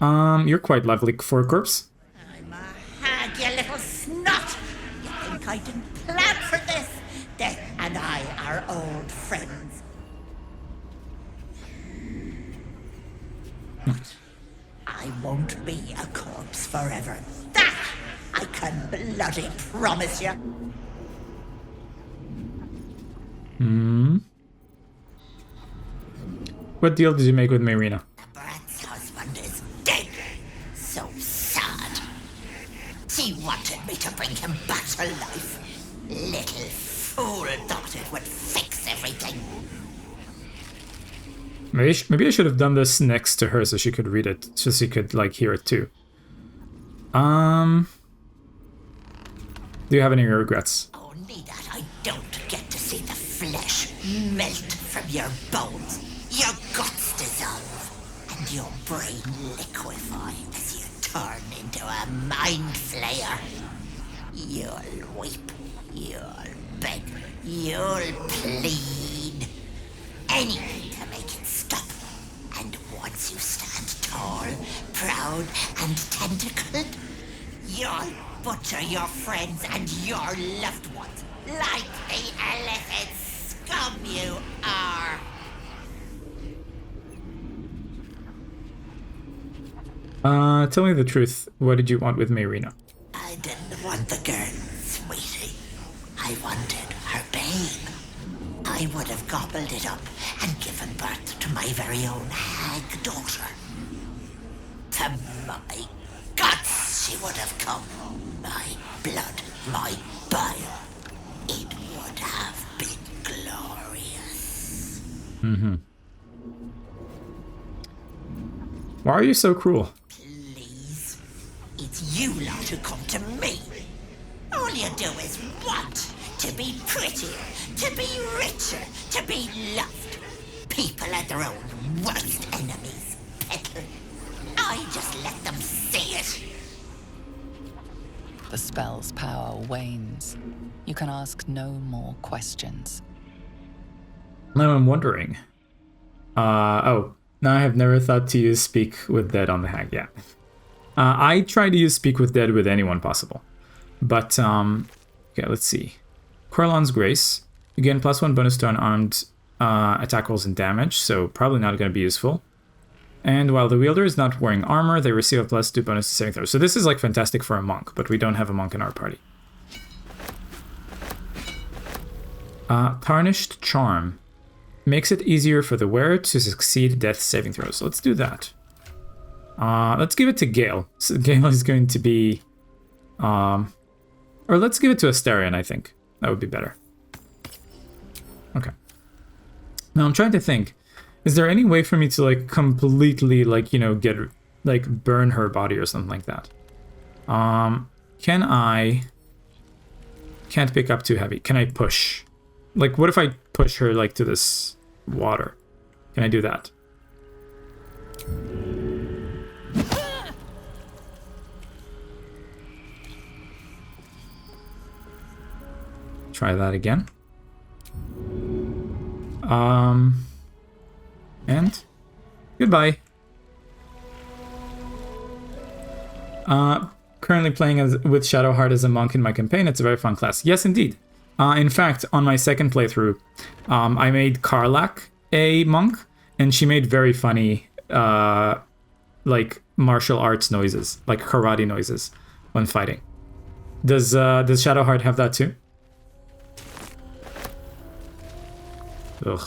You're quite lovely for a corpse. I'm a hag, you little snot! You think I didn't plan for this? Death and I are old friends. I won't be a corpse forever. That I can bloody promise you. What deal did you make with Marina? The brat's husband is dead. So sad. She wanted me to bring him back to life. Little fool thought it would fix everything. Maybe I should have done this next to her so she could read it, so she could like hear it too. Do you have any regrets? Only that I don't get to see the flesh melt from your bones, your guts dissolve, and your brain liquefy as you turn into a mind flayer. You'll weep, you'll beg, you'll plead. Anything to make it stop. And once you stand tall, proud, and tentacled, you'll butcher your friends and your loved ones like the elephant scum you are. Tell me the truth. What did you want with Marina? I didn't want the girl, sweetie. I wanted her babe. I would have gobbled it up and given birth to my very own hag daughter. To my guts she would have come. My blood, my bile. It would have been glorious. Why are you so cruel? Please, it's you lot who come to me. All you do is want to be prettier, to be richer, to be loved. People are their own worst enemies, Petal. I just let them see it. The spell's power wanes. You can ask no more questions. Now I'm wondering. Oh, now I have never thought to use Speak with Dead on the hag yet. I try to use Speak with Dead with anyone possible. But, okay, let's see. Corlon's Grace. Again, +1 bonus to unarmed attack rolls and damage, so probably not going to be useful. And while the wielder is not wearing armor, they receive a +2 bonus to saving throws. So this is like fantastic for a monk, but we don't have a monk in our party. Tarnished Charm. Makes it easier for the wearer to succeed death saving throws. So let's do that. Let's give it to Gale. So Gale is going to be... or let's give it to Astarion, I think. That would be better. Okay. Now I'm trying to think. Is there any way for me to like completely like, you know, get like burn her body or something like that? Can I... Can't pick up too heavy. Can I push? Like what if I push her like to this water? Can I do that? Try that again. And goodbye. Currently playing with Shadowheart as a monk in my campaign. It's a very fun class. Yes, indeed. In fact, on my second playthrough, I made Karlak a monk, and she made very funny, like martial arts noises, like karate noises, when fighting. Does Shadowheart have that too? Ugh.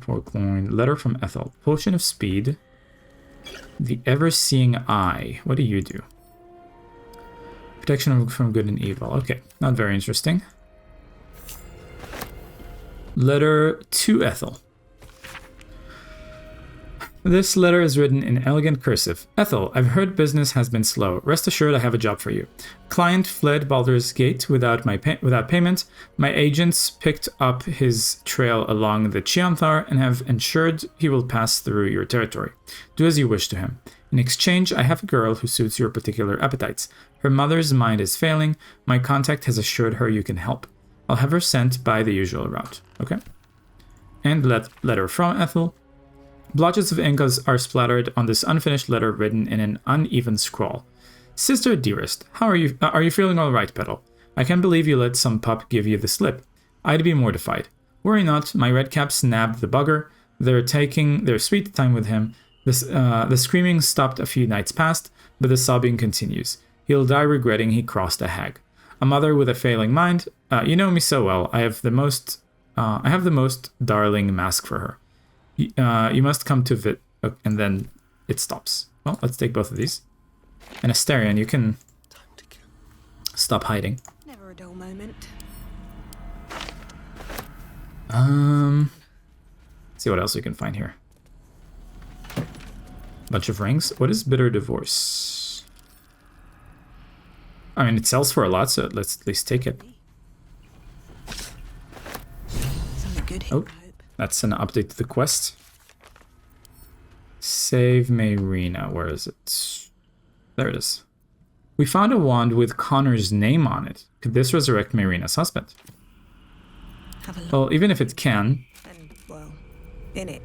Poor coin. Letter from Ethel. Potion of speed. The ever-seeing eye. What do you do? Protection from good and evil. Okay, not very interesting. Letter to Ethel. This letter is written in elegant cursive. Ethel, I've heard business has been slow. Rest assured I have a job for you. Client fled Baldur's Gate without payment. My agents picked up his trail along the Chianthar and have ensured he will pass through your territory. Do as you wish to him. In exchange, I have a girl who suits your particular appetites. Her mother's mind is failing. My contact has assured her you can help. I'll have her sent by the usual route. Okay. And letter from Ethel. Blotches of ink are splattered on this unfinished letter written in an uneven scrawl. Sister dearest, how are you? Are you feeling all right, Petal? I can't believe you let some pup give you the slip. I'd be mortified. Worry not, my redcaps nabbed the bugger. They're taking their sweet time with him. The screaming stopped a few nights past, but the sobbing continues. He'll die regretting he crossed a hag. A mother with a failing mind. You know me so well. I have the most darling mask for her. You must come to Vit, and then it stops. Well, let's take both of these. And Asterion, you can stop hiding. Never a dull moment. See what else we can find here. Bunch of rings. What is bitter divorce? I mean, it sells for a lot, so let's at least take it. Oh, that's an update to the quest. Save Mayrina. Where is it? There it is. We found a wand with Connor's name on it. Could this resurrect Mayrina's husband? Well, even if it can,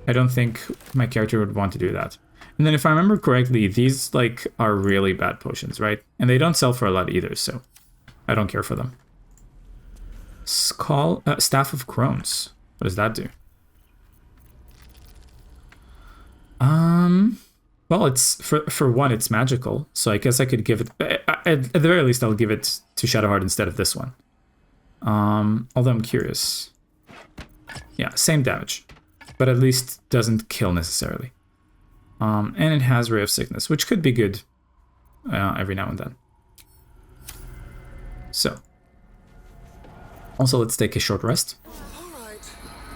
I don't think my character would want to do that. And then if I remember correctly, these like are really bad potions, right? And they don't sell for a lot either, so I don't care for them. Staff of Crones. What does that do? Well, it's for one, it's magical, so I guess I could give it. At the very least, I'll give it to Shadowheart instead of this one. Although I'm curious. Yeah, same damage, but at least doesn't kill necessarily. And it has Ray of Sickness, which could be good every now and then. So, also let's take a short rest.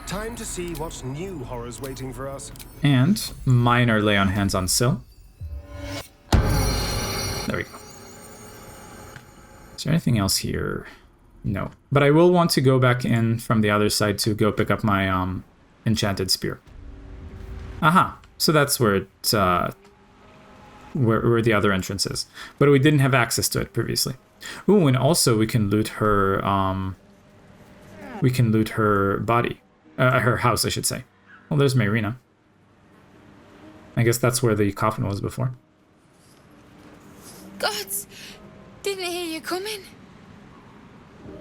Time to see what new horrors waiting for us. And minor lay on hands on Syl. There we go. Is there anything else here? No. But I will want to go back in from the other side to go pick up my enchanted spear. Aha. So that's where it where the other entrance is. But we didn't have access to it previously. Ooh, and also we can loot her body. Her house, I should say. Well, there's Mayrina. I guess that's where the coffin was before. Gods! Didn't hear you coming.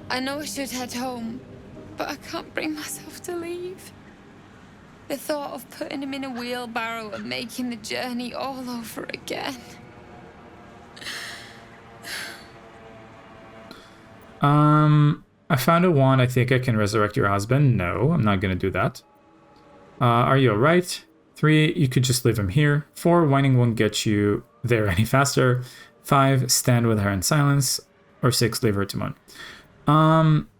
I know I should head home, but I can't bring myself to leave. The thought of putting him in a wheelbarrow and making the journey all over again. I found a wand. I think I can resurrect your husband. No, I'm not going to do that. Are you alright? 3, you could just leave him here. 4, whining won't get you there any faster. 5, stand with her in silence. Or 6, leave her to moan.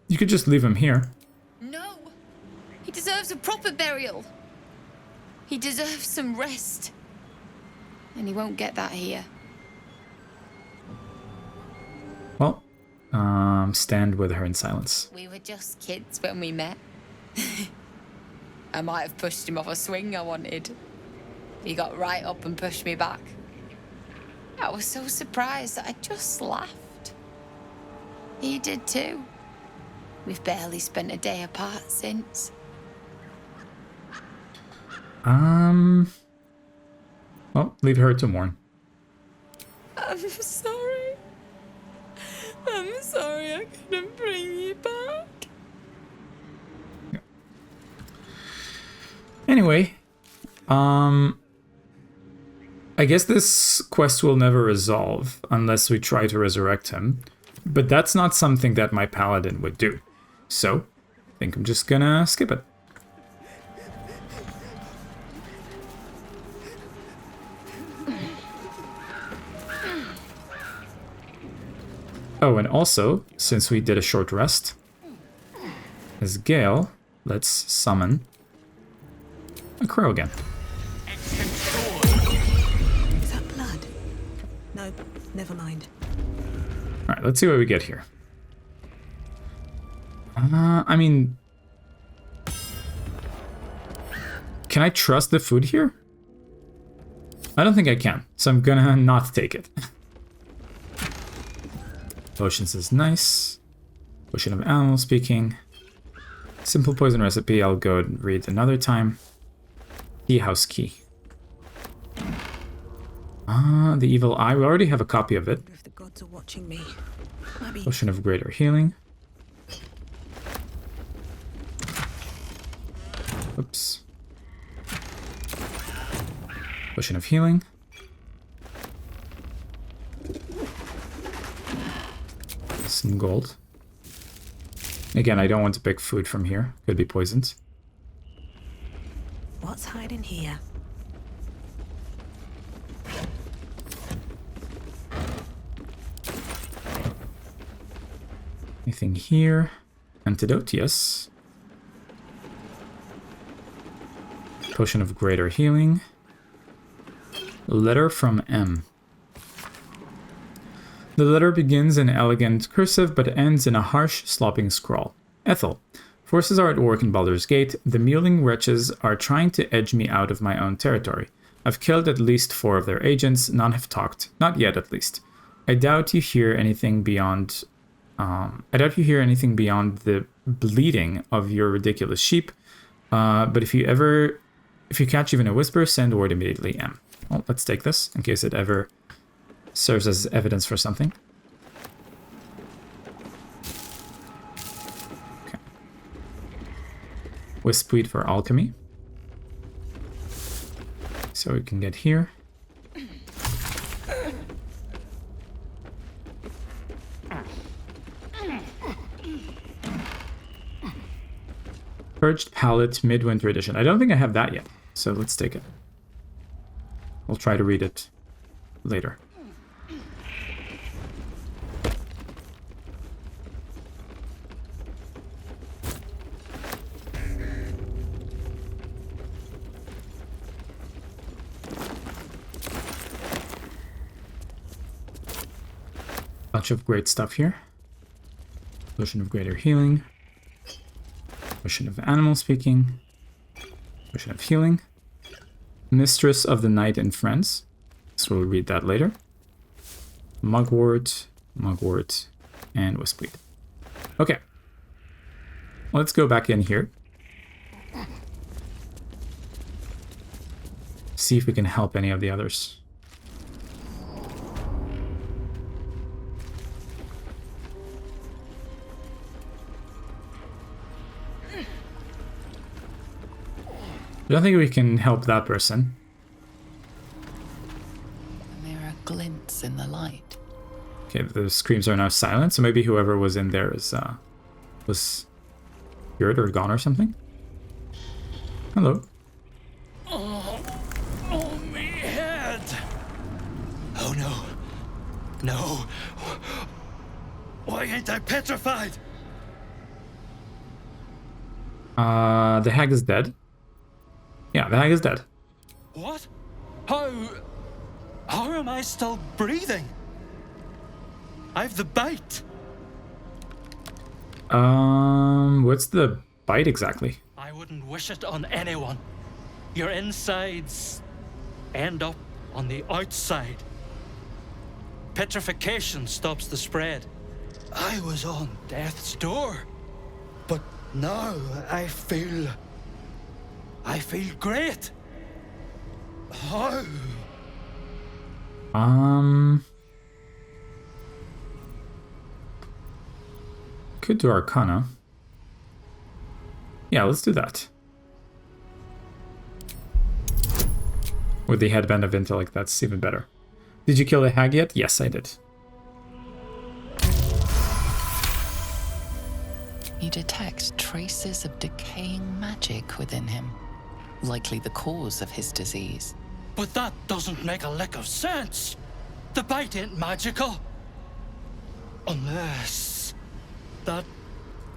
You could just leave him here. No! He deserves a proper burial. He deserves some rest. And he won't get that here. Well, stand with her in silence. We were just kids when we met. I might have pushed him off a swing I wanted. He got right up and pushed me back. I was so surprised that I just laughed. He did too. We've barely spent a day apart since. Well, leave her to mourn. I'm sorry. I'm sorry I couldn't bring you back. Yeah. Anyway, I guess this quest will never resolve unless we try to resurrect him. But that's not something that my paladin would do. So, I think I'm just gonna skip it. Also, since we did a short rest, as Gale, let's summon a crow again. Is that blood? No, never mind. Alright, let's see what we get here. I mean... Can I trust the food here? I don't think I can, so I'm gonna not take it. Potions is nice. Potion of animal speaking. Simple poison recipe, I'll go and read another time. Tea house key. The evil eye, we already have a copy of it. If the gods are watching me, maybe. Potion of greater healing. Oops. Potion of healing. Some gold. Again, I don't want to pick food from here. Could be poisoned. What's hiding here? Anything here? Antidote, yes. Potion of greater healing. Letter from M. The letter begins in elegant cursive but ends in a harsh, slopping scrawl. Ethel. Forces are at work in Baldur's Gate. The mewling wretches are trying to edge me out of my own territory. I've killed at least 4 of their agents. None have talked. Not yet, at least. I doubt you hear anything beyond... the bleating of your ridiculous sheep. But if you catch even a whisper, send word immediately, M. Well, let's take this in case it ever serves as evidence for something. Okay. Wispweed for alchemy. So we can get here. Purged Palette Midwinter Edition. I don't think I have that yet, so let's take it. We'll try to read it later. Bunch of great stuff here. Potion of greater healing. Potion of animal speaking. Potion of healing. Mistress of the Night and Friends. So we'll read that later. Mugwort, and Wispweed. Okay. Let's go back in here. See if we can help any of the others. I don't think we can help that person. The mirror glints in the light. Okay, the screams are now silent, so maybe whoever was in there is was cured or gone or something. Hello. Oh, me head! Oh no. No. Why ain't I petrified? The hag is dead. Yeah, the hag is dead. What? How am I still breathing? I've the bite. What's the bite exactly? I wouldn't wish it on anyone. Your insides end up on the outside. Petrification stops the spread. I was on death's door, but now I feel great. How? Could do Arcana. Yeah, let's do that. With the headband of intellect, that's even better. Did you kill the hag yet? Yes, I did. You detect traces of decaying magic within him, likely the cause of his disease. But that doesn't make a lick of sense. The bite ain't magical. Unless that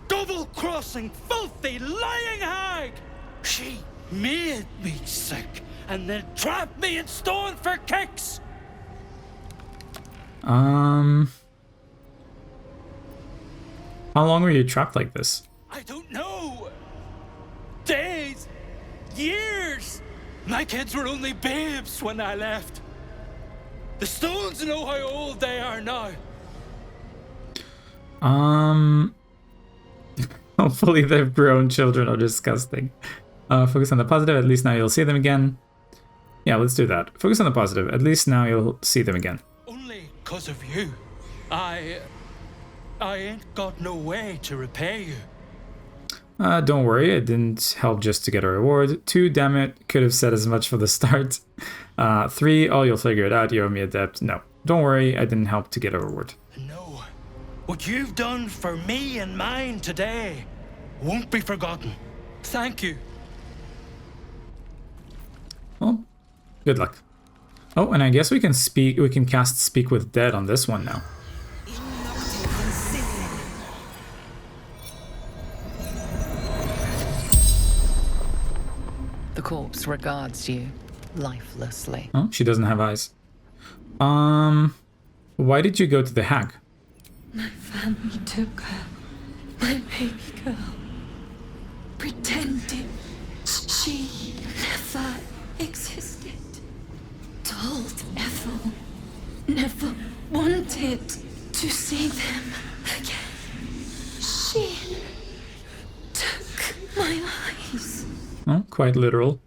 double-crossing, filthy, lying hag! She made me sick and then trapped me in stone for kicks! How long were you trapped like this? I don't know! Days! Years! My kids were only babes when I left. The stones know how old they are now. Hopefully their grown children are disgusting. Focus on the positive, at least now you'll see them again. Yeah, let's do that. Focus on the positive, at least now you'll see them again. Only 'cause of you. I ain't got no way to repay you. Don't worry, it didn't help just to get a reward. 2, damn it, could have said as much for the start. 3, oh, you'll figure it out, you owe me a debt. No, don't worry, I didn't help to get a reward. No, what you've done for me and mine today won't be forgotten. Thank you. Well, good luck. Oh, and I guess we can cast Speak with Dead on this one now. The corpse regards you lifelessly. Oh, she doesn't have eyes. Why did you go to the hag? My family took her, my baby girl, pretending she never existed. Told Ethel never wanted to see them again. She took my eyes. Oh, quite literal.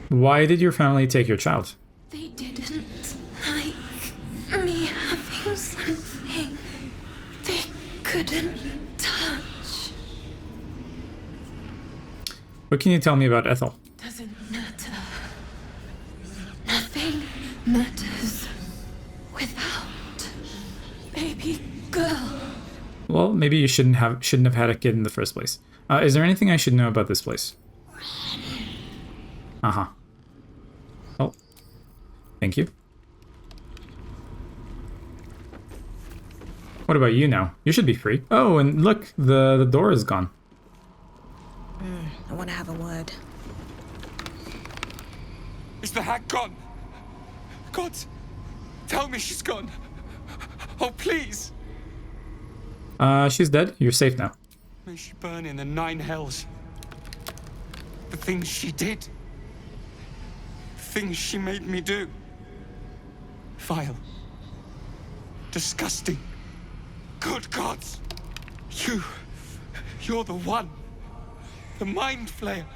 Why did your family take your child? They didn't like me having something they couldn't touch. What can you tell me about Ethel? Doesn't matter. Nothing matters without baby girl. Well, maybe you shouldn't have had a kid in the first place. Is there anything I should know about this place? Uh-huh. Oh. Thank you. What about you now? You should be free. Oh, and look, the door is gone. I want to have a word. Is the hag gone? God, tell me she's gone. Oh, please. She's dead. You're safe now. May she burn in the 9 hells. The things she did. Things she made me do. Vile. Disgusting. Good gods. You're the one. The mind flayer.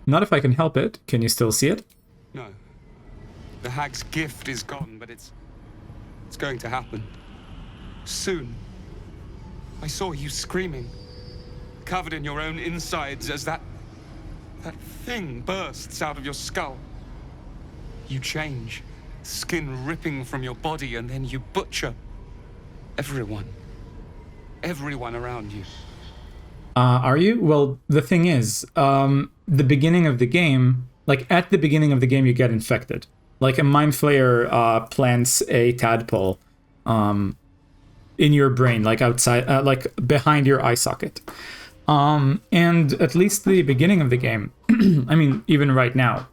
Not if I can help it. Can you still see it? No. The hag's gift is gone, but it's going to happen. Soon. I saw you screaming, covered in your own insides as that thing bursts out of your skull. You change, skin ripping from your body, and then you butcher everyone around you. Are you? Well, the thing is, the beginning of the game, like at the beginning of the game, you get infected. Like a mind flayer plants a tadpole in your brain, like outside, like behind your eye socket. And at least the beginning of the game, I mean, even right now,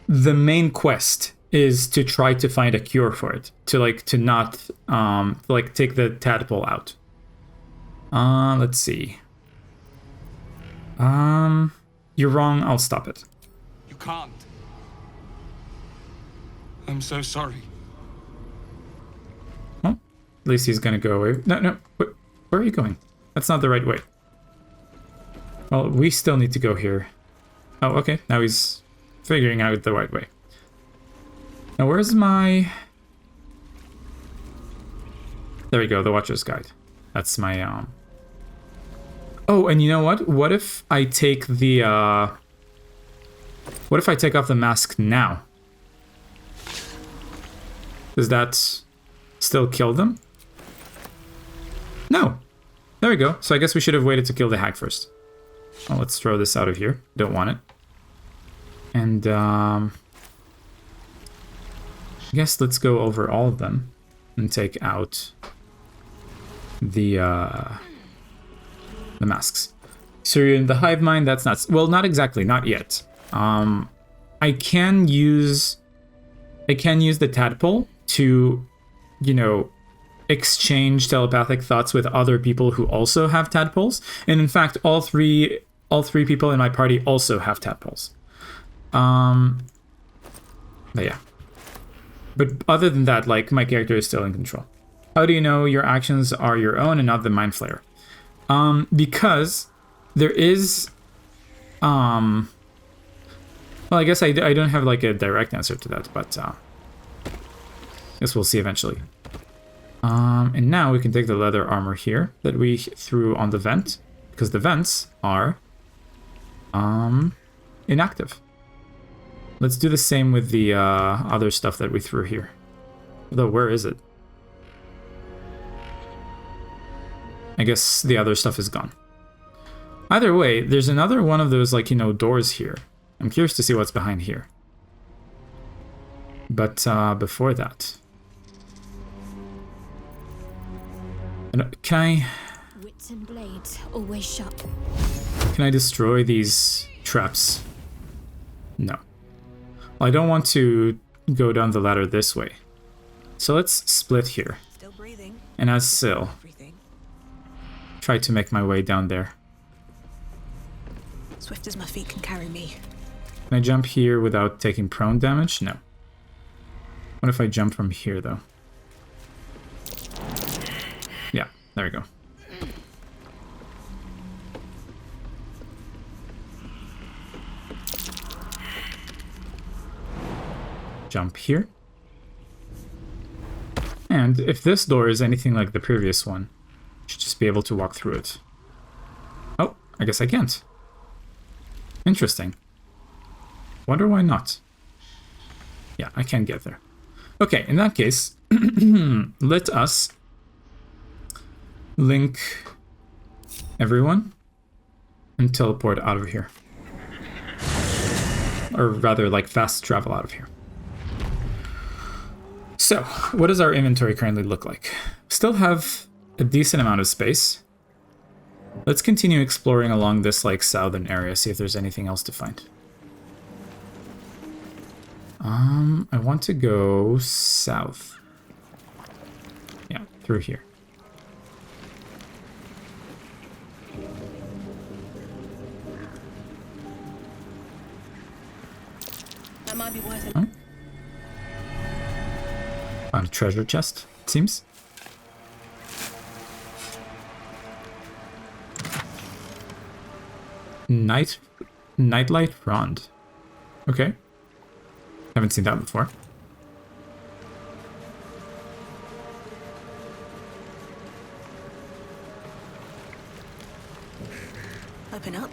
the main quest is to try to find a cure for it, to not take the tadpole out. Let's see. You're wrong. I'll stop it. You can't. I'm so sorry. Well, at least he's gonna go away. No. Where are you going? That's not the right way. Well, we still need to go here. Oh, okay. Now he's figuring out the right way. Now, where's my... There we go, the Watcher's Guide. That's my, Oh, and you know what? What if I take the, What if I take off the mask now? Does that still kill them? No. There we go. So I guess we should have waited to kill the hag first. Well, let's throw this out of here. Don't want it. And I guess let's go over all of them and take out the masks. So you're in the hive mind. That's not well, not exactly, not yet. I can use the tadpole to, you know, exchange telepathic thoughts with other people who also have tadpoles. And in fact, all three people in my party also have tadpoles. But yeah. But other than that, like, my character is still in control. How do you know your actions are your own and not the Mind Flayer? Because there is... well, I guess I don't have, like, a direct answer to that, but... I guess we'll see eventually. And now we can take the leather armor here that we threw on the vent, because the vents are inactive. Let's do the same with the other stuff that we threw here. Although, where is it? I guess the other stuff is gone. Either way, there's another one of those, like, you know, doors here. I'm curious to see what's behind here. But before that... Can I... Wits and blades always sharp. Can I destroy these traps? No. Well, I don't want to go down the ladder this way. So let's split here. Still breathing. And as Syl, try to make my way down there. Swift as my feet can carry me. Can I jump here without taking prone damage? No. What if I jump from here, though? Yeah, there we go. Jump here. And if this door is anything like the previous one, I should just be able to walk through it. Oh, I guess I can't. Interesting. Wonder why not. Yeah, I can't get there. Okay, in that case, let us link everyone and teleport out of here. Or rather, like, fast travel out of here. So, what does our inventory currently look like? Still have a decent amount of space. Let's continue exploring along this, like, southern area, see if there's anything else to find. I want to go south. Yeah, through here. That might be worth it. Oh. Found a treasure chest, it seems. Nightlight Frond. Okay. Haven't seen that before. Open up.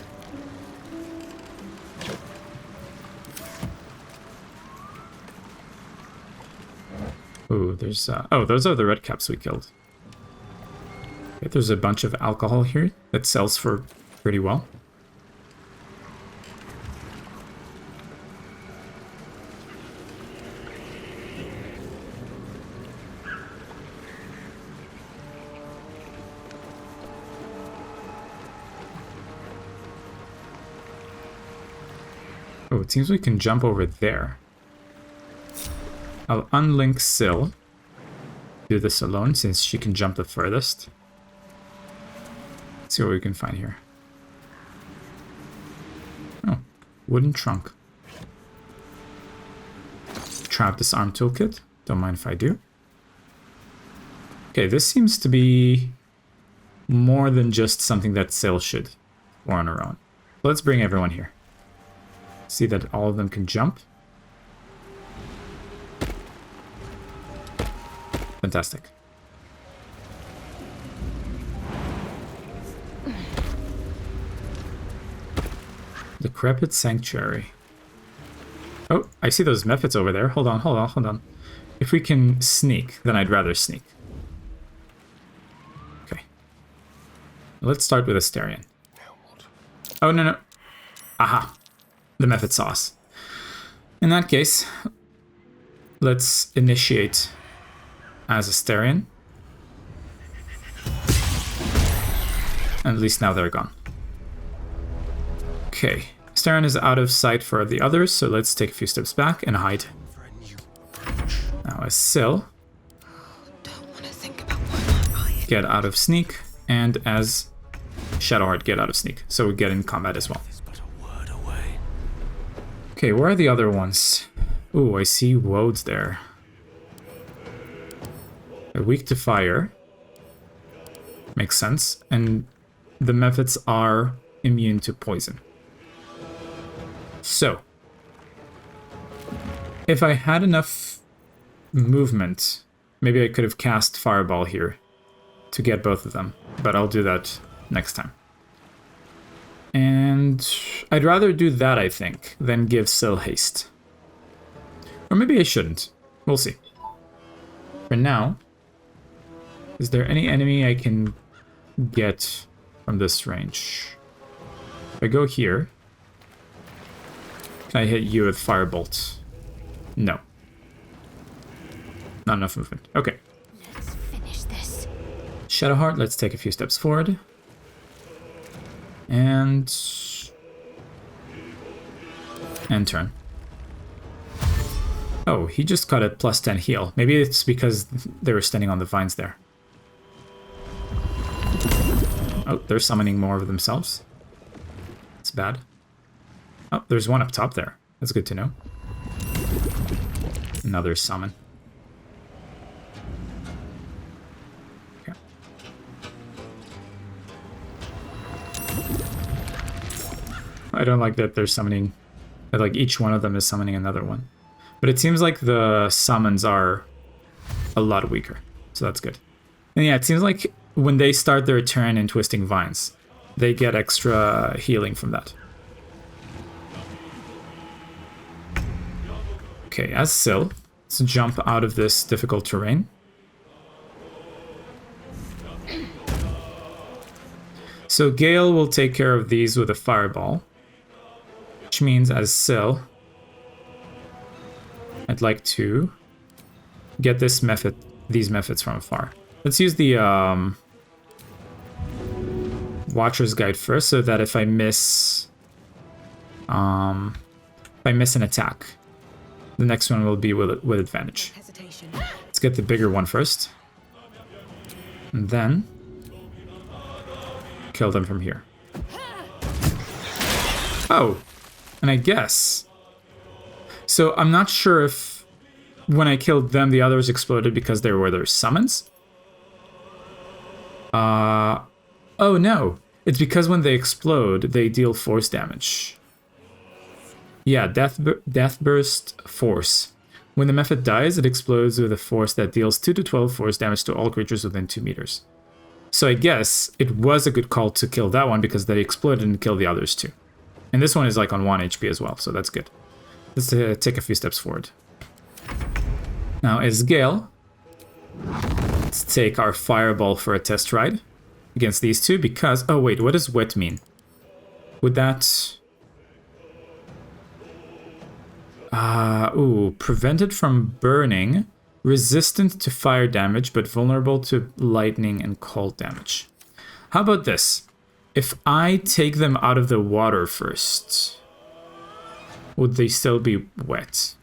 Ooh, there's oh, those are the red caps we killed. Okay, there's a bunch of alcohol here that sells for pretty well. Oh, it seems we can jump over there. I'll unlink Syl. Do this alone since she can jump the furthest. Let's see what we can find here. Oh, wooden trunk. Trap disarm toolkit. Don't mind if I do. Okay, this seems to be more than just something that Syl should or on her own. Let's bring everyone here. See that all of them can jump. Fantastic. Decrepit Sanctuary. Oh, I see those methods over there. Hold on, hold on, hold on. If we can sneak, then I'd rather sneak. Okay. Let's start with Asterion. Oh, no, no. Aha. The method sauce. In that case, let's initiate as Asterion. At least now they're gone. Okay, Asterion is out of sight for the others, so let's take a few steps back and hide. Now as Syl, get out of sneak, and as Shadowheart, get out of sneak, so we get in combat as well. Okay, where are the other ones? Ooh, I see woads there. They're weak to fire. Makes sense. And the methods are immune to poison. So, if I had enough movement, maybe I could have cast Fireball here to get both of them, but I'll do that next time. And I'd rather do that, I think, than give Syl haste. Or maybe I shouldn't. We'll see. For now, is there any enemy I can get from this range? If I go here, can I hit you with Firebolt? No. Not enough movement. Okay. Let's finish this. Shadowheart, let's take a few steps forward. And turn. Oh, he just got a +10 heal. Maybe it's because they were standing on the vines there. Oh, they're summoning more of themselves. That's bad. Oh, there's one up top there. That's good to know. Another summon. Okay. I don't like that they're summoning, that like each one of them is summoning another one. But it seems like the summons are a lot weaker, so that's good. And yeah, it seems like when they start their turn in Twisting Vines, they get extra healing from that. Okay, as Syl, let's jump out of this difficult terrain. So Gale will take care of these with a Fireball, which means as Syl, I'd like to get these methods from afar. Let's use the Watcher's Guide first, so that if I miss an attack, the next one will be with advantage. Let's get the bigger one first, and then kill them from here. Oh, and I guess. So I'm not sure if when I killed them, the others exploded because they were their summons. Oh no, it's because when they explode, they deal force damage. Yeah, Death Burst Force. When the method dies, it explodes with a force that deals 2 to 12 force damage to all creatures within 2 meters. So I guess it was a good call to kill that one because they exploded and killed the others too. And this one is like on 1 HP as well, so that's good. Let's take a few steps forward. Now as Gale, let's take our Fireball for a test ride against these two because... Oh wait, what does wet mean? Would that... prevented from burning, resistant to fire damage, but vulnerable to lightning and cold damage. How about this? If I take them out of the water first, would they still be wet?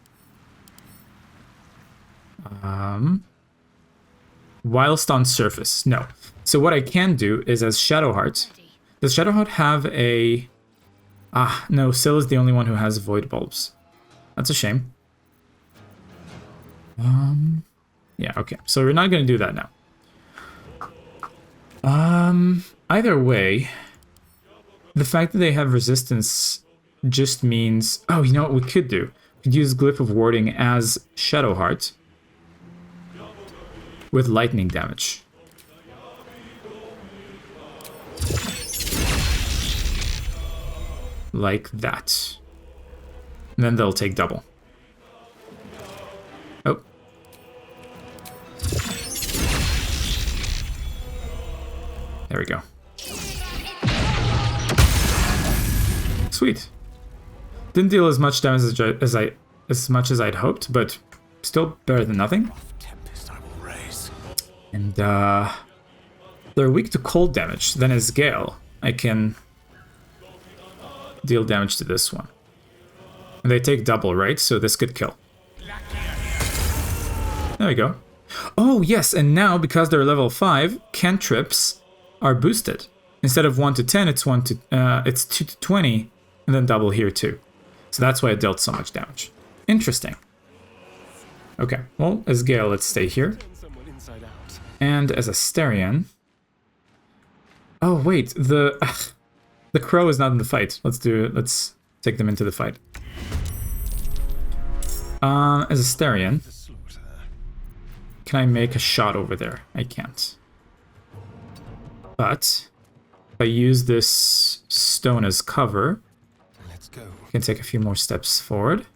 Whilst on surface, no. So what I can do is as Shadowheart. Does Shadowheart have a... no, Syl is the only one who has Void Bulbs. That's a shame. Yeah, okay. So we're not going to do that now. Either way, the fact that they have resistance just means... Oh, you know what we could do? We could use Glyph of Warding as Shadowheart with lightning damage. Like that. And then they'll take double. Oh. There we go. Sweet. Didn't deal as much damage as I as much as I'd hoped, but still better than nothing. And they're weak to cold damage. Then as Gale, I can deal damage to this one. And they take double, right? So this could kill. There we go. Oh, yes, and now, because they're level 5, cantrips are boosted. Instead of 1 to 10, it's 2 to 20, and then double here too. So that's why it dealt so much damage. Interesting. Okay, well, as Gale, let's stay here. And as Astarion... Oh, wait, the crow is not in the fight. Let's take them into the fight. As Astarion... Can I make a shot over there? I can't. But if I use this stone as cover, I can take a few more steps forward.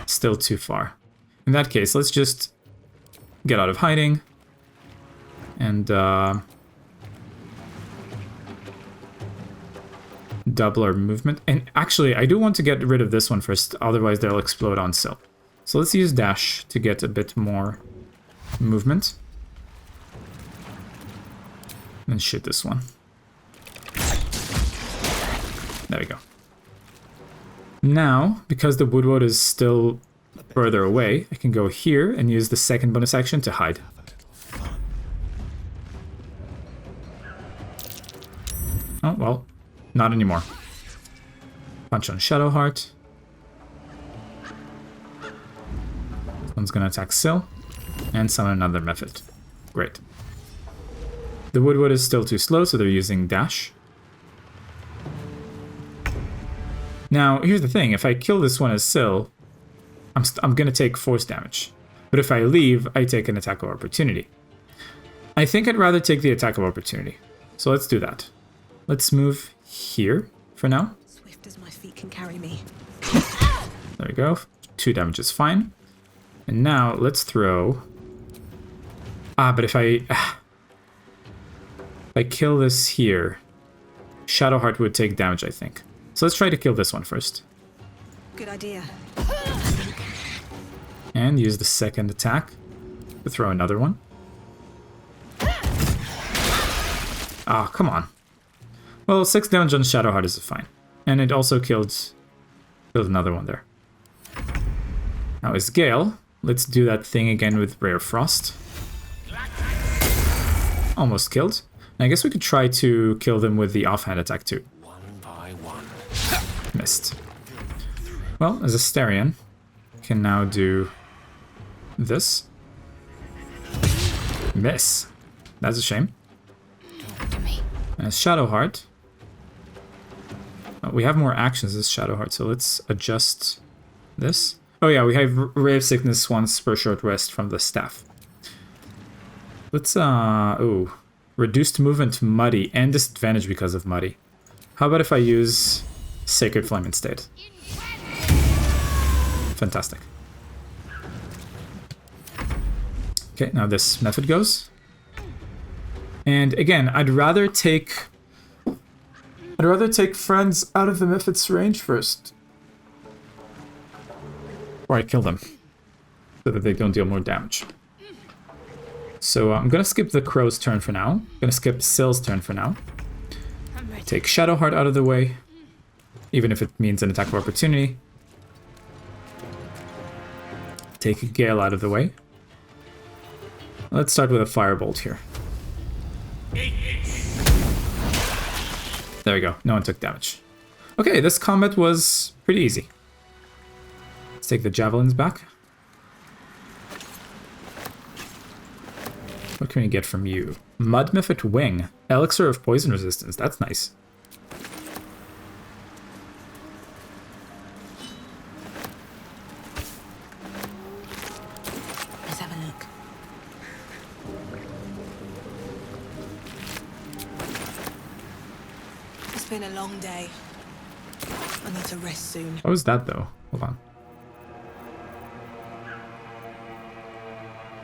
Still too far. In that case, let's just get out of hiding and double our movement. And actually, I do want to get rid of this one first, otherwise they'll explode on Syl. So let's use dash to get a bit more movement. And shoot this one. There we go. Now, because the woodward is still further away, I can go here and use the second bonus action to hide. Oh, well, not anymore. Punch on Shadowheart. One's gonna attack Syl, and summon another method. Great. The woodward is still too slow, so they're using dash. Now, here's the thing. If I kill this one as Syl, I'm gonna take force damage. But if I leave, I take an attack of opportunity. I think I'd rather take the attack of opportunity. So let's do that. Let's move here for now. Swift as my feet can carry me. There we go. 2 damage is fine. And now let's throw... but if I kill this here, Shadowheart would take damage, I think. So let's try to kill this one first. Good idea. And use the second attack to throw another one. Ah, come on. Well, 6 damage on Shadowheart is fine. And it also killed another one there. Now as Gale, let's do that thing again with Ray of Frost. Almost killed. And I guess we could try to kill them with the offhand attack too. Missed. Well, as Astarion, can now do this. Miss. That's a shame. And as Shadowheart, we have more actions as Shadowheart, so let's adjust this. Oh yeah, we have Ray of Sickness once per short rest from the staff. Let's, reduced movement Muddy and disadvantage because of Muddy. How about if I use Sacred Flame instead? Fantastic. Okay, now this method goes. And again, I'd rather take friends out of the method's range first. Or I kill them, so that they don't deal more damage. So I'm gonna skip the crow's turn for now. I'm gonna skip Syl's turn for now. Take Shadowheart out of the way, even if it means an attack of opportunity. Take Gale out of the way. Let's start with a Firebolt here. There we go, no one took damage. Okay, this combat was pretty easy. Let's take the javelins back. What can we get from you? Mud Mephit Wing. Elixir of Poison Resistance. That's nice. Let's have a look. It's been a long day. I need to rest soon. What was that though? Hold on.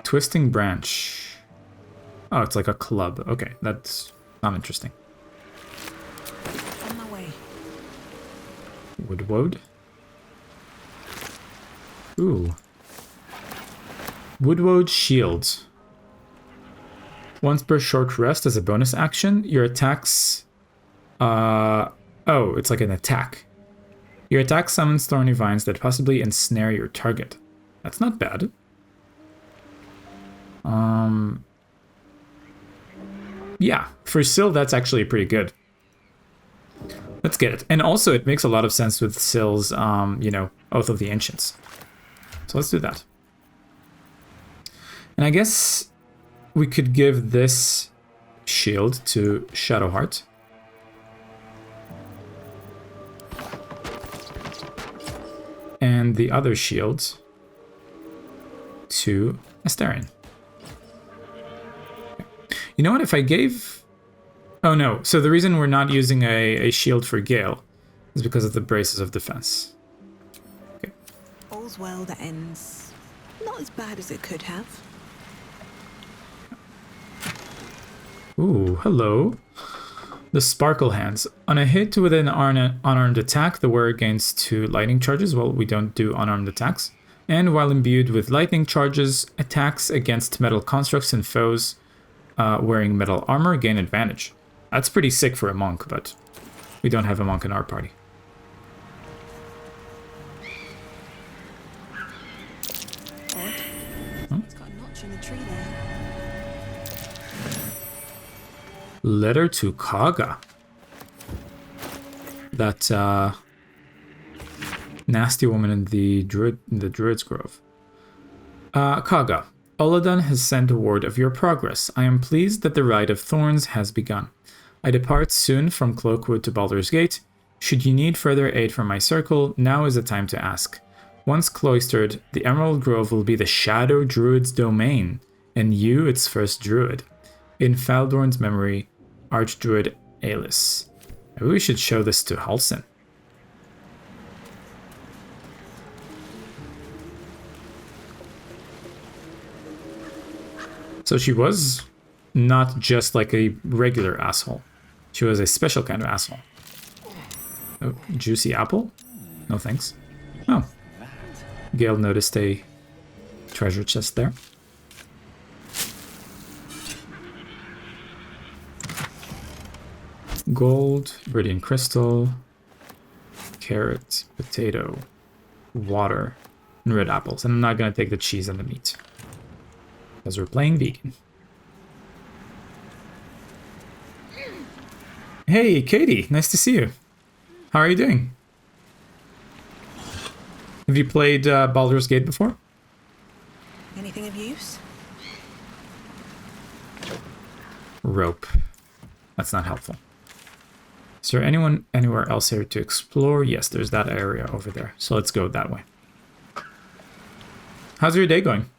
Twisting Branch. Oh, it's like a club. Okay, that's not interesting. On my way. Woodwode. Ooh. Woodwode Shield. Once per short rest as a bonus action, your attacks... oh, it's like an attack. Your attack summons thorny vines that possibly ensnare your target. That's not bad. Yeah, for Syl, that's actually pretty good. Let's get it. And also, it makes a lot of sense with Syl's, you know, Oath of the Ancients. So let's do that. And I guess we could give this shield to Shadowheart. And the other shield to Astarion. You know what, if I gave... Oh no, so the reason we're not using a shield for Gale is because of the braces of defense. Okay. All's well that ends. Not as bad as it could have. Ooh, hello. The Sparkle Hands. On a hit with an unarmed attack, the wearer gains 2 lightning charges. Well, we don't do unarmed attacks. And while imbued with lightning charges, attacks against metal constructs and foes wearing metal armor gain advantage. That's pretty sick for a monk, but we don't have a monk in our party. It's got a notch in the tree there. Letter to Kaga. That nasty woman in the Druid's Grove. Kaga, Oladan has sent word of your progress. I am pleased that the Ride of Thorns has begun. I depart soon from Cloakwood to Baldur's Gate. Should you need further aid from my circle, now is the time to ask. Once cloistered, the Emerald Grove will be the Shadow Druid's domain, and you its first druid. In Faldorn's memory, Archdruid Aelis. Maybe we should show this to Halsin. So she was not just like a regular asshole. She was a special kind of asshole. Oh, juicy apple? No thanks. Oh. Gale noticed a treasure chest there. Gold, Viridian crystal, carrot, potato, water, and red apples. And I'm not going to take the cheese and the meat, because we're playing vegan. Hey, Katie, nice to see you. How are you doing? Have you played Baldur's Gate before? Anything of use? Rope. That's not helpful. Is there anyone anywhere else here to explore? Yes, there's that area over there. So let's go that way. How's your day going?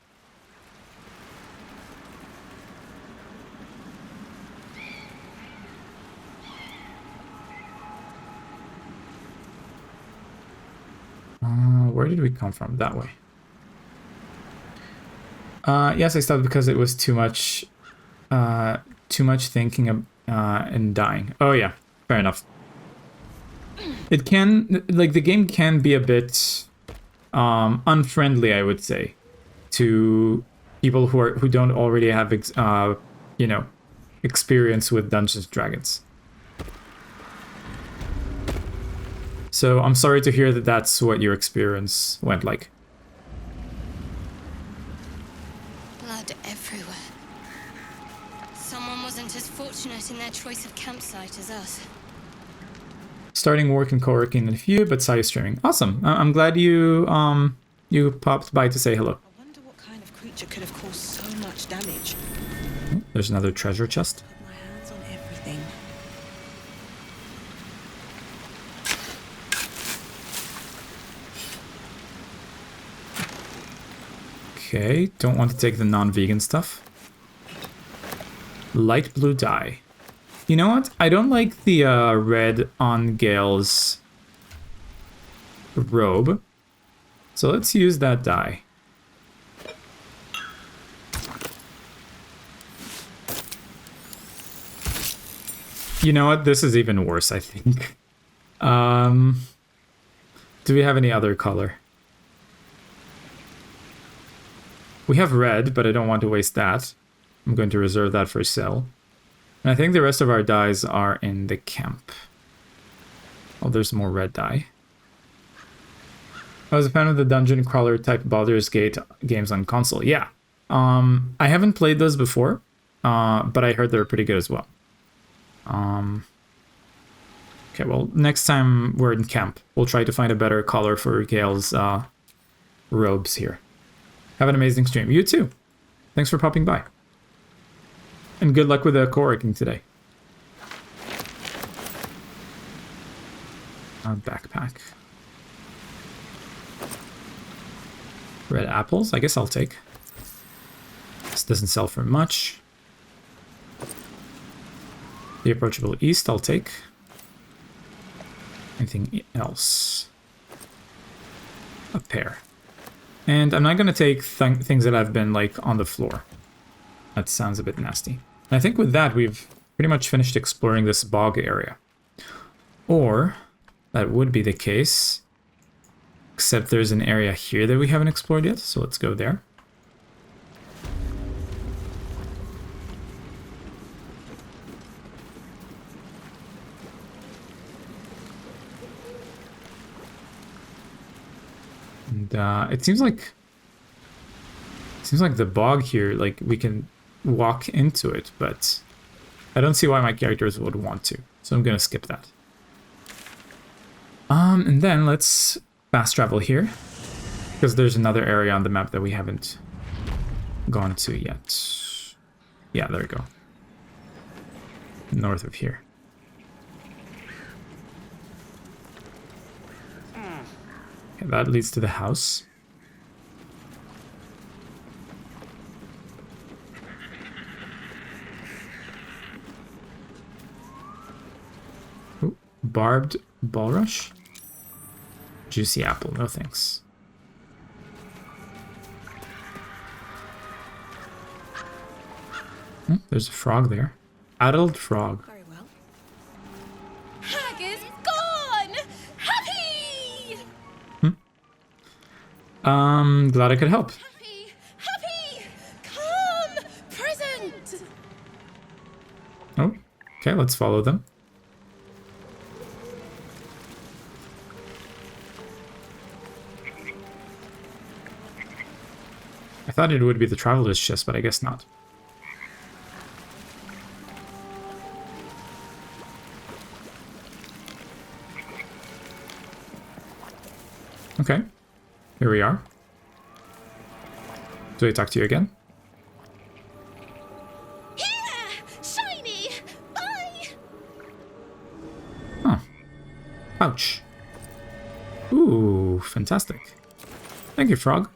Where did we come from? That way. Yes, I stopped because it was too much thinking and dying. Oh yeah, fair enough. It can, like, the game can be a bit unfriendly, I would say, to people who don't already have you know, experience with Dungeons & Dragons. So I'm sorry to hear that that's what your experience went like. Blood everywhere. Someone wasn't as fortunate in their choice of campsite as us. Starting work and co-working in a few, but side streaming. Awesome. I'm glad you you popped by to say hello. I wonder what kind of creature could have caused so much damage. There's another treasure chest. Put my hands on everything. Okay, don't want to take the non-vegan stuff. Light blue dye. You know what? I don't like the red on Gale's robe. So let's use that dye. You know what? This is even worse, I think. Do we have any other color? We have red, but I don't want to waste that. I'm going to reserve that for sale. And I think the rest of our dyes are in the camp. Oh, there's more red dye. I was a fan of the dungeon crawler type Baldur's Gate games on console. Yeah. I haven't played those before, but I heard they're pretty good as well. Okay, well, next time we're in camp, we'll try to find a better color for Gale's robes here. Have an amazing stream. You too. Thanks for popping by. And good luck with the co-working today. Backpack. Red apples, I guess I'll take. This doesn't sell for much. The approachable east, I'll take. Anything else? A pear. And I'm not going to take things that have been, like, on the floor. That sounds a bit nasty. I think with that, we've pretty much finished exploring this bog area. Or, that would be the case. Except there's an area here that we haven't explored yet, so let's go there. And it seems like the bog here, like, we can walk into it, but I don't see why my characters would want to, so I'm gonna skip that. And then let's fast travel here, because there's another area on the map that we haven't gone to yet. Yeah, there we go. North of here. Okay, that leads to the house. Ooh, barbed bulrush? Juicy apple, no thanks. There's a frog there. Adult frog. Very well. Hag is gone! Happy! Glad I could help. Happy! Happy! Come! Present! Oh, okay, let's follow them. I thought it would be the traveler's chest, but I guess not. Okay, here we are. Do I talk to you again? Here! Shiny! Bye! Huh. Ouch. Ooh, fantastic. Thank you, frog.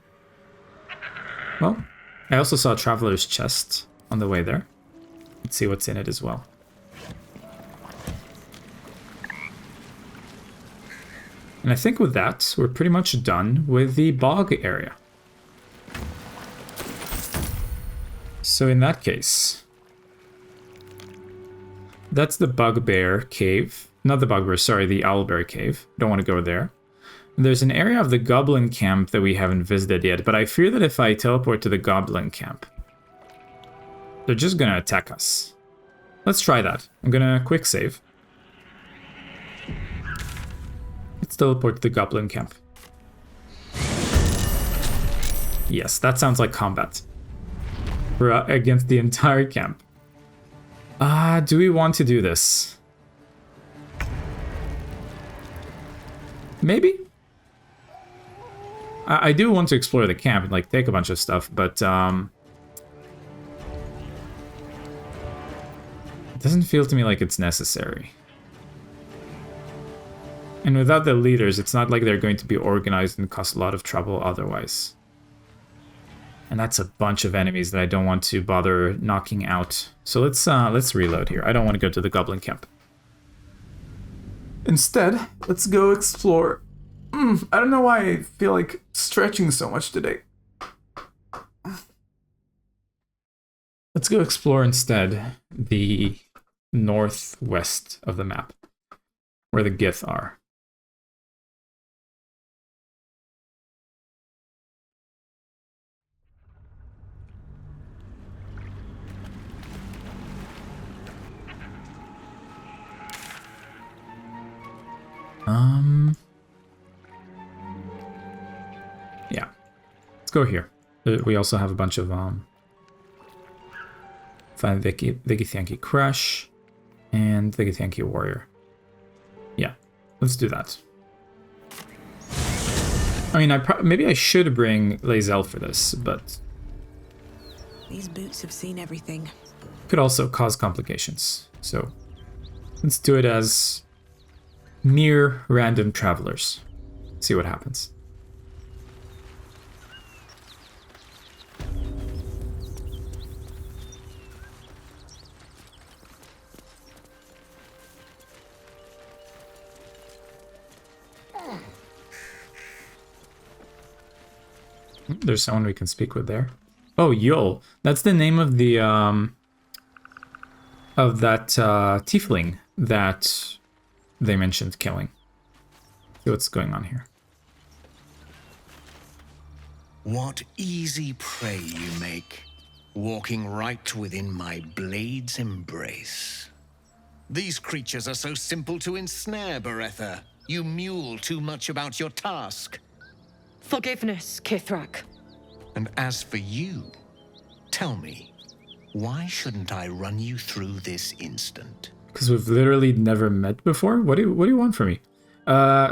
Well, I also saw a traveler's chest on the way there. Let's see what's in it as well. And I think with that, we're pretty much done with the bog area. So in that case, that's the bugbear cave. Not the bugbear, sorry, the owlbear cave. Don't want to go there. There's an area of the goblin camp that we haven't visited yet, but I fear that if I teleport to the goblin camp, they're just gonna attack us. Let's try that. I'm gonna quick save. Let's teleport to the goblin camp. Yes, that sounds like combat. We're against the entire camp. Do we want to do this? Maybe? I do want to explore the camp and, like, take a bunch of stuff, but, it doesn't feel to me like it's necessary. And without the leaders, it's not like they're going to be organized and cause a lot of trouble otherwise. And that's a bunch of enemies that I don't want to bother knocking out. So let's reload here. I don't want to go to the goblin camp. Instead, let's go explore. I don't know why I feel like stretching so much today. Let's go explore instead the northwest of the map, where the Gith are. Yeah. Let's go here. We also have a bunch of find Vigithanki Crush and Vigithanki Warrior. Yeah, let's do that. I mean, maybe I should bring Lae'zel for this, but these boots have seen everything. Could also cause complications. So let's do it as mere random travelers. See what happens. There's someone we can speak with there. Oh, Yul. That's the name of the that tiefling that they mentioned killing. See what's going on here. What easy prey you make, walking right within my blade's embrace. These creatures are so simple to ensnare, Beretha. You mule too much about your task. Forgiveness, Kithrak. And as for you, tell me, why shouldn't I run you through this instant? Because we've literally never met before? What do you want from me?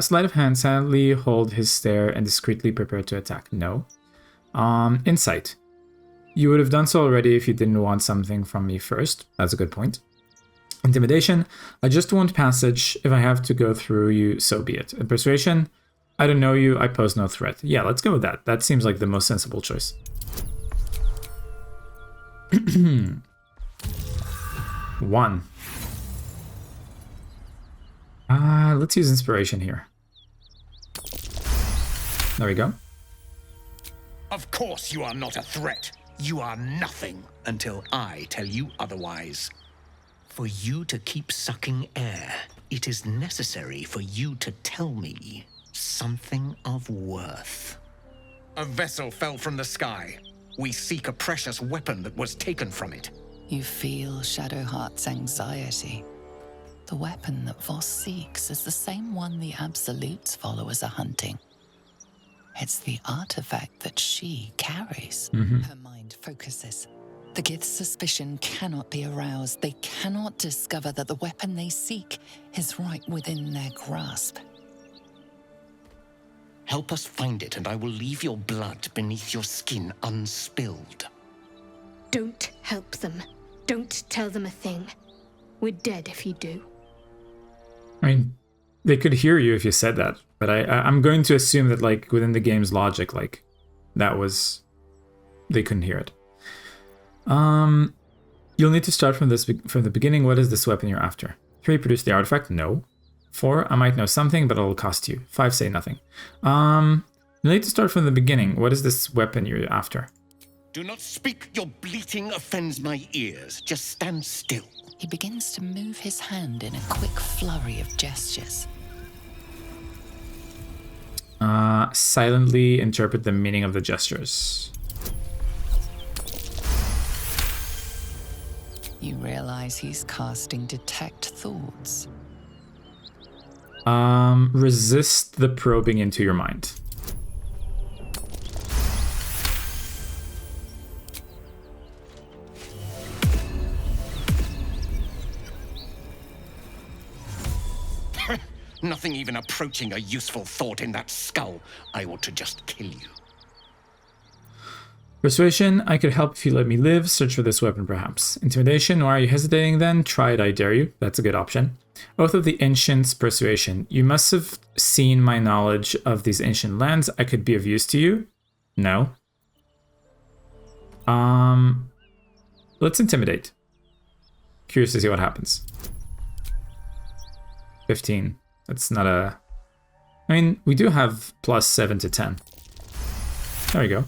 Sleight of hand, silently hold his stare and discreetly prepare to attack. No. Insight. You would have done so already if you didn't want something from me first. That's a good point. Intimidation. I just want passage. If I have to go through you, so be it. And persuasion. I don't know you, I pose no threat. Yeah, let's go with that. That seems like the most sensible choice. One. Let's use inspiration here. There we go. Of course you are not a threat. You are nothing until I tell you otherwise. For you to keep sucking air, it is necessary for you to tell me something of worth. A vessel fell from the sky. We seek a precious weapon that was taken from it. You feel Shadowheart's anxiety. The weapon that Voss seeks is the same one the Absolute's followers are hunting. It's the artifact that she carries. Her mind focuses. The Gith's suspicion cannot be aroused. They cannot discover that the weapon they seek is right within their grasp. Help us find it, and I will leave your blood beneath your skin unspilled. Don't help them. Don't tell them a thing. We're dead if you do. I mean, they could hear you if you said that, but I'm going to assume that, like, within the game's logic, like, that was... they couldn't hear it. You'll need to start from the beginning. What is this weapon you're after? 3, produce the artifact? No. 4, I might know something, but it'll cost you. 5, say nothing. You'll need to start from the beginning. What is this weapon you're after? Do not speak. Your bleating offends my ears. Just stand still. He begins to move his hand in a quick flurry of gestures. Silently interpret the meaning of the gestures. You realize he's casting Detect Thoughts. Resist the probing into your mind. Nothing even approaching a useful thought in that skull. I ought to just kill you. Persuasion, I could help if you let me live. Search for this weapon, perhaps. Intimidation, why are you hesitating then? Try it, I dare you. That's a good option. Oath of the Ancients, persuasion. You must have seen my knowledge of these ancient lands. I could be of use to you. No. Let's intimidate. Curious to see what happens. 15. That's not a... I mean, we do have plus 7 to 10. There we go.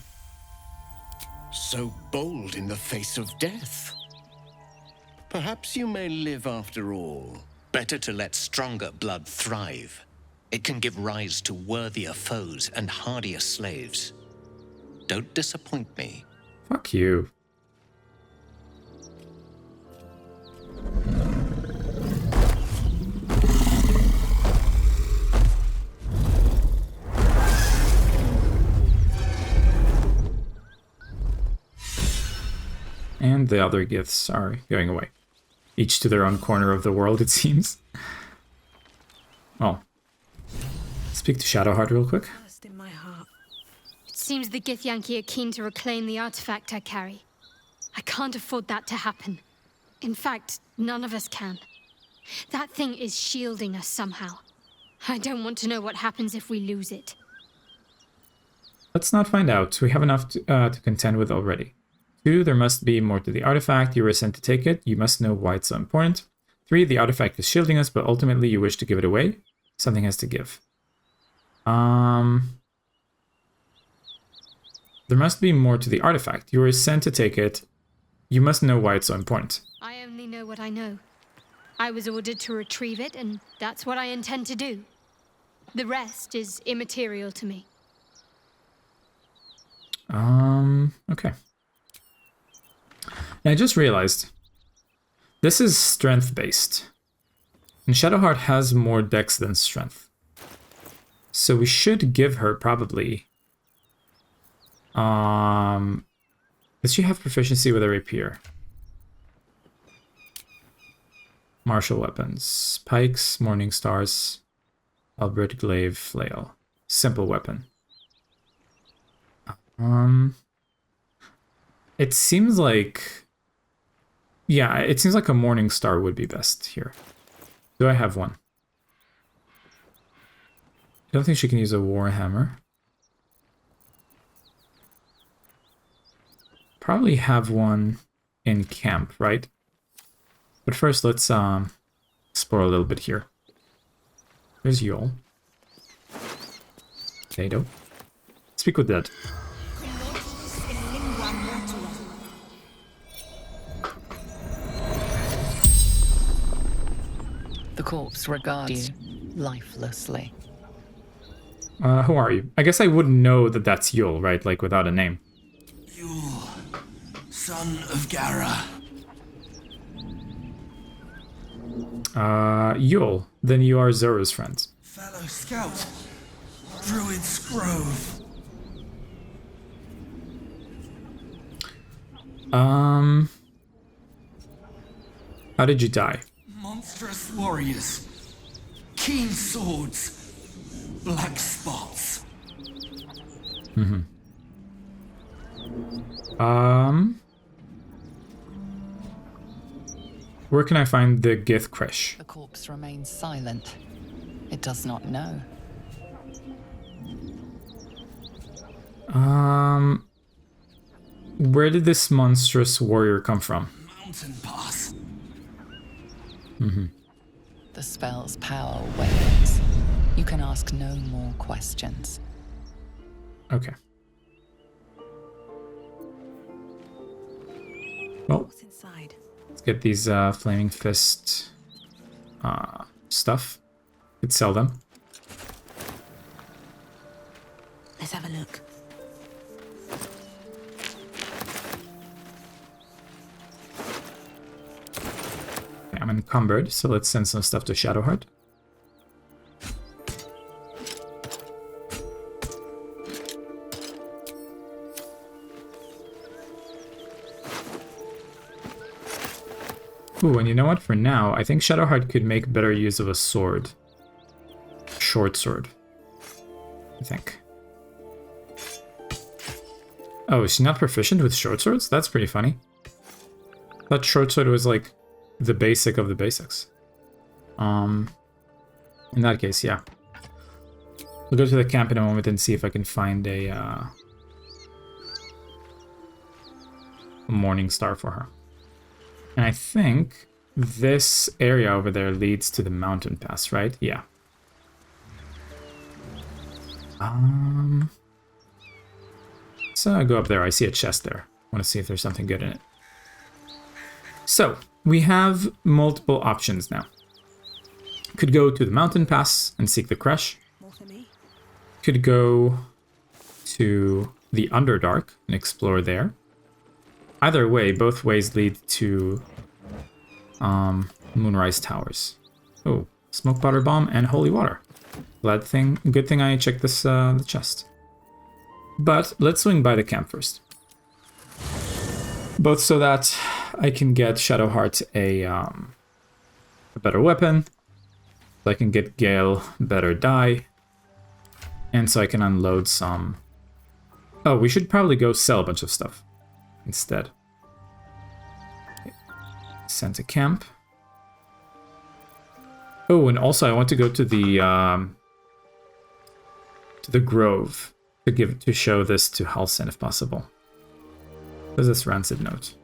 So bold in the face of death. Perhaps you may live after all. Better to let stronger blood thrive. It can give rise to worthier foes and hardier slaves. Don't disappoint me. Fuck you. And the other giths are going away. Each to their own corner of the world, it seems. Well, speak to Shadowheart real quick. In my heart. It seems the Githyanki are keen to reclaim the artifact I carry. I can't afford that to happen. In fact, none of us can. That thing is shielding us somehow. I don't want to know what happens if we lose it. Let's not find out. We have enough to contend with already. 2, there must be more to the artifact. You were sent to take it. You must know why it's so important. 3, the artifact is shielding us, but ultimately you wish to give it away. Something has to give. There must be more to the artifact. You were sent to take it. You must know why it's so important. I only know what I know. I was ordered to retrieve it, and that's what I intend to do. The rest is immaterial to me. Okay. And I just realized this is strength-based. And Shadowheart has more dex than strength. So we should give her probably... does she have proficiency with a rapier? Martial weapons. Pikes, morning stars, halberd, glaive, flail. Simple weapon. It seems like... Yeah, it seems like a morning star would be best here. Do I have one? I don't think she can use a warhammer. Probably have one in camp, right? But first, let's explore a little bit here. There's Yol. Potato. Speak with Dead. The corpse regards you lifelessly. Who are you? I guess I wouldn't know that that's Yul, right? Like, without a name. Yul, son of Gara. Yul. Then you are Zora's friend. Fellow scout. Druid's Grove. How did you die? Monstrous warriors. Keen swords. Black spots. Where can I find the Gith Kresh? The corpse remains silent. It does not know. Where did this monstrous warrior come from? Mountain pass. The spell's power wanes. You can ask no more questions. Okay. Well, What's inside? let's get these Flaming Fist stuff. Could sell them. Let's have a look. Okay, I'm encumbered, so let's send some stuff to Shadowheart. Ooh, and you know what? For now, I think Shadowheart could make better use of a sword. Short sword. I think. Oh, is she not proficient with short swords? That's pretty funny. I thought short sword was like the basic of the basics. In that case, yeah. We'll go to the camp in a moment and see if I can find a morning star for her. And I think this area over there leads to the mountain pass, right? Yeah. So I go up there. I see a chest there. I want to see if there's something good in it. So we have multiple options now. Could go to the mountain pass and seek the Kresh. Could go to the Underdark and explore there. Either way, both ways lead to Moonrise Towers. Oh, smoke powder bomb and holy water. Good thing I checked this the chest. But let's swing by the camp first. Both so that I can get Shadowheart a better weapon, so I can get Gale better die, and so I can unload some... Oh, we should probably go sell a bunch of stuff instead. Okay. Send to camp. Oh, and also I want to go to the grove to show this to Halsin if possible. What is this rancid note?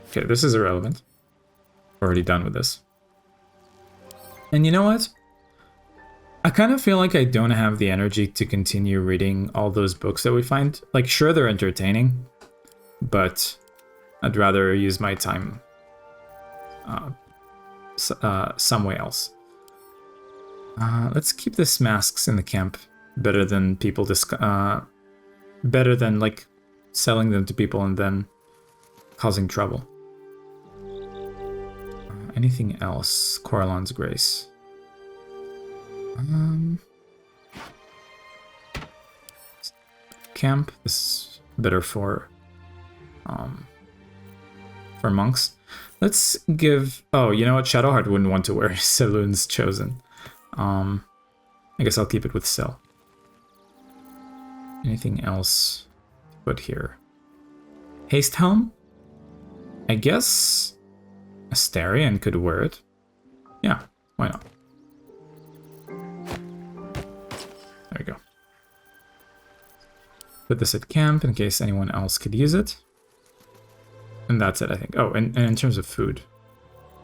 Okay, this is irrelevant. Already done with this. And you know what? I kind of feel like I don't have the energy to continue reading all those books that we find. Like, sure, they're entertaining, but I'd rather use my time somewhere else. Let's keep this masks in the camp. Better than people better than like selling them to people and then causing trouble. Anything else? Coralon's Grace. Camp. This is better for monks. Let's give... Oh, you know what? Shadowheart wouldn't want to wear Saloon's Chosen. I guess I'll keep it with Sel. Anything else to put here? Haste Helm? I guess Astarion could wear it. Yeah, why not? There we go. Put this at camp in case anyone else could use it. And that's it, I think. Oh, and in terms of food,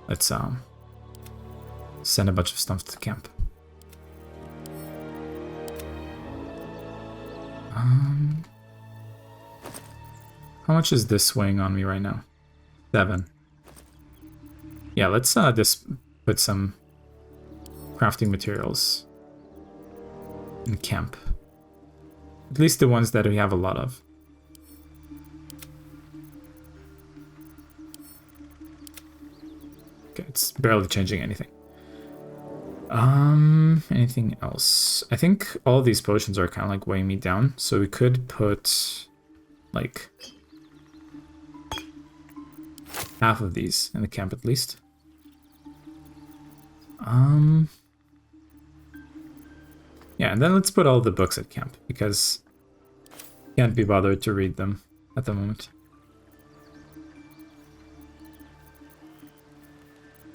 let's send a bunch of stuff to camp. How much is this weighing on me right now? 7. Yeah, let's just put some crafting materials in camp. At least the ones that we have a lot of. Okay, it's barely changing anything. Anything else? I think all these potions are kind of like weighing me down, so we could put like half of these in the camp at least. Yeah, and then let's put all the books at camp because can't be bothered to read them at the moment.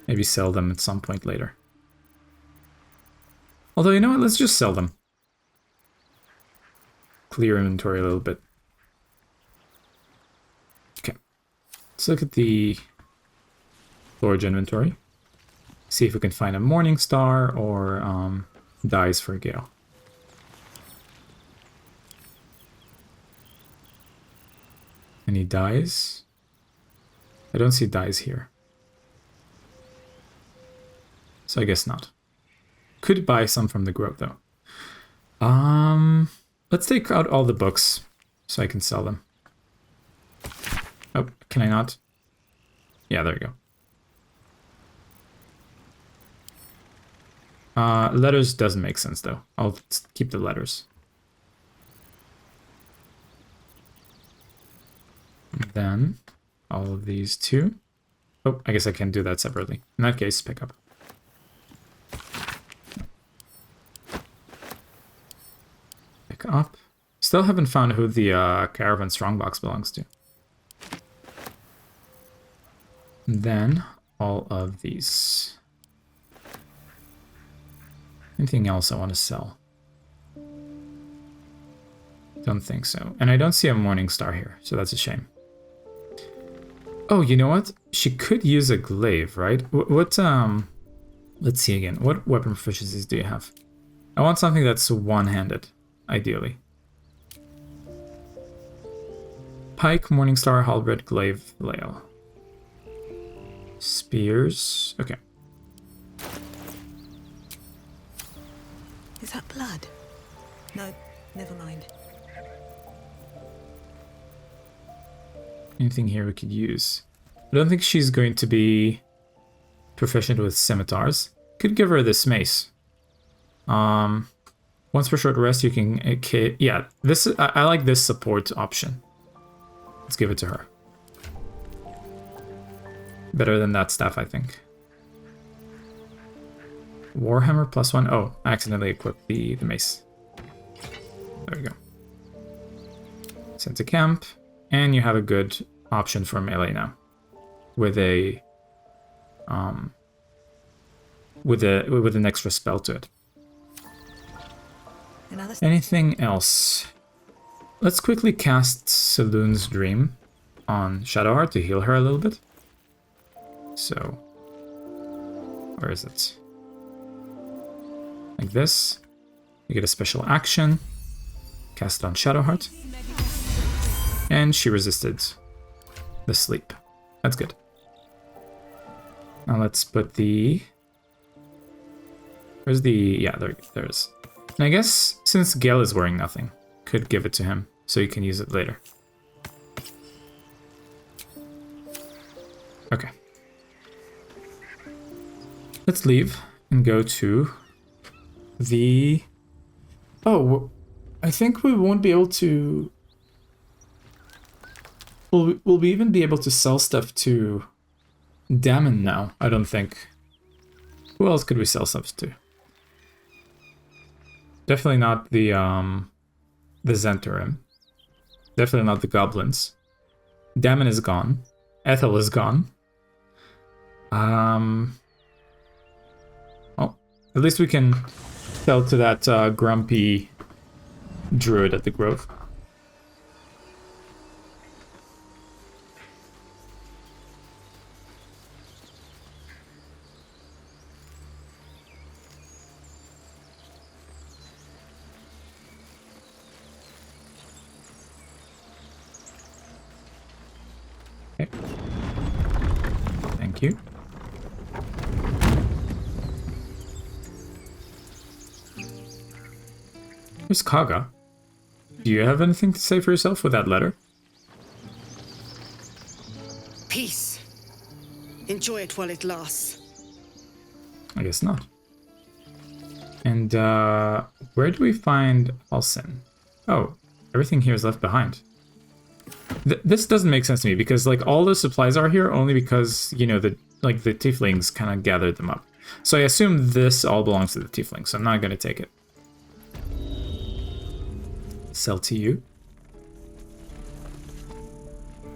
Maybe sell them at some point later. Although, you know what? Let's just sell them. Clear inventory a little bit. Okay. Let's look at the storage inventory. See if we can find a Morning Star or dyes for Gale. Any dyes? I don't see dyes here. So I guess not. Could buy some from the grove though. Let's take out all the books so I can sell them. Oh, can I not? Yeah, there we go. Letters doesn't make sense though. I'll keep the letters. And then all of these too. Oh, I guess I can do that separately. In that case, pick up. Pick up. Still haven't found who the Caravan Strongbox belongs to. And then all of these. Anything else I want to sell? Don't think so. And I don't see a Morning Star here, so that's a shame. Oh, you know what? She could use a glaive, right? What let's see again. What weapon proficiencies do you have? I want something that's one-handed, ideally. Pike, Morningstar, Halberd, Glaive, Lael. Spears. Okay. Is that blood? No, never mind. Anything here we could use? I don't think she's going to be proficient with scimitars. Could give her this mace. Once per short rest, you can... Okay, yeah, this I like this support option. Let's give it to her. Better than that staff, I think. Warhammer +1. Oh, I accidentally equipped the mace. There we go. Sent to camp, and you have a good option for melee now, with a with an extra spell to it. Anything else? Let's quickly cast Saloon's Dream on Shadowheart to heal her a little bit. So, where is it? Like this. You get a special action. Cast it on Shadowheart. And she resisted the sleep. That's good. Now let's put the... Where's the... Yeah, there's... And I guess since Gale is wearing nothing, could give it to him so you can use it later. Okay. Let's leave and go to the... Oh, I think we won't be able to... Will we even be able to sell stuff to Damon now? I don't think. Who else could we sell stuff to? Definitely not the Zentarim. Definitely not the goblins. Damon is gone. Ethel is gone. Well, at least we can sell to that grumpy druid at the Grove. Okay. Thank you. Where's Kaga? Do you have anything to say for yourself with that letter? Peace. Enjoy it while it lasts. I guess not. And where do we find Alcin? Oh, everything here is left behind. This doesn't make sense to me because like all the supplies are here only because, you know, the tieflings kind of gathered them up. So I assume this all belongs to the tieflings, so I'm not going to take it. Sell to you.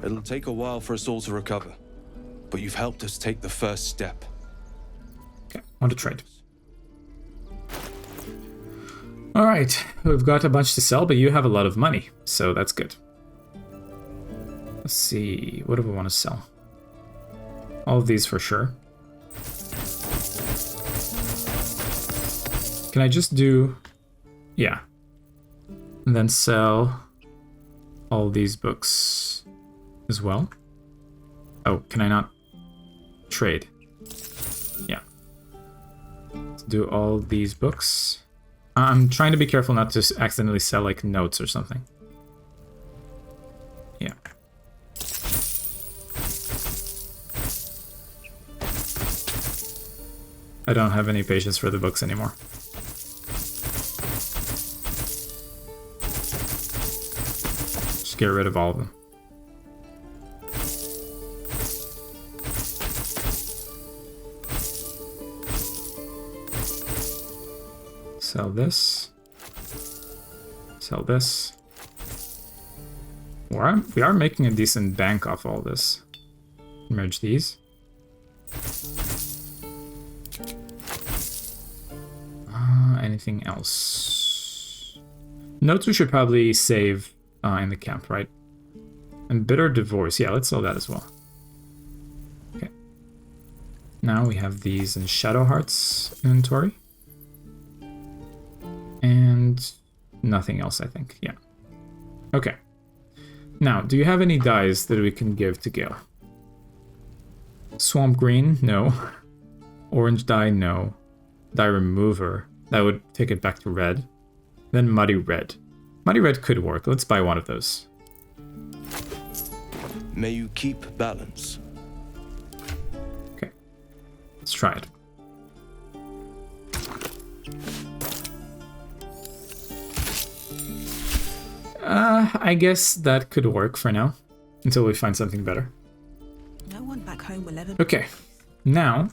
It'll take a while for us all to recover, but you've helped us take the first step. Okay, on to trade. All right, we've got a bunch to sell, but you have a lot of money, so that's good. Let's see, what do we want to sell? All of these for sure. Can I just do... Yeah. And then sell all these books as well. Oh, can I not trade? Yeah. Let's do all these books. I'm trying to be careful not to accidentally sell like notes or something. Yeah. I don't have any patience for the books anymore. Just get rid of all of them. Sell this. Sell this. We are making a decent bank off all this. Merge these. Anything else? Notes we should probably save in the camp, right? And Bitter Divorce. Yeah, let's sell that as well. Okay. Now we have these in Shadowheart's inventory. And nothing else, I think. Yeah. Okay. Now, do you have any dyes that we can give to Gale? Swamp Green? No. Orange dye? No. Dye Remover. That would take it back to red. Then Muddy Red. Muddy Red could work. Let's buy one of those. May you keep balance. Okay. Let's try it. I guess that could work for now, until we find something better. No one back home will ever. Okay, now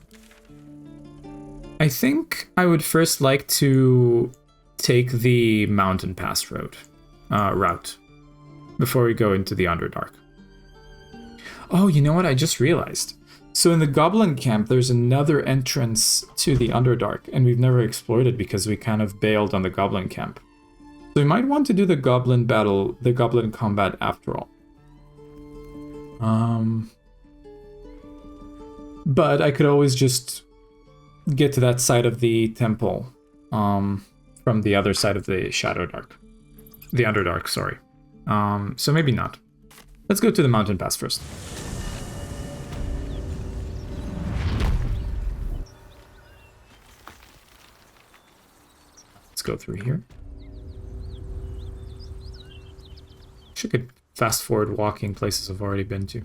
I think I would first like to take the mountain pass route before we go into the Underdark. Oh, you know what? I just realized. So in the Goblin camp, there's another entrance to the Underdark, and we've never explored it because we kind of bailed on the Goblin camp. So we might want to do the Goblin battle, the Goblin combat after all. But I could always just get to that side of the temple from the other side of the Shadowdark. The Underdark, sorry. So maybe not. Let's go to the mountain pass first. Let's go through here. I could fast forward walking places I've already been to.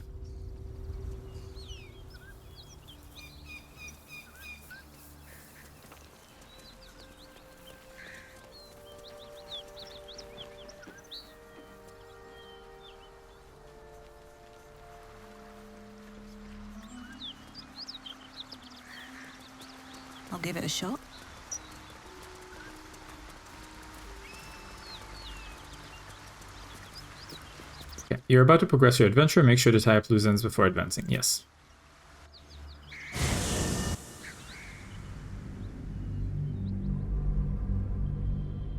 I'll give it a shot. Okay, you're about to progress your adventure. Make sure to tie up loose ends before advancing. Yes.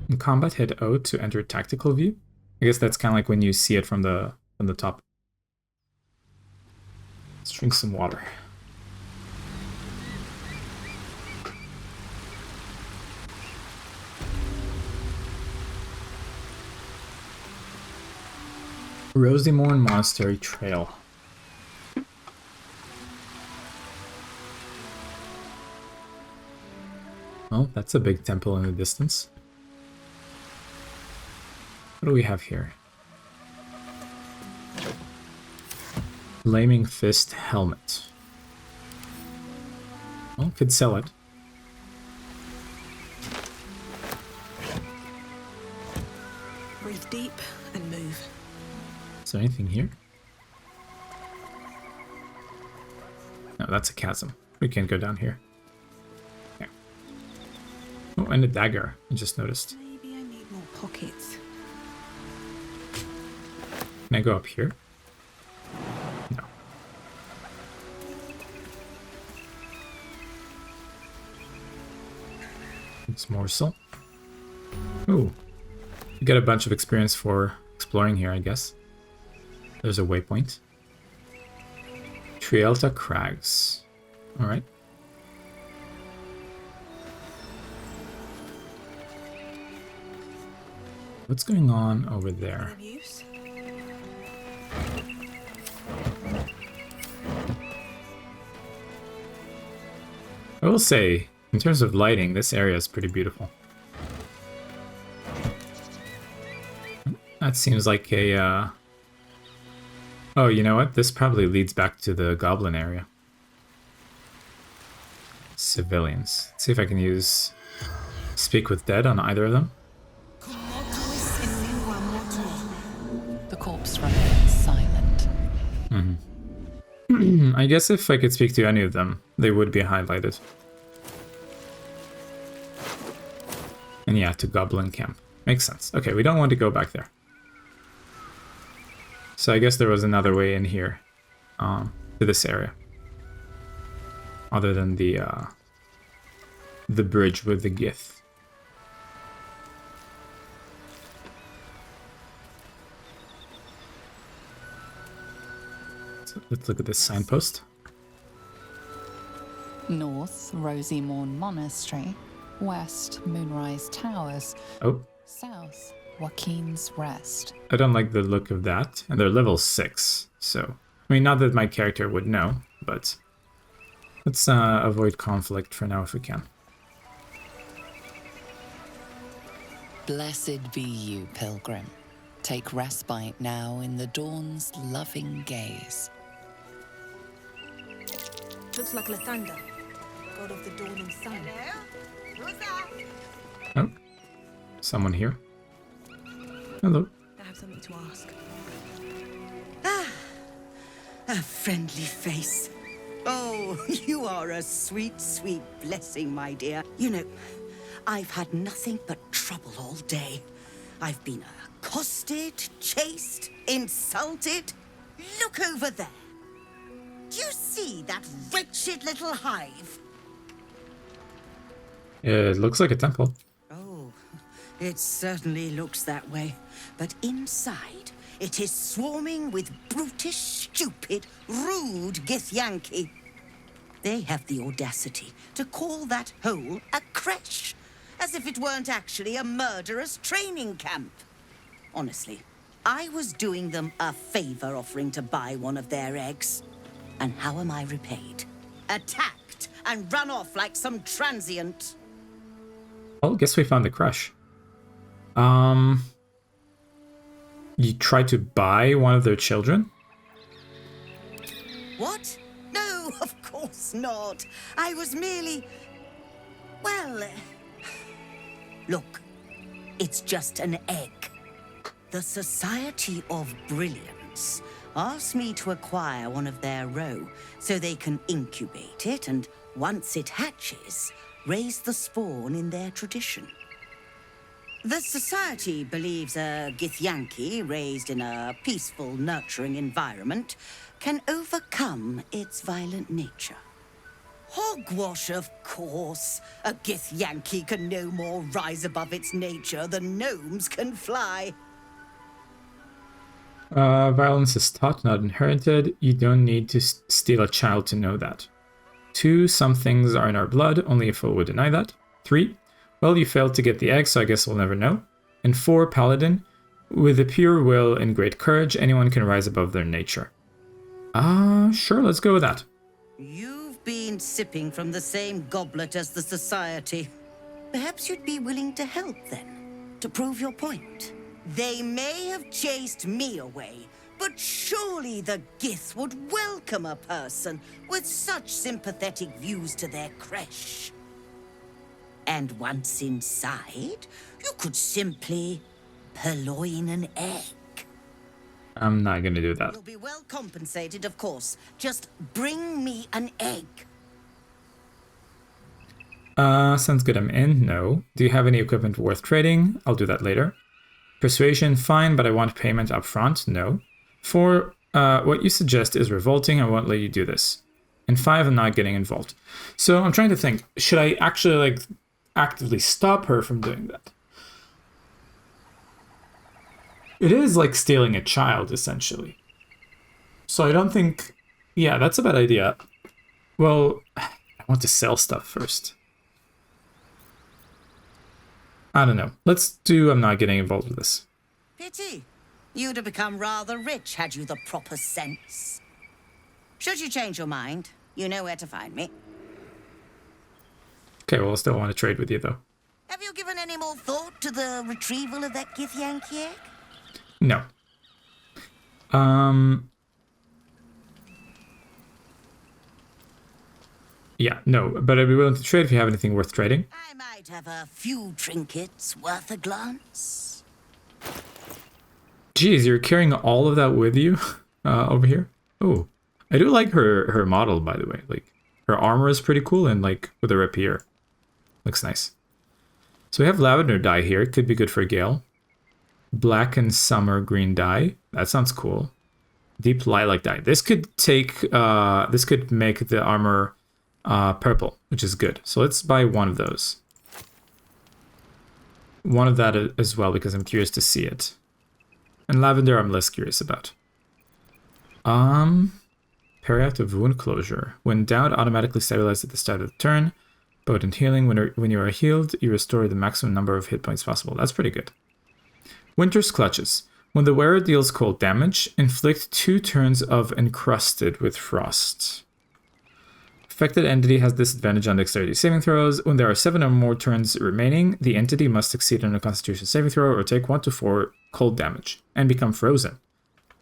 In combat, hit O to enter tactical view. I guess that's kind of like when you see it from the top. Let's drink some water. Rosimorn Monastery Trail. Oh, that's a big temple in the distance. What do we have here? Flaming Fist Helmet. Well, could sell it. Breathe deep and move. Is there anything here? No, that's a chasm. We can't go down here. Okay. Oh, and a dagger. I just noticed. Maybe I need more pockets. Can I go up here? No. It's morsel. Ooh. You get a bunch of experience for exploring here, I guess. There's a waypoint. Trielta Crags. Alright. What's going on over there? I will say, in terms of lighting, this area is pretty beautiful. That seems like a... Oh, you know what? This probably leads back to the Goblin area. Civilians. Let's see if I can use Speak with Dead on either of them. The corpse remains silent. Mm-hmm. I guess if I could speak to any of them, they would be highlighted. And yeah, to Goblin Camp. Makes sense. Okay, we don't want to go back there. So I guess there was another way in here, to this area, other than the bridge with the Gith. So let's look at this signpost. North, Rosimorn Monastery. West, Moonrise Towers. Oh. South, Joaquin's Rest. I don't like the look of that, and they're level 6, so... I mean, not that my character would know, but... Let's avoid conflict for now if we can. Blessed be you, pilgrim. Take respite now in the dawn's loving gaze. Looks like Lathander, god of the dawning sun. Oh. Someone here. Hello. I have have something to ask. A friendly face. Oh, you are a sweet, sweet blessing, my dear. You know, I've had nothing but trouble all day. I've been accosted, chased, insulted. Look over there. Do you see that wretched little hive? It looks like a temple. Oh, it certainly looks that way. But inside, it is swarming with brutish, stupid, rude Githyanki. They have the audacity to call that hole a creche, as if it weren't actually a murderous training camp. Honestly, I was doing them a favor offering to buy one of their eggs. And how am I repaid? Attacked and run off like some transient. Well, guess we found the crush. You tried to buy one of their children? What? No, of course not. I was merely... Well... Look, it's just an egg. The Society of Brilliance asked me to acquire one of their roe so they can incubate it and, once it hatches, raise the spawn in their tradition. The Society believes a Githyanki raised in a peaceful, nurturing environment can overcome its violent nature. Hogwash, of course. A Githyanki can no more rise above its nature than gnomes can fly. Violence is taught, not inherited. You don't need to steal a child to know that. 2, some things are in our blood. Only a fool would deny that. 3, well, you failed to get the egg, so I guess we'll never know. And 4, paladin. With a pure will and great courage, anyone can rise above their nature. Sure, let's go with that. You've been sipping from the same goblet as the Society. Perhaps you'd be willing to help, then, to prove your point. They may have chased me away, but surely the Gith would welcome a person with such sympathetic views to their creche. And once inside, you could simply purloin an egg. I'm not gonna do that. You'll be well compensated, of course. Just bring me an egg. Sounds good, I'm in. No. Do you have any equipment worth trading? I'll do that later. Persuasion, fine, but I want payment up front. No. 4, what you suggest is revolting. I won't let you do this. And 5, I'm not getting involved. So I'm trying to think, should I actually like actively stop her from doing that? It is like stealing a child, essentially. So I don't think... Yeah, that's a bad idea. Well, I want to sell stuff first. I don't know. Let's do I'm not getting involved with this. Pity. You'd have become rather rich had you the proper sense. Should you change your mind, you know where to find me. Okay, well, I still want to trade with you, though. Have you given any more thought to the retrieval of that Githyanki egg? No. Yeah, no, but I'd be willing to trade if you have anything worth trading. I might have a few trinkets worth a glance. Geez, you're carrying all of that with you over here? Oh, I do like her model, by the way. Like, her armor is pretty cool, and like with her rapier. Looks nice. So we have lavender dye here. It could be good for Gale. Black and summer green dye. That sounds cool. Deep lilac dye. This could take this could make the armor purple, which is good. So let's buy one of those. One of that as well, because I'm curious to see it. And lavender I'm less curious about. Periapt wound closure. When down, automatically stabilize at the start of the turn. Potent healing. When you are healed, you restore the maximum number of hit points possible. That's pretty good. Winter's Clutches. When the wearer deals cold damage, inflict 2 turns of encrusted with frost. Affected entity has disadvantage on dexterity saving throws. When there are 7 or more turns remaining, the entity must succeed on a constitution saving throw or take 1 to 4 cold damage and become frozen.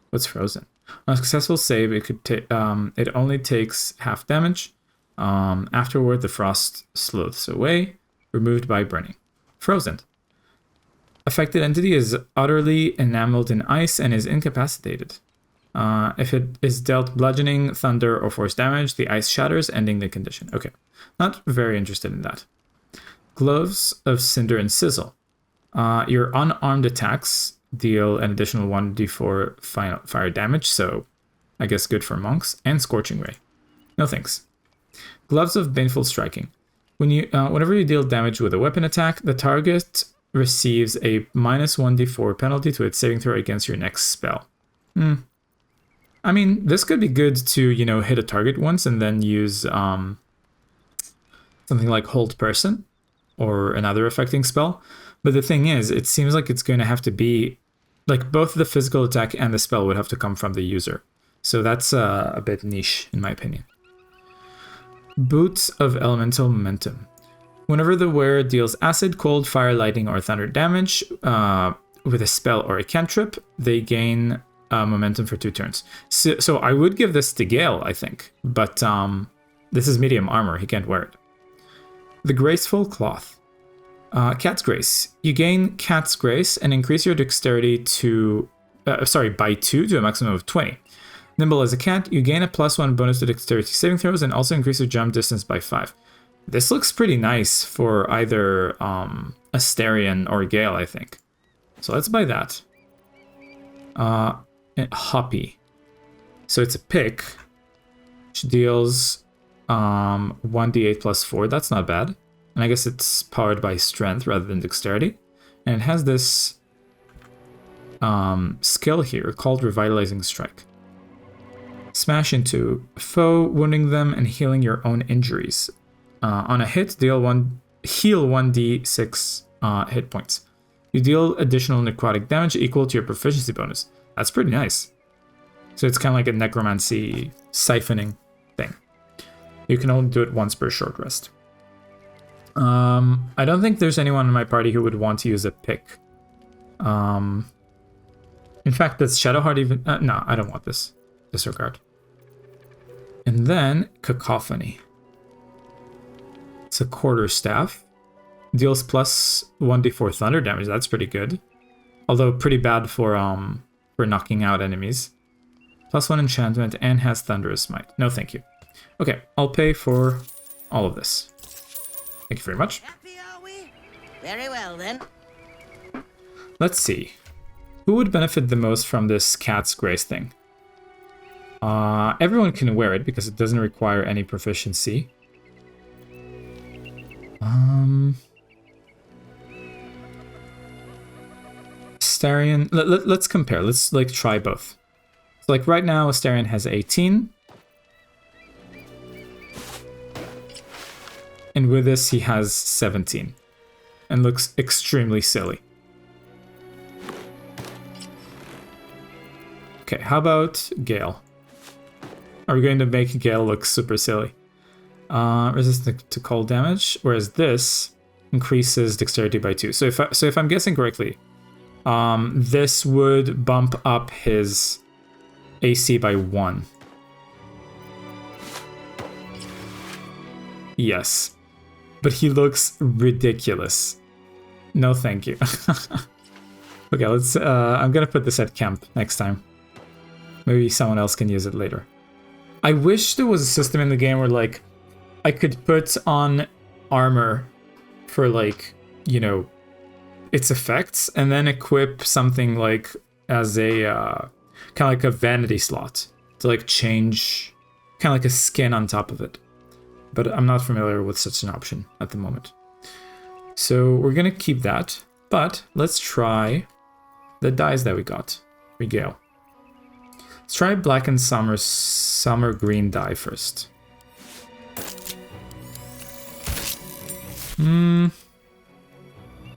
What's frozen? On a successful save, it only takes half damage. Afterward, the frost sloths away, removed by burning. Frozen. affected entity is utterly enameled in ice and is incapacitated. If it is dealt bludgeoning, thunder, or force damage, the ice shatters, ending the condition. Okay, not very interested in that. Gloves of Cinder and Sizzle. Your unarmed attacks deal an additional 1d4 fire damage, so I guess good for monks, and Scorching Ray. No thanks. Gloves of Baneful Striking. Whenever you deal damage with a weapon attack, the target receives a minus 1d4 penalty to its saving throw against your next spell. I mean, this could be good to, hit a target once and then use something like Hold Person or another affecting spell. But the thing is, it seems like it's going to have to be, like, both the physical attack and the spell would have to come from the user. So that's a bit niche, in my opinion. Boots of Elemental Momentum. Whenever the wearer deals acid, cold, fire, lightning, or thunder damage with a spell or a cantrip, they gain momentum for 2 turns. So I would give this to Gale, I think. But this is medium armor. He can't wear it. The Graceful Cloth. Cat's Grace. You gain Cat's Grace and increase your dexterity by 2 to a maximum of 20. Nimble as a cat, you gain a +1 bonus to dexterity saving throws and also increase your jump distance by 5. This looks pretty nice for either Astarion or Gale, I think. So let's buy that. Hoppy. So it's a pick, which deals 1d8 plus 4. That's not bad. And I guess it's powered by strength rather than dexterity. And it has this skill here called Revitalizing Strike. Smash into a foe, wounding them and healing your own injuries. On a hit, heal 1d6 hit points. You deal additional necrotic damage equal to your proficiency bonus. That's pretty nice. So it's kind of like a necromancy siphoning thing. You can only do it once per short rest. I don't think there's anyone in my party who would want to use a pick. In fact, does Shadowheart even... no, I don't want this. Disregard. And then Cacophony. It's a quarterstaff. Deals plus 1d4 thunder damage. That's pretty good. Although pretty bad for knocking out enemies. +1 enchantment and has Thunderous Smite. No, thank you. Okay, I'll pay for all of this. Thank you very much. Happy, are we? Very well, then. Let's see. Who would benefit the most from this Cat's Grace thing? Everyone can wear it because it doesn't require any proficiency. Astarion, let's compare. Let's try both. So right now, Astarion has 18. And with this, he has 17. And looks extremely silly. Okay, how about Gale? Are we going to make Gale look super silly? Resistant to cold damage, whereas this increases dexterity by 2. So if I'm guessing correctly, this would bump up his AC by 1. Yes. But he looks ridiculous. No, thank you. Okay, let's. I'm gonna put this at camp next time. Maybe someone else can use it later. I wish there was a system in the game where, like, I could put on armor for, like, its effects, and then equip something like as a kind of like a vanity slot to like change, kind of like a skin on top of it. But I'm not familiar with such an option at the moment. So we're gonna keep that, but let's try the dyes that we got. Regale. Let's try black and summer green dye first.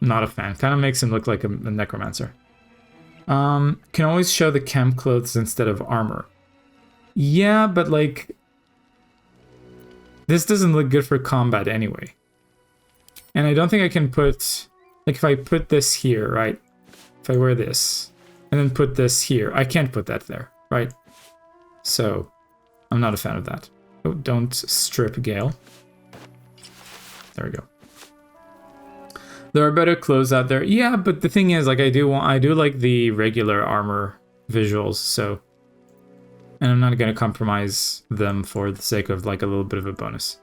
Not a fan. Kind of makes him look like a necromancer. Can always show the camp clothes instead of armor. Yeah, but like, this doesn't look good for combat anyway. And I don't think I can put, like, if I put this here, right? If I wear this and then put this here, I can't put that there, right? So I'm not a fan of that. Oh, don't strip Gale. There we go. There are better clothes out there. Yeah, but the thing is, like, I do like the regular armor visuals, so, and I'm not gonna compromise them for the sake of like a little bit of a bonus.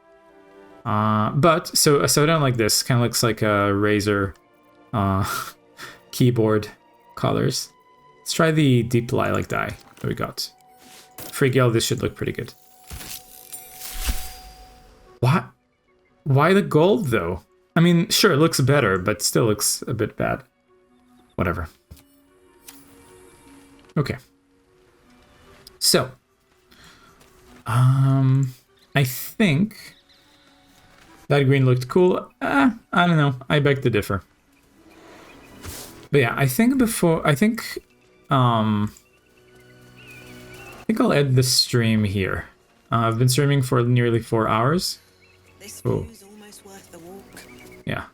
But so I don't like this. Kind of looks like a Razer keyboard colors. Let's try the deep lilac dye that we got. For Gale, this should look pretty good. What? Why the gold though? I mean, sure, it looks better, but still looks a bit bad. Whatever. Okay. So, I think that green looked cool. I don't know. I beg to differ. But yeah, I think I'll end the stream here. I've been streaming for nearly 4 hours. This view's almost worth the walk. Yeah.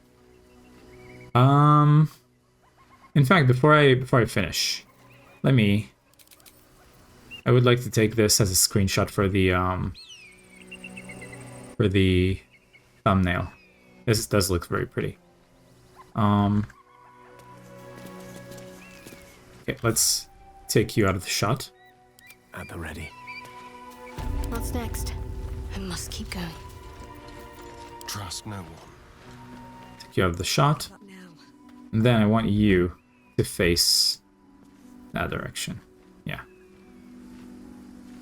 In fact, before I finish, I would like to take this as a screenshot for the thumbnail. This does look very pretty. Okay, let's take you out of the shot. At the ready. What's next? I must keep going. Trust no one. Take you out of the shot. And then I want you to face that direction. Yeah.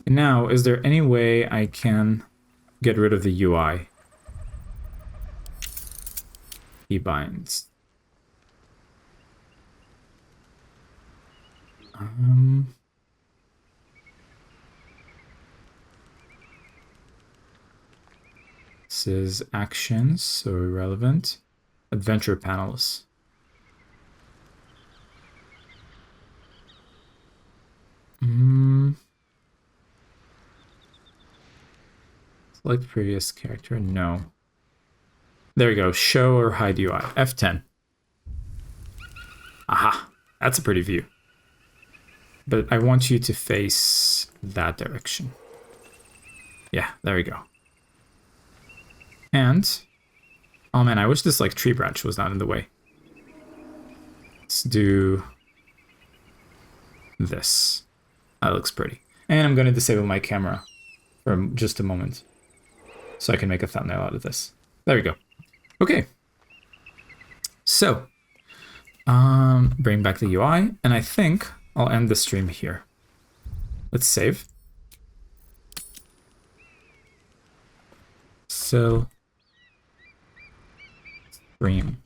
And now, is there any way I can get rid of the UI? Keybinds. This is actions, so irrelevant. Adventure panels. Select previous character, no. There we go, show or hide UI, F10. Aha, that's a pretty view. But I want you to face that direction. Yeah, there we go. And, oh man, I wish this like tree branch was not in the way. Let's do this. That looks pretty. And I'm gonna disable my camera for just a moment, so I can make a thumbnail out of this. There we go. Okay. So, bring back the UI, and I think I'll end the stream here. Let's save. So, stream.